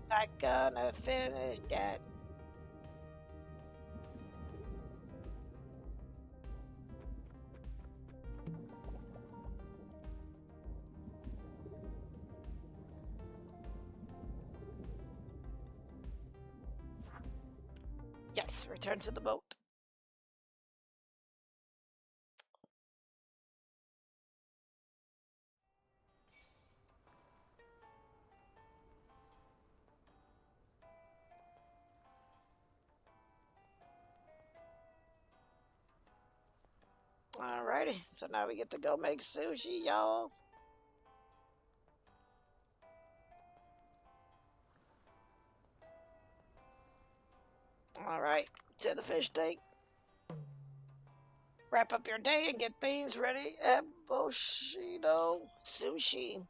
Not gonna finish that. Yes, return to the boat. Alrighty, so now we get to go make sushi, y'all. All right, to the fish tank. Wrap up your day and get things ready at Bushido Sushi.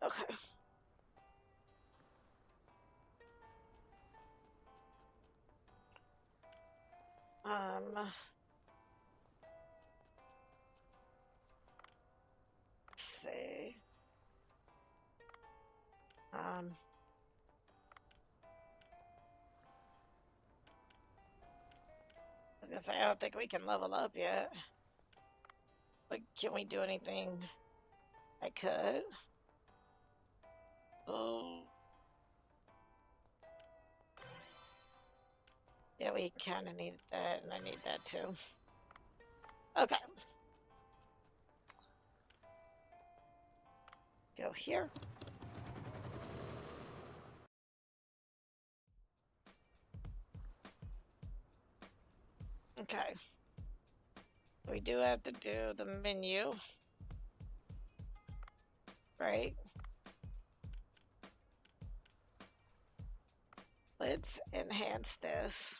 Okay. Let's see. I was gonna say I don't think we can level up yet. But can we do anything? I could. Oh. Yeah, we kind of needed that, and I need that too. Okay. Go here. Okay. We do have to do the menu. Right? Let's enhance this.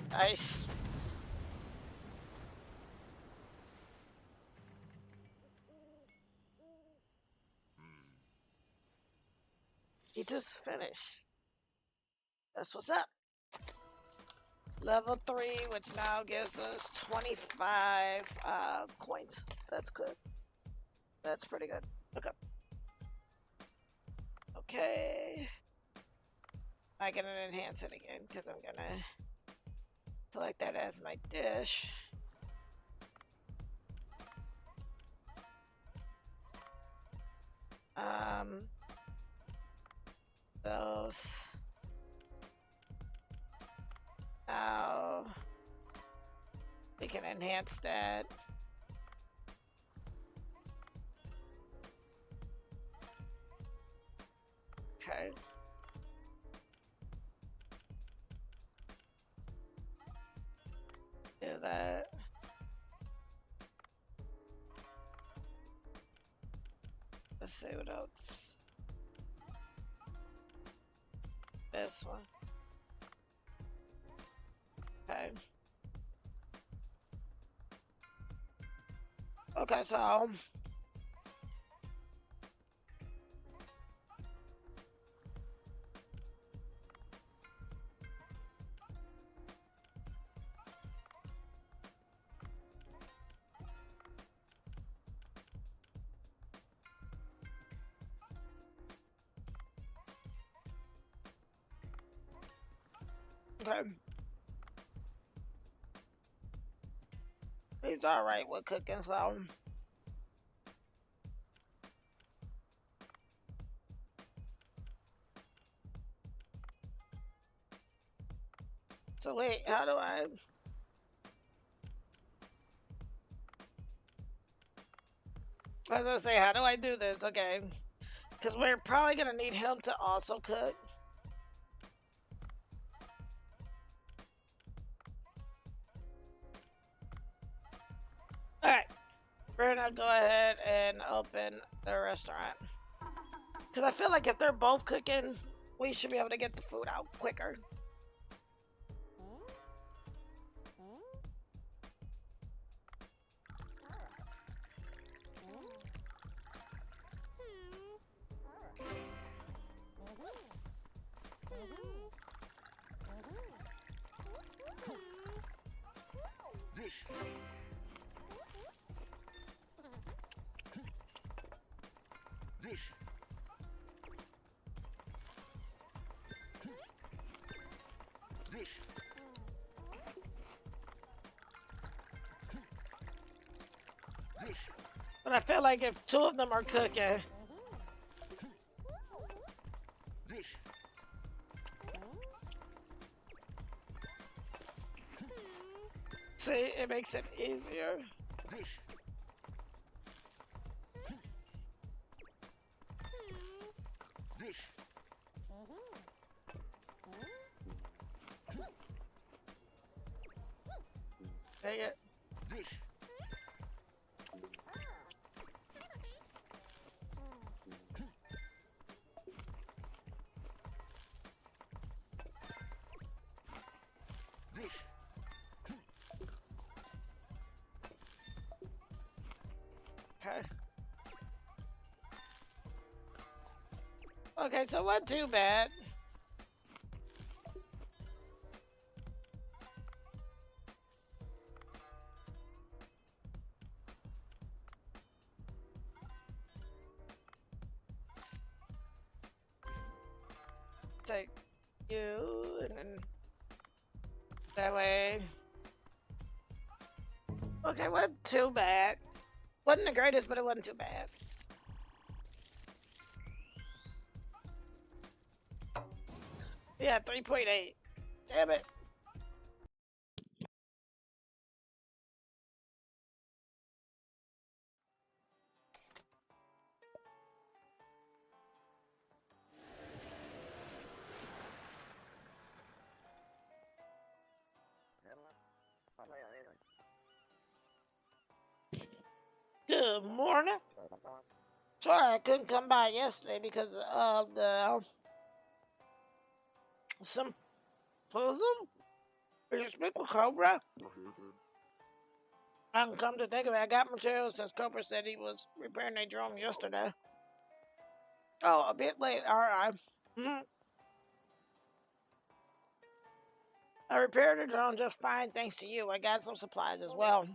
Nice. He just finished. That's what's up. Level 3, which now gives us 25 coins. That's good. That's pretty good. Okay. Okay. I can enhance it again because I'm gonna select that as my dish. Those. Now we can enhance that. Okay. Do that. Let's see what else. This one. Okay. Okay, so okay. He's alright with cooking, so wait, how do I was gonna say, how do I do this? Okay. Because we're probably gonna need him to also cook. Alright. We're gonna go ahead and open the restaurant. Because I feel like if they're both cooking, we should be able to get the food out quicker. But I feel like if two of them are cooking, see, it makes it easier. Dang it. Okay. Okay, so wasn't too bad. Take you and then that way. Okay, wasn't too bad. Wasn't the greatest, but it wasn't too bad. Yeah, 3.8. Damn it. Good morning. Sorry I couldn't come by yesterday because of the symposium. Did you speak with Cobra? I can come to think of it. I got materials since Cobra said he was repairing their drone yesterday. Oh, a bit late. Alright. I repaired the drone just fine thanks to you. I got some supplies as well.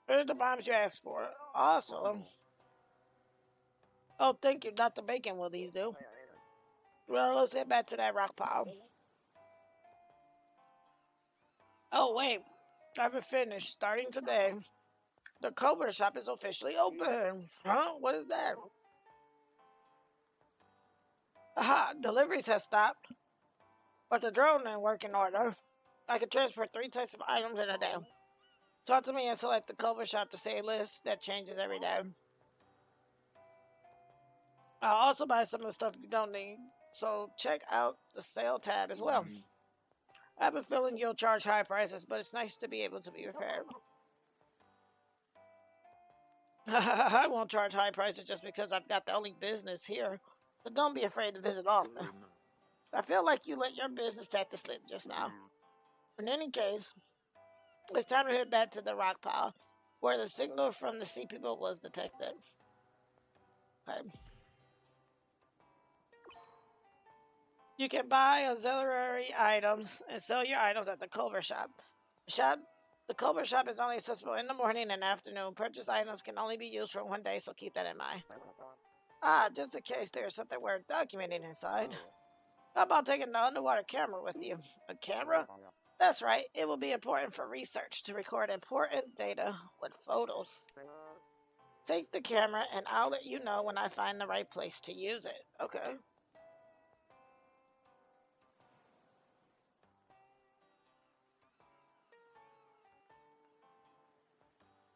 Here's the bombs you asked for. Awesome. Oh, thank you. Dr. Bacon will these do. Well, let's get back to that rock pile. Oh, wait. I haven't finished. Starting today, the Cobra shop is officially open. Huh? What is that? Aha, deliveries have stopped. But the drone in working order. I can transport 3 types of items in a day. Talk to me and select the Cobra shop to see a list that changes every day. I'll also buy some of the stuff you don't need, so check out the sale tab as well. I have a feeling you'll charge high prices, but it's nice to be able to be prepared. I won't charge high prices just because I've got the only business here, so don't be afraid to visit often. I feel like you let your business take the slip just now. In any case, it's time to head back to the rock pile, where the signal from the sea people was detected. Okay. You can buy auxiliary items and sell your items at the Culver shop. The Culver shop is only accessible in the morning and afternoon. Purchase items can only be used for 1 day, so keep that in mind. Ah, just in case there's something worth documenting inside. How about taking the underwater camera with you? A camera? That's right. It will be important for research to record important data with photos. Take the camera and I'll let you know when I find the right place to use it. Okay.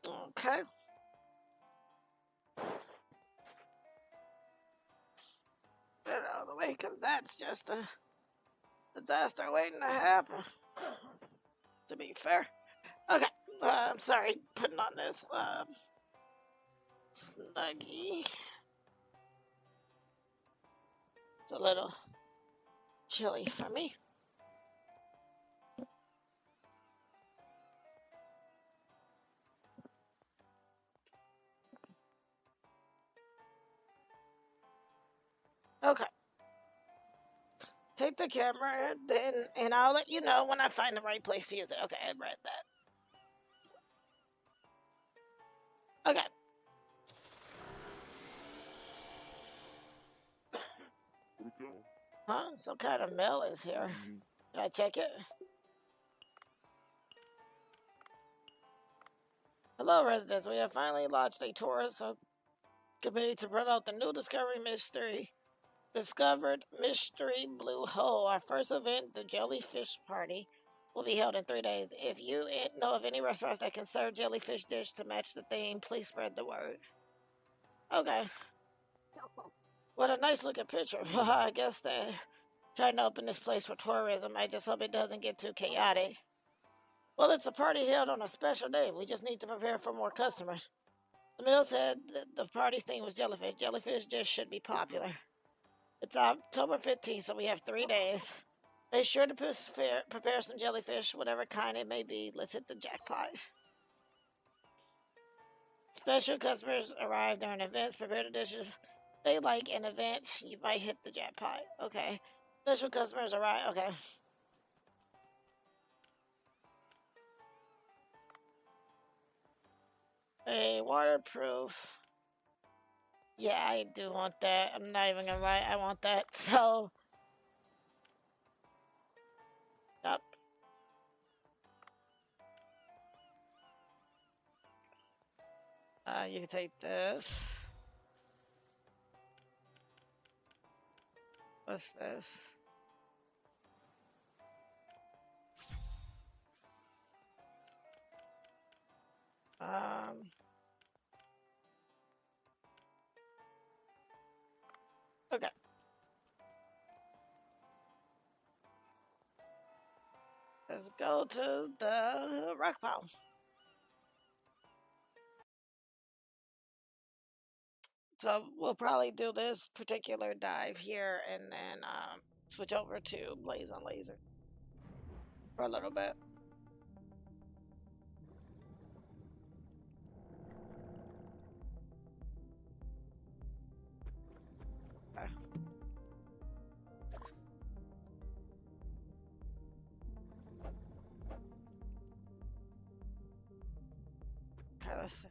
Okay. Get out of the way, because that's just a disaster waiting to happen. To be fair. Okay. I'm sorry, putting on this snuggie. It's a little chilly for me. Okay. Take the camera, and I'll let you know when I find the right place to use it. Okay, I read that. Okay. Huh? Some kind of mail is here. Can I check it? Hello, residents. We have finally launched a tourist committee to bring out the new Discovered Mystery Blue Hole. Our first event, the Jellyfish Party, will be held in 3 days. If you know of any restaurants that can serve jellyfish dish to match the theme, please spread the word. Okay. What a nice looking picture. I guess they're trying to open this place for tourism. I just hope it doesn't get too chaotic. Well, it's a party held on a special day. We just need to prepare for more customers. The mill said the party theme was jellyfish. Jellyfish dish should be popular. It's October 15th, so we have 3 days. Make sure to prepare some jellyfish, whatever kind it may be. Let's hit the jackpot. Special customers arrive during events. Prepare the dishes they like an event. You might hit the jackpot. Okay. Special customers arrive. Okay. A waterproof. Yeah, I do want that. I'm not even gonna lie. I want that. So. Yep. You can take this. What's this? Okay. Let's go to the rock pile. So we'll probably do this particular dive here and then switch over to Blaze on Laser for a little bit. Okay, let's see.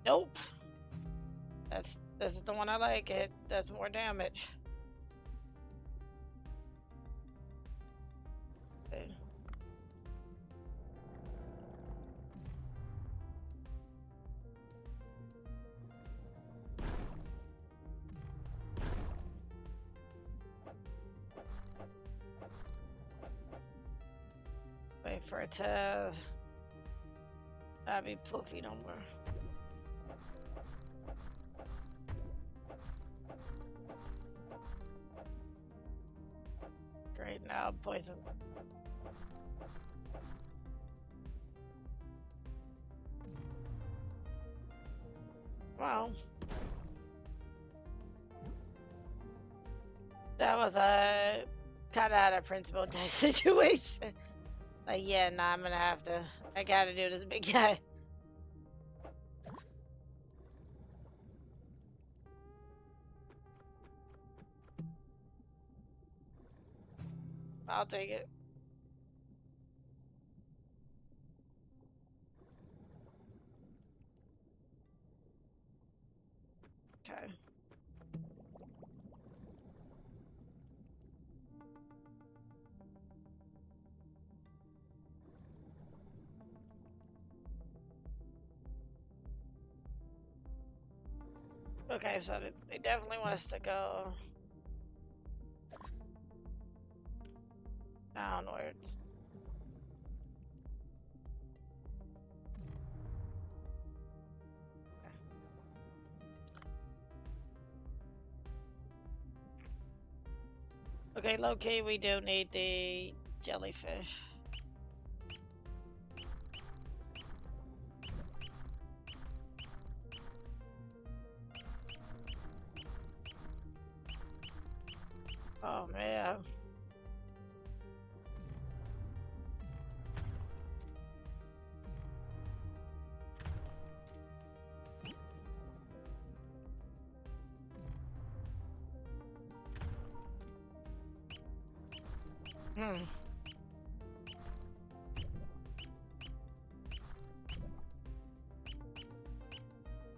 Nope. This is the one I like. It does more damage. Okay. Wait for it to not be poofy no more. Great, now I'm poisoned. Well, that was a kind of out of principle type situation. Like, yeah, nah, I'm gonna have to. I gotta do this big guy. I'll take it. Okay. Okay, so they definitely want us to go downwards. Okay, low key, we do need the jellyfish. Oh man.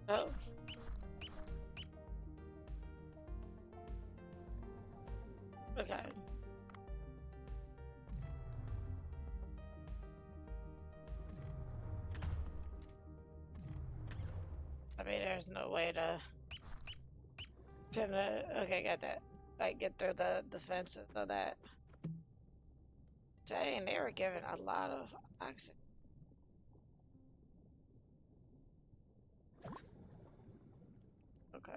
Oh. Okay. I mean, there's no way to pin it. Okay, got that. like get through the defenses of that. Dang, they were given a lot of oxygen. Okay.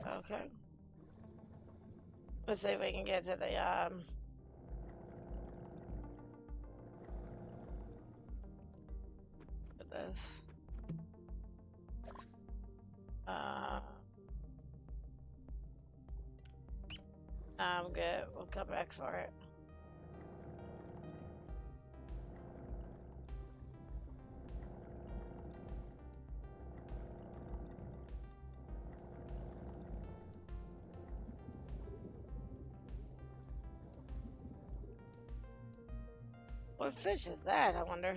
Okay. Let's see if we can get to the this. I'm good. We'll come back for it. What fish is that, I wonder?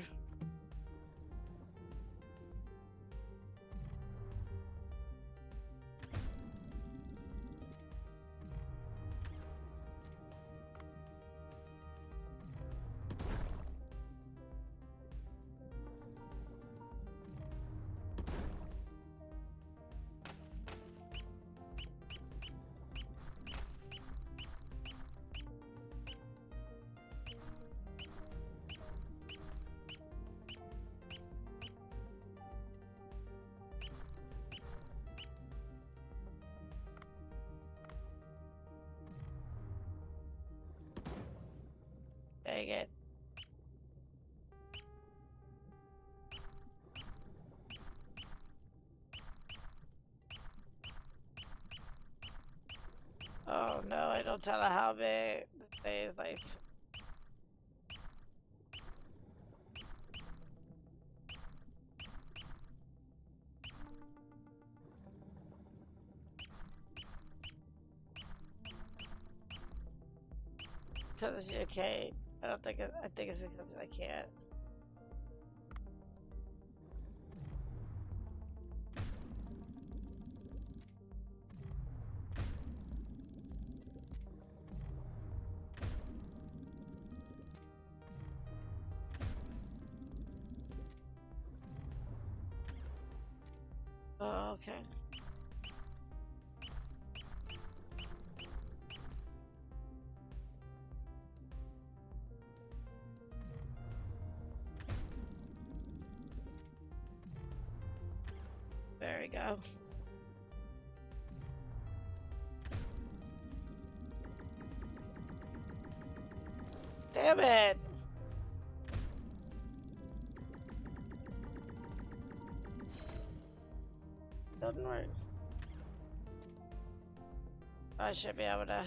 Dang it. Oh no, I don't tell her how big the day is like. Because you can't. I don't think I think it's because I can't. Oh, okay. There we go. Damn it! Doesn't work. I should be able to.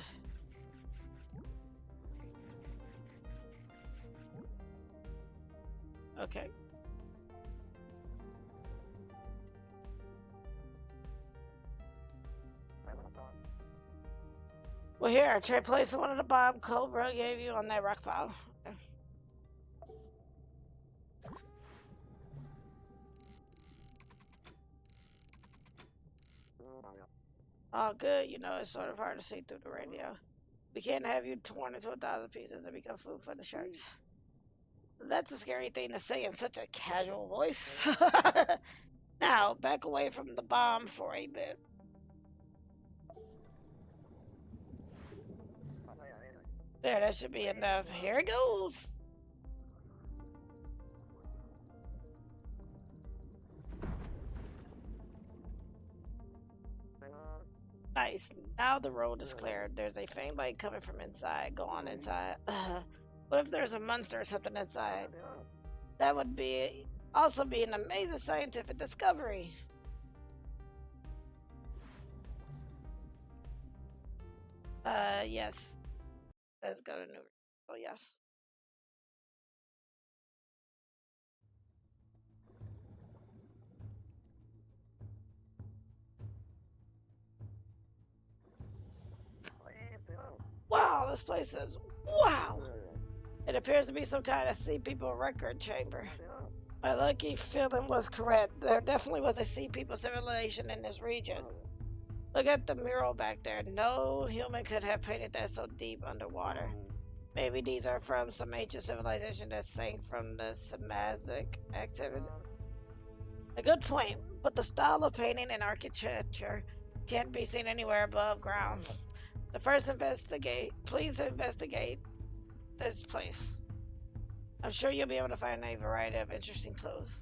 Okay. Well, here, try placing one of the bomb Cobra gave you on that rock pile. Oh, good. You know, it's sort of hard to see through the radio. We can't have you torn into 1,000 pieces and become food for the sharks. That's a scary thing to say in such a casual voice. Now, back away from the bomb for a bit. There, that should be enough. Here it goes. Nice. Now the road is cleared. There's a faint light coming from inside. Go on inside. What if there's a monster or something inside? That would be also be an amazing scientific discovery. Yes. Let's go to New. Oh, yes. Wow, this place is wow. It appears to be some kind of sea people record chamber. My lucky feeling was correct. There definitely was a sea people civilization in this region. Look at the mural back there. No human could have painted that so deep underwater. Maybe these are from some ancient civilization that sank from the Samazic activity. A good point, but the style of painting and architecture can't be seen anywhere above ground. Please investigate this place. I'm sure you'll be able to find a variety of interesting clues.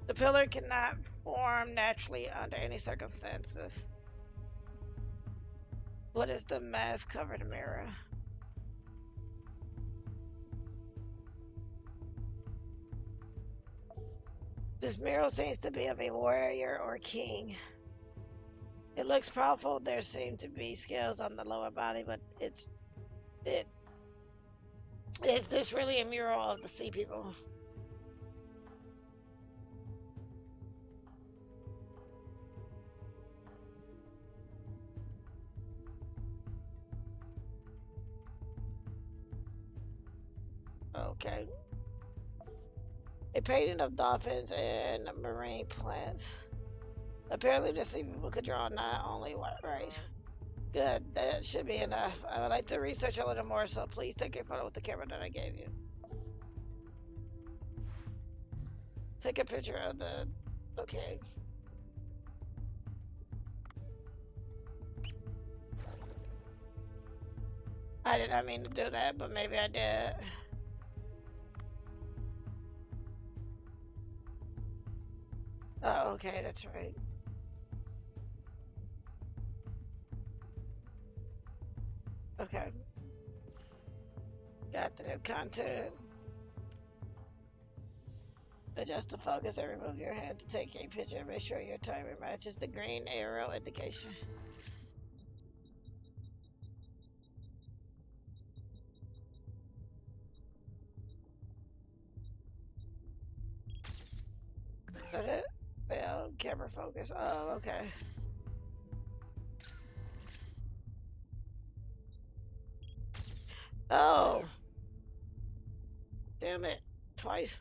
The pillar cannot form naturally under any circumstances. What is the mask covered mirror? This mural seems to be of a warrior or king. It looks powerful. There seem to be scales on the lower body, but is this really a mural of the sea people? Okay. A painting of dolphins and marine plants. Apparently the sea people could draw not only white, right? Good, that should be enough. I would like to research a little more, so please take a photo with the camera that I gave you. Take a picture of the... Okay. I did not mean to do that, but maybe I did. Oh, okay, that's right. Okay. Got the new content. Adjust the focus and remove your hand to take a picture. Make sure your timer matches the green arrow indication. Is that it? Fail camera focus. Oh, okay. Oh. Damn it. Twice.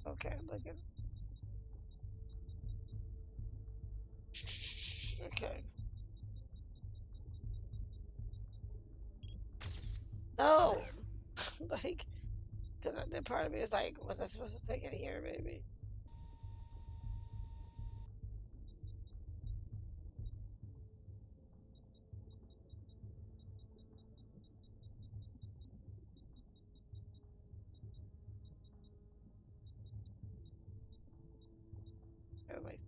Okay, look at. Okay. No! Like, because that part of me is like, was I supposed to take it here, maybe? Oh, wait.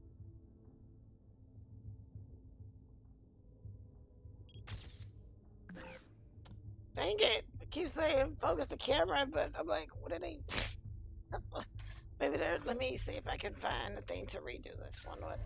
Dang it! I keep saying focus the camera, but I'm like, what are they? Maybe there. Let me see if I can find the thing to redo this one. What?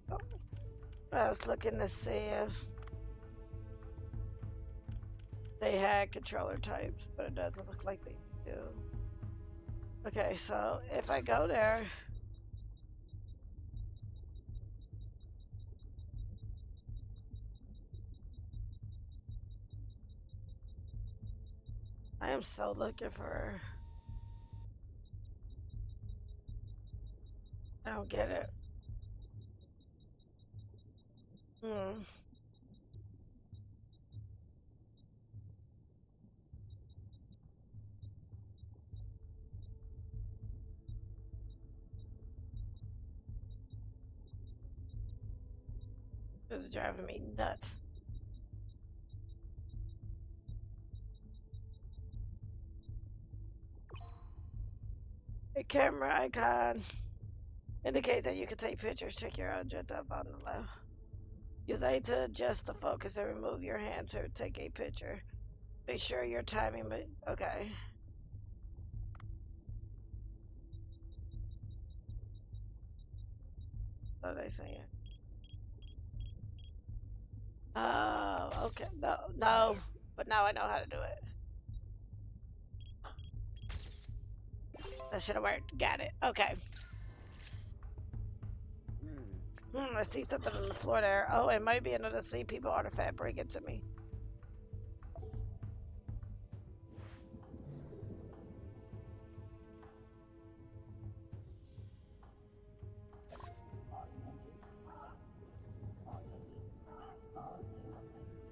Oh, I was looking to see if they had controller types, but it doesn't look like they do. Okay, so if I go there, I am so looking for. I don't get it. Hmm. It's driving me nuts. A camera icon indicates that you can take pictures. Check your object up on the left. Use A to adjust the focus and remove your hand to take a picture. Make sure your timing. Okay. What are they saying? Oh, okay. No. But now I know how to do it. That should have worked. Got it. Okay. I see something on the floor there. Oh, it might be another Sea People artifact. Bring it to me.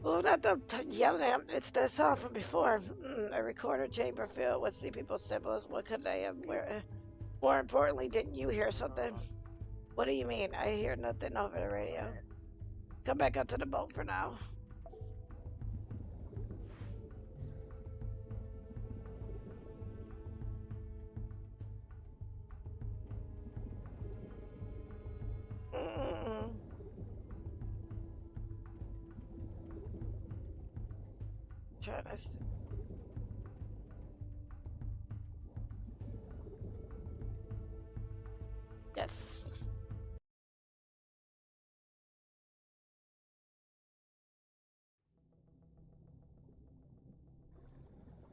Oh, not the yelling at him. It's that song from before. A recorder chamber filled with Sea People symbols. What could they have? More importantly, didn't you hear something? What do you mean? I hear nothing over the radio. Come back up to the boat for now. Mm-mm. Try this. Yes.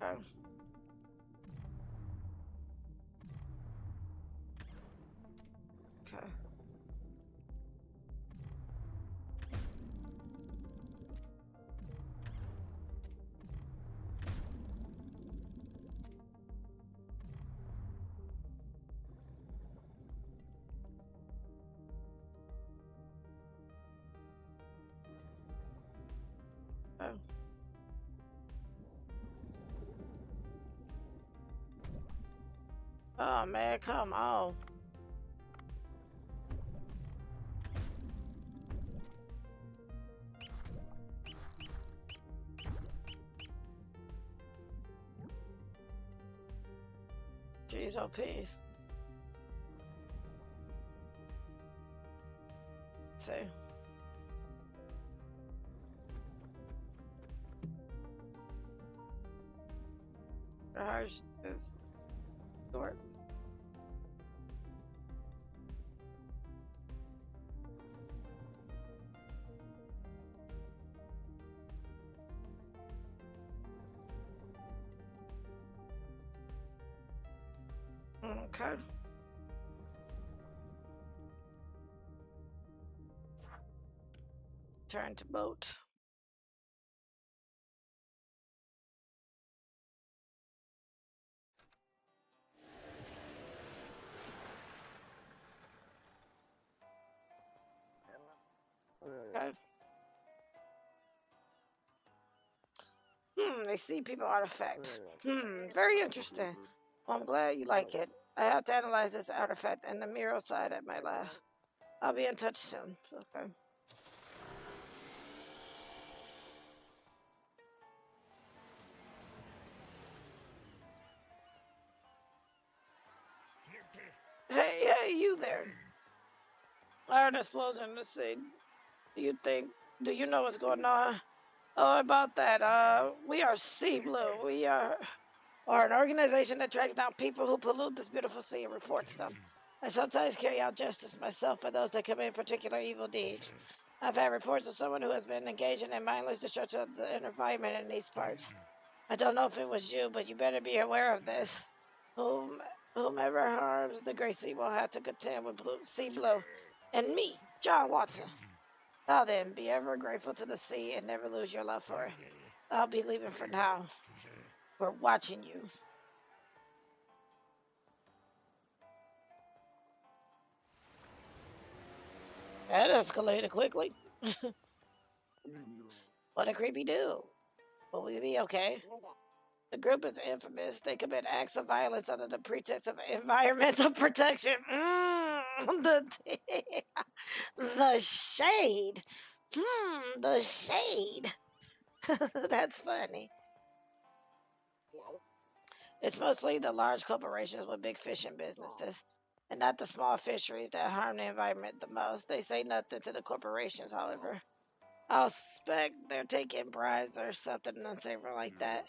Okay. Okay. Okay. Oh man, come on. Jeez, oh peace. See. How's this door? Okay. Turn to boat. Okay. They see people artifact. Very interesting. Well, I'm glad you like it. I have to analyze this artifact and the mural side at my lab. I'll be in touch soon. Okay. Hey, you there. I heard an explosion. Let's see. Do you know what's going on? Oh, about that. We are Sea Blue. We are an organization that tracks down people who pollute this beautiful sea and reports them. I sometimes carry out justice myself for those that commit particular evil deeds. I've had reports of someone who has been engaging in mindless destruction of the environment in these parts. I don't know if it was you, but you better be aware of this. Whomever harms the Great Sea will have to contend with Sea Blue and me, John Watson. Now then, be ever grateful to the sea and never lose your love for it. I'll be leaving for now. We're watching you. That escalated quickly. What a creepy dude. Will we be okay? The group is infamous. They commit acts of violence under the pretext of environmental protection. The shade. The shade. That's funny. It's mostly the large corporations with big fishing businesses, and not the small fisheries that harm the environment the most. They say nothing to the corporations, however. I'll suspect they're taking bribes or something unsavory like that.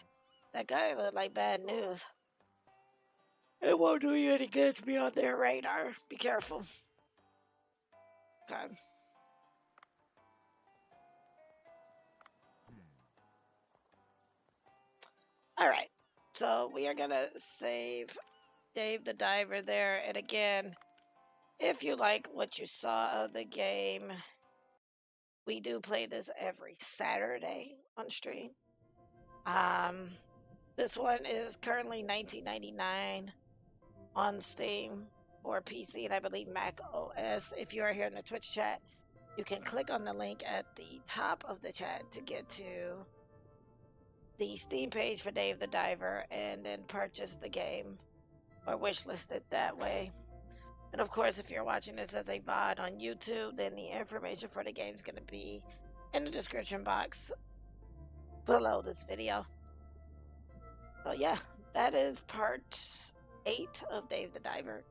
That guy looked like bad news. It won't do you any good to be on their radar. Be careful. Okay. All right. So we are gonna save Dave the Diver there. And again, if you like what you saw of the game, we do play this every Saturday on stream. This one is currently $19.99 on Steam or PC, and I believe Mac OS. If you are here in the Twitch chat, you can click on the link at the top of the chat to get to the Steam page for Dave the Diver and then purchase the game or wishlist it that way. And of course, if you're watching this as a VOD on YouTube, then the information for the game is going to be in the description box below this video. So yeah, that is part 8 of Dave the Diver.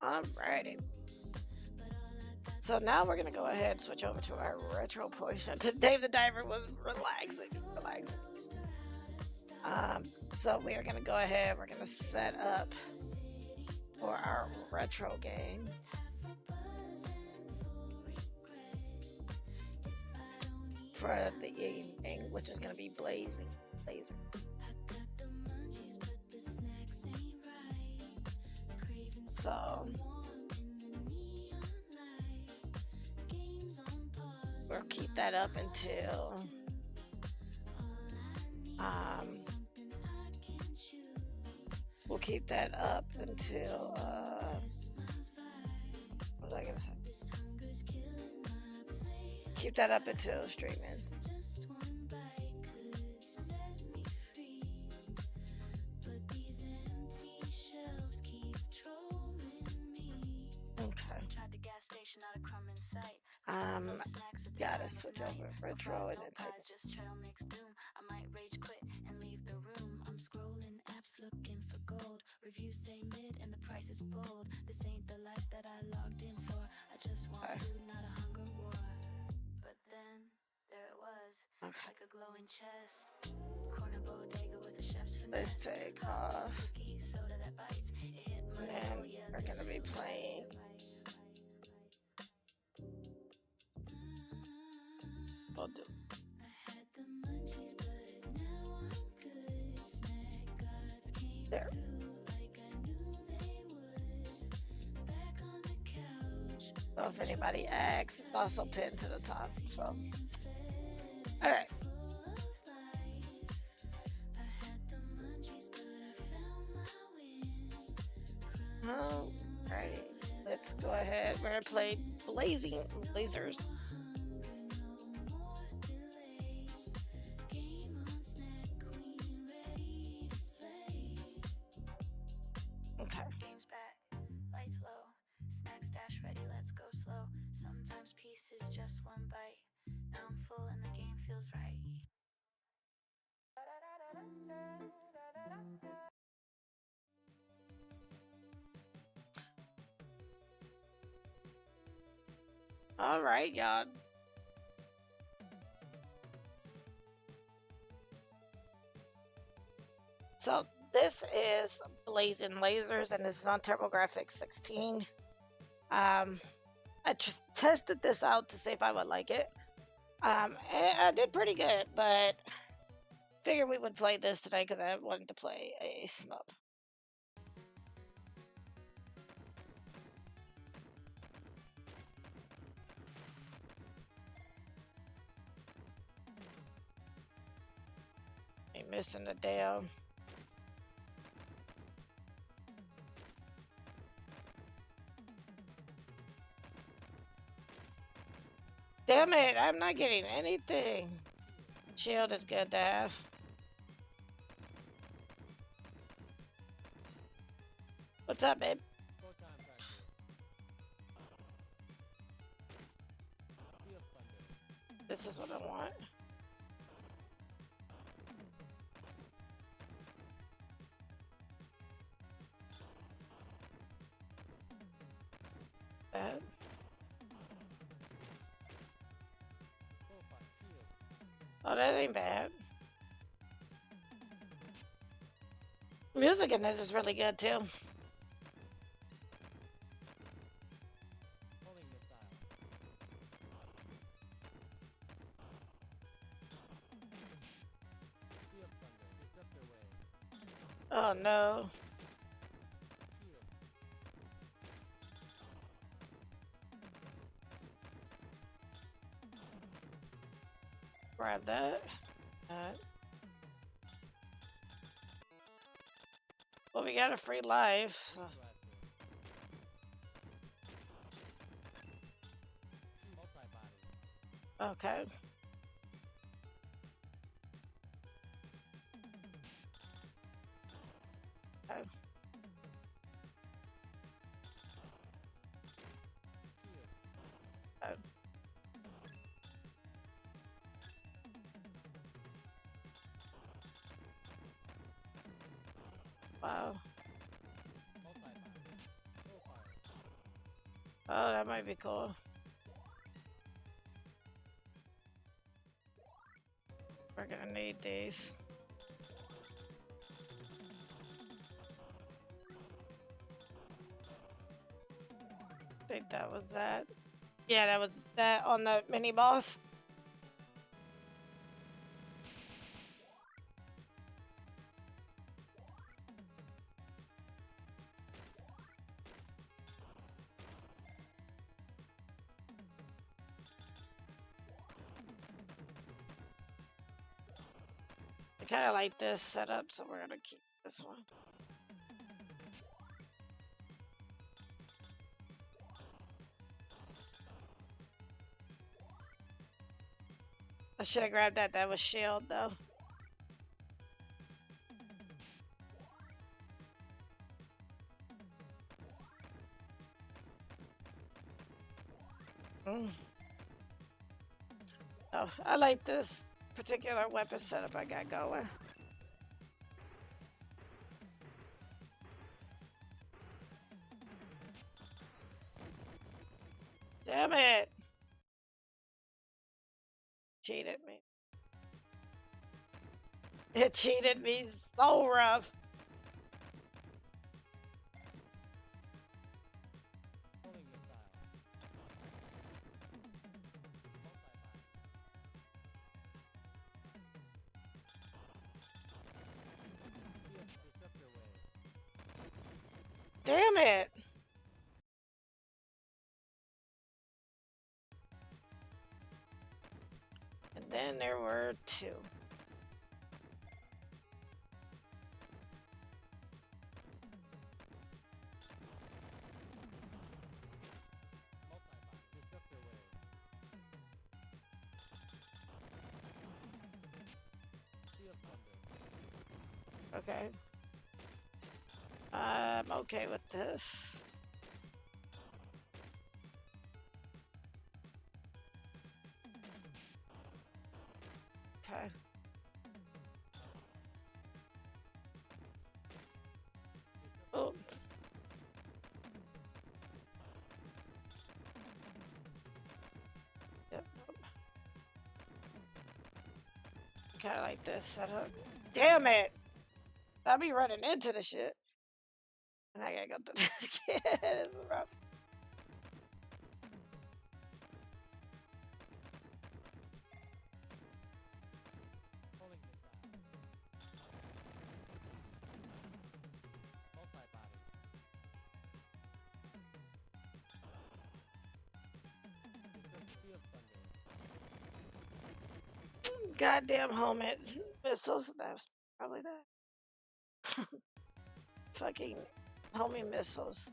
Alrighty. So now we're gonna go ahead and switch over to our retro portion because Dave the Diver was relaxing. So we are gonna go ahead. We're gonna set up for our retro game. For the evening, which is gonna be Blazing Laser. So we'll keep that up until we'll keep that up until what was I gonna say? Keep that up until streaming. Gotta switch over retro and then type it. I might rage quit and leave the room. I'm scrolling apps looking for gold. Reviews say mid and the price is bold. This ain't the life that I logged in for. I just want food, not a hunger war. But then there it was, like a glowing chest. Corner bodega with a chef's finesse. Let's take off. Soda that bites. It hit my soul, And yeah, we're gonna be playing. We'll do. There. So if anybody asks, it's also pinned to the top. So, all right. Alrighty. Let's go ahead. We're gonna play Blazing Lasers. All right, y'all. So this is Blazing Lasers, and this is on TurboGrafx 16. I tested this out to see if I would like it. And I did pretty good, but figured we would play this today because I wanted to play a snub. Ain't missing the damn. Damn it, I'm not getting anything. Shield is good to have. What's up, babe? This is what I want. That. Oh, that ain't bad. Music in this is really good too. Oh no. Grab that. Well, we got a free life. So. Okay. Okay. Okay. Wow. Oh, that might be cool. We're gonna need these. I think that was that. Yeah, that was that on the mini boss. I kind of like this setup, so we're gonna keep this one. I should have grabbed that. That was shield, though. Oh, I like this particular weapon setup I got going. Damn it! Cheated me. It cheated me so rough. Damn it! And then there were two. Okay. I'm okay with this. Okay. Oops. Yep. Kind of like this setup. Damn it! I'll be running into the shit. And I gotta go through this again. It's rough. Goddamn helmet missiles. That's probably that. Fucking homing missiles.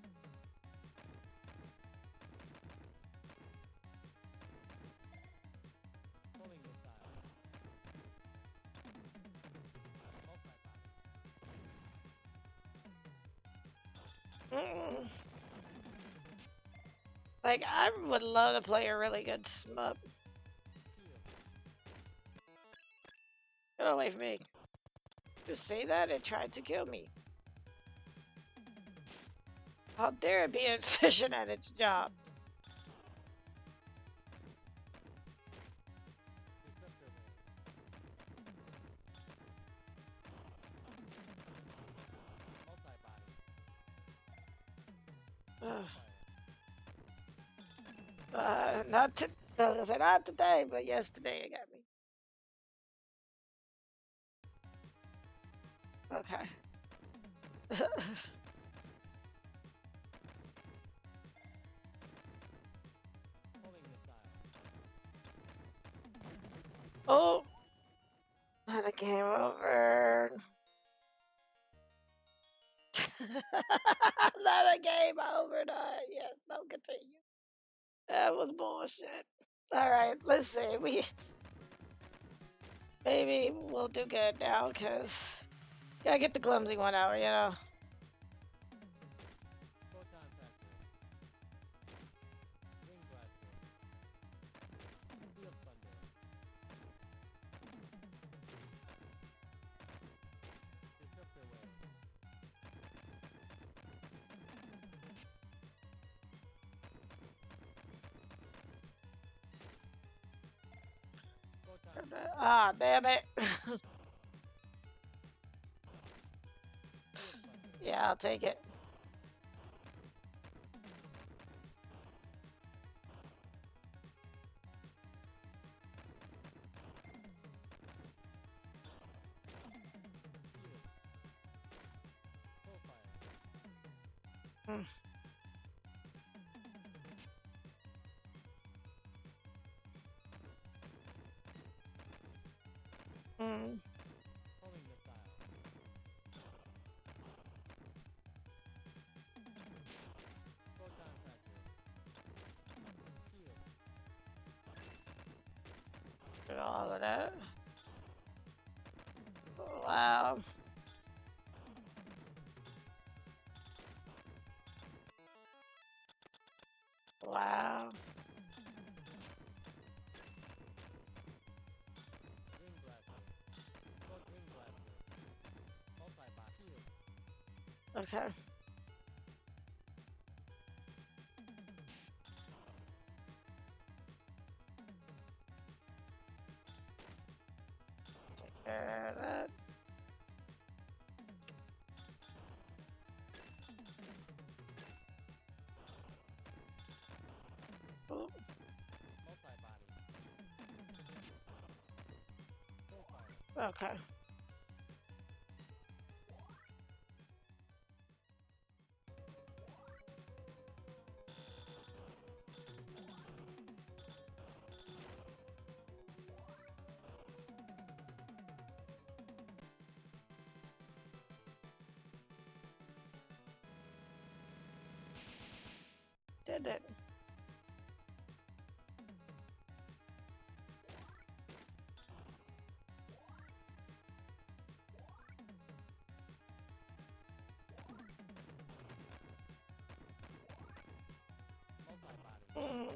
Mm-mm. Like, I would love to play a really good shmup. Get away from me. You see that? It tried to kill me. How dare it be efficient at its job? Not to, not today, but yesterday it got me. Okay. Oh, not a game over. Not a game over. Not yes. No, continue. That was bullshit. All right, let's see. Maybe we'll do good now, cause gotta get the clumsy one out, you know. Ah, damn it. Yeah, I'll take it. Mm. Mm. Get all of that. Wow. Wow. Okay. Take care of that. Ooh. Okay. Did it. Mm.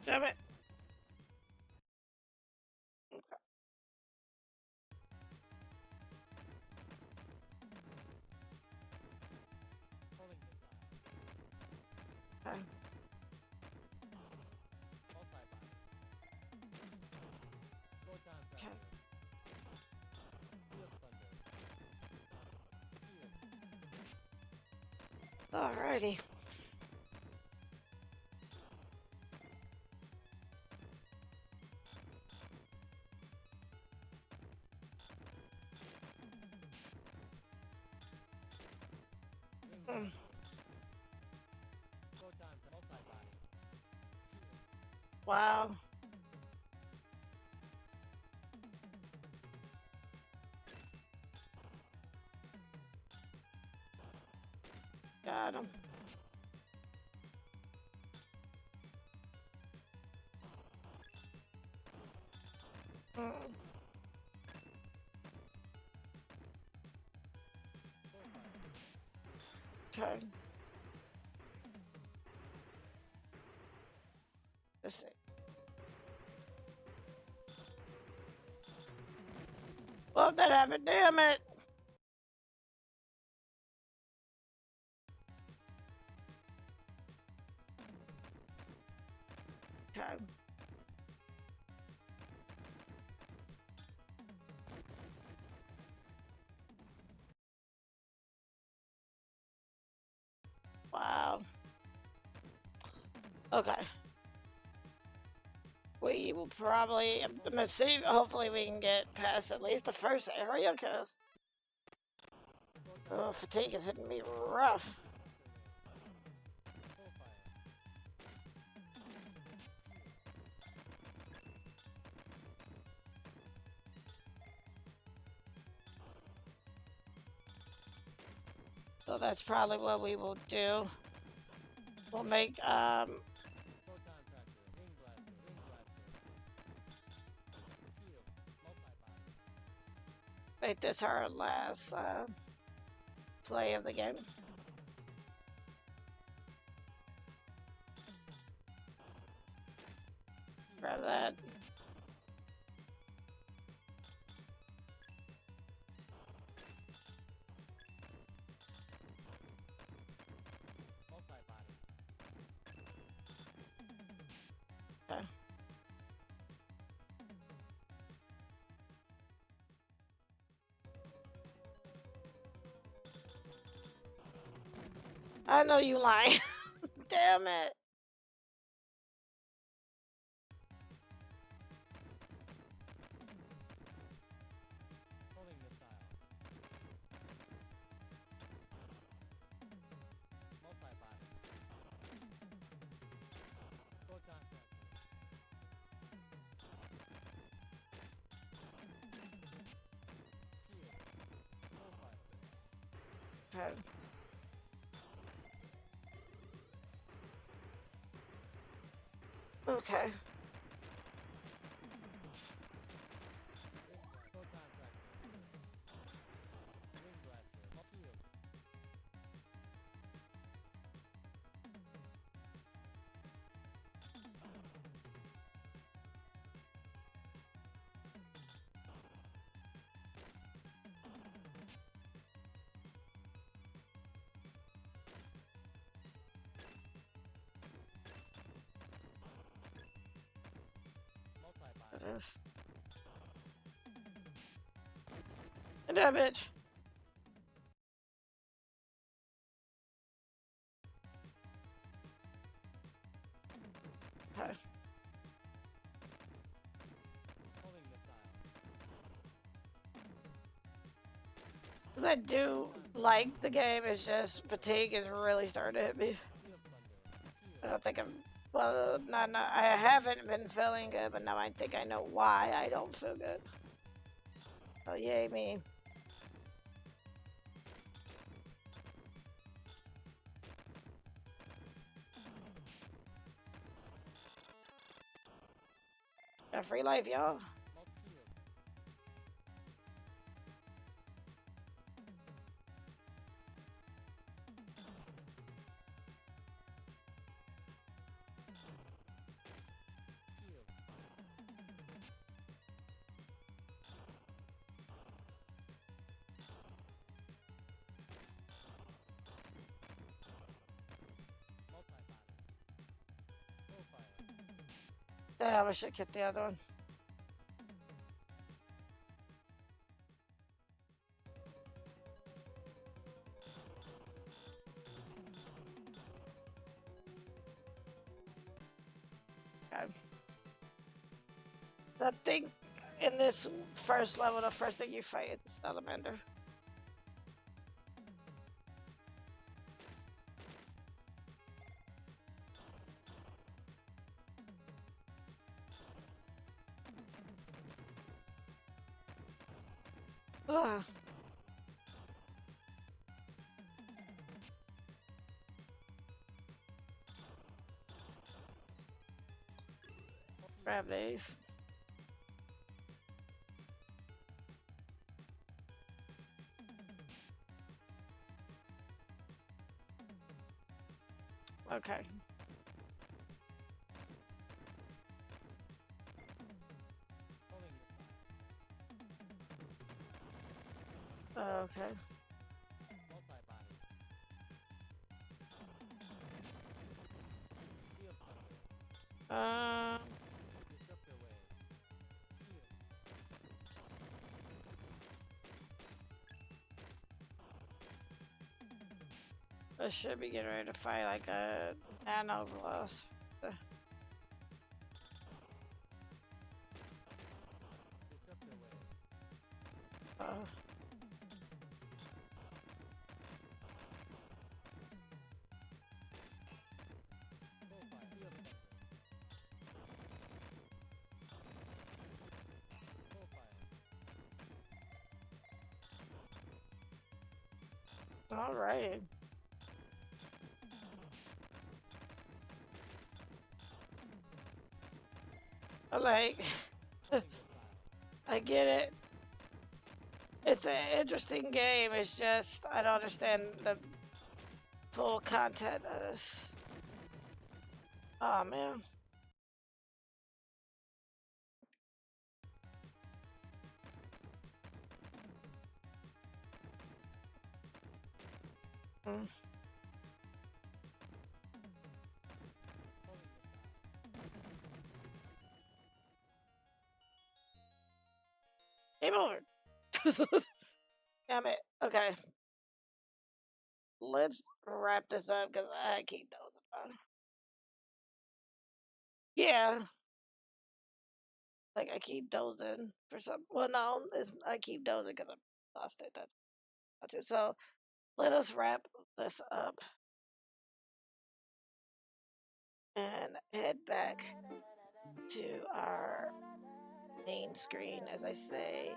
Damn it. Okay. Okay. Alrighty. Mm. Wow. Got him. Mm. Okay. Let's see. Well, that happened. Damn it. Okay. Wow. Okay. We will probably, I'm gonna see, hopefully we can get past at least the first area, because Oh, fatigue is hitting me rough. So that's probably what we will do. We'll make this our last play of the game. Grab that. Okay. I know you lying. Damn it. Okay. Okay. It is. And that bitch. Okay. Cause I do like the game, it's just fatigue is really starting to hit me. I don't think I'm, well, I haven't been feeling good, but now I think I know why I don't feel good. Oh, yay me. Got free life, y'all. Damn, I should get the other one. Okay. I think in this first level, the first thing you fight is the salamander. Ugh. Grab these. Okay. Okay. Um. I should be getting ready to fight like a nano boss. All right. I like, I get it. It's an interesting game. It's just I don't understand the full content of this. Oh man. Mm. Game over. Damn it. Okay. Let's wrap this up because I keep dozing on. Yeah. Like I keep dozing for some. Well, no, I keep dozing because I lost it. That's it. So let us wrap this up and head back to our main screen. As I say,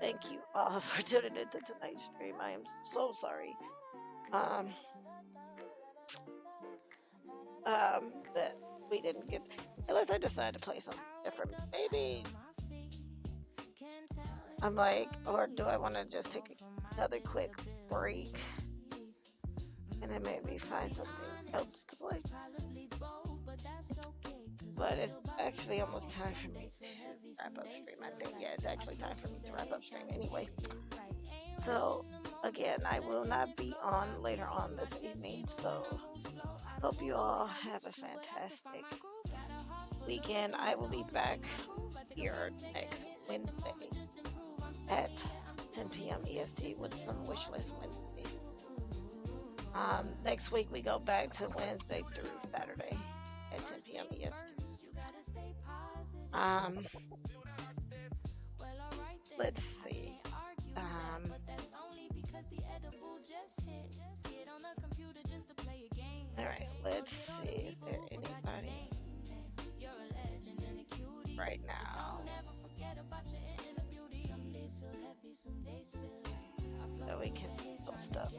thank you all for tuning into tonight's stream. I am so sorry. Um, that we didn't get. Unless I decide to play something different, maybe. I'm like, or do I want to just take another quick break and then maybe find something else to play? But it's actually almost time for me to wrap up stream. I think, yeah, it's actually time for me to wrap up stream anyway. So, again, I will not be on later on this evening. So, hope you all have a fantastic weekend. I will be back here next Wednesday at 10 p.m. EST with some wishlist Wednesdays. Next week we go back to Wednesday through Saturday at 10 p.m. EST. Let's see. All right, let's see. Is there anybody right now that we can post up?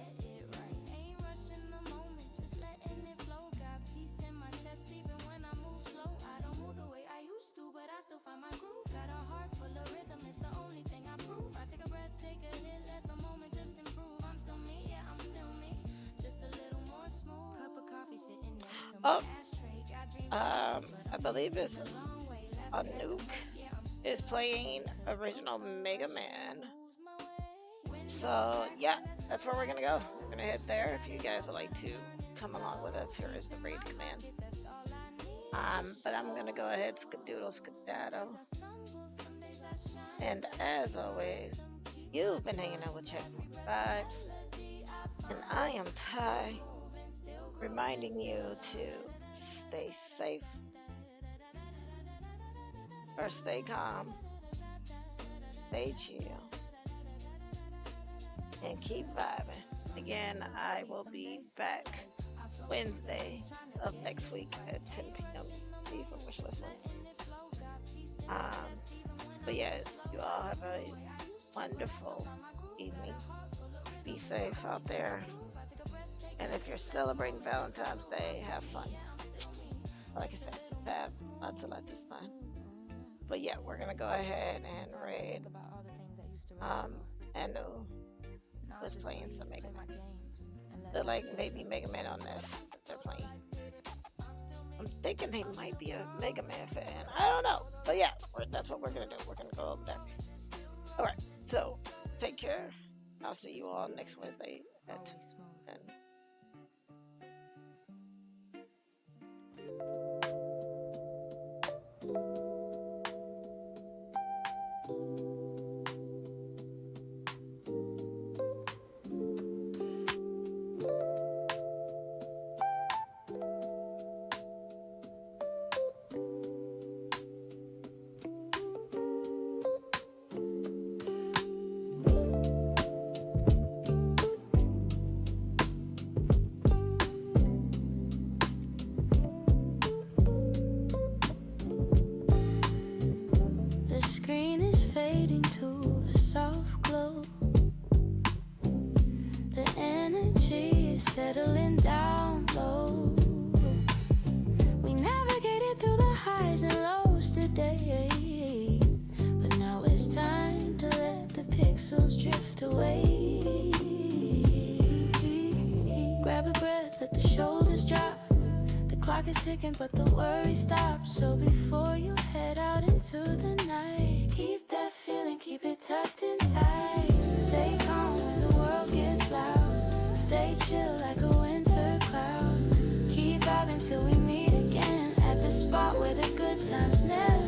Oh, I believe it's a nuke is playing original Mega Man. So yeah, that's where we're gonna go. We're gonna head there. If you guys would like to come along with us, here is the raid command. But I'm gonna go ahead, skedaddle. And as always, you've been hanging out with CheckpointVibes, and I am Ty, reminding you to stay safe, or stay calm, stay chill, and keep vibing. Again, I will be back Wednesday of next week at 10 p.m. for Wishlist Wednesday. But yeah, you all have a wonderful evening. Be safe out there. And if you're celebrating Valentine's Day, have fun. Like I said, have lots and lots of fun. But yeah, we're gonna go ahead and raid. Anu was playing some Mega Man. They're like maybe Mega Man on this that they're playing. I'm thinking they might be a Mega Man fan. I don't know. But yeah, that's what we're gonna do. We're gonna go over there. Alright, so take care. I'll see you all next Wednesday at 10. clock is ticking, but the worry stops. So before you head out into the night, keep that feeling, keep it tucked in tight. Stay calm when the world gets loud. Stay chill like a winter cloud. Keep vibing till we meet again at the spot where the good times never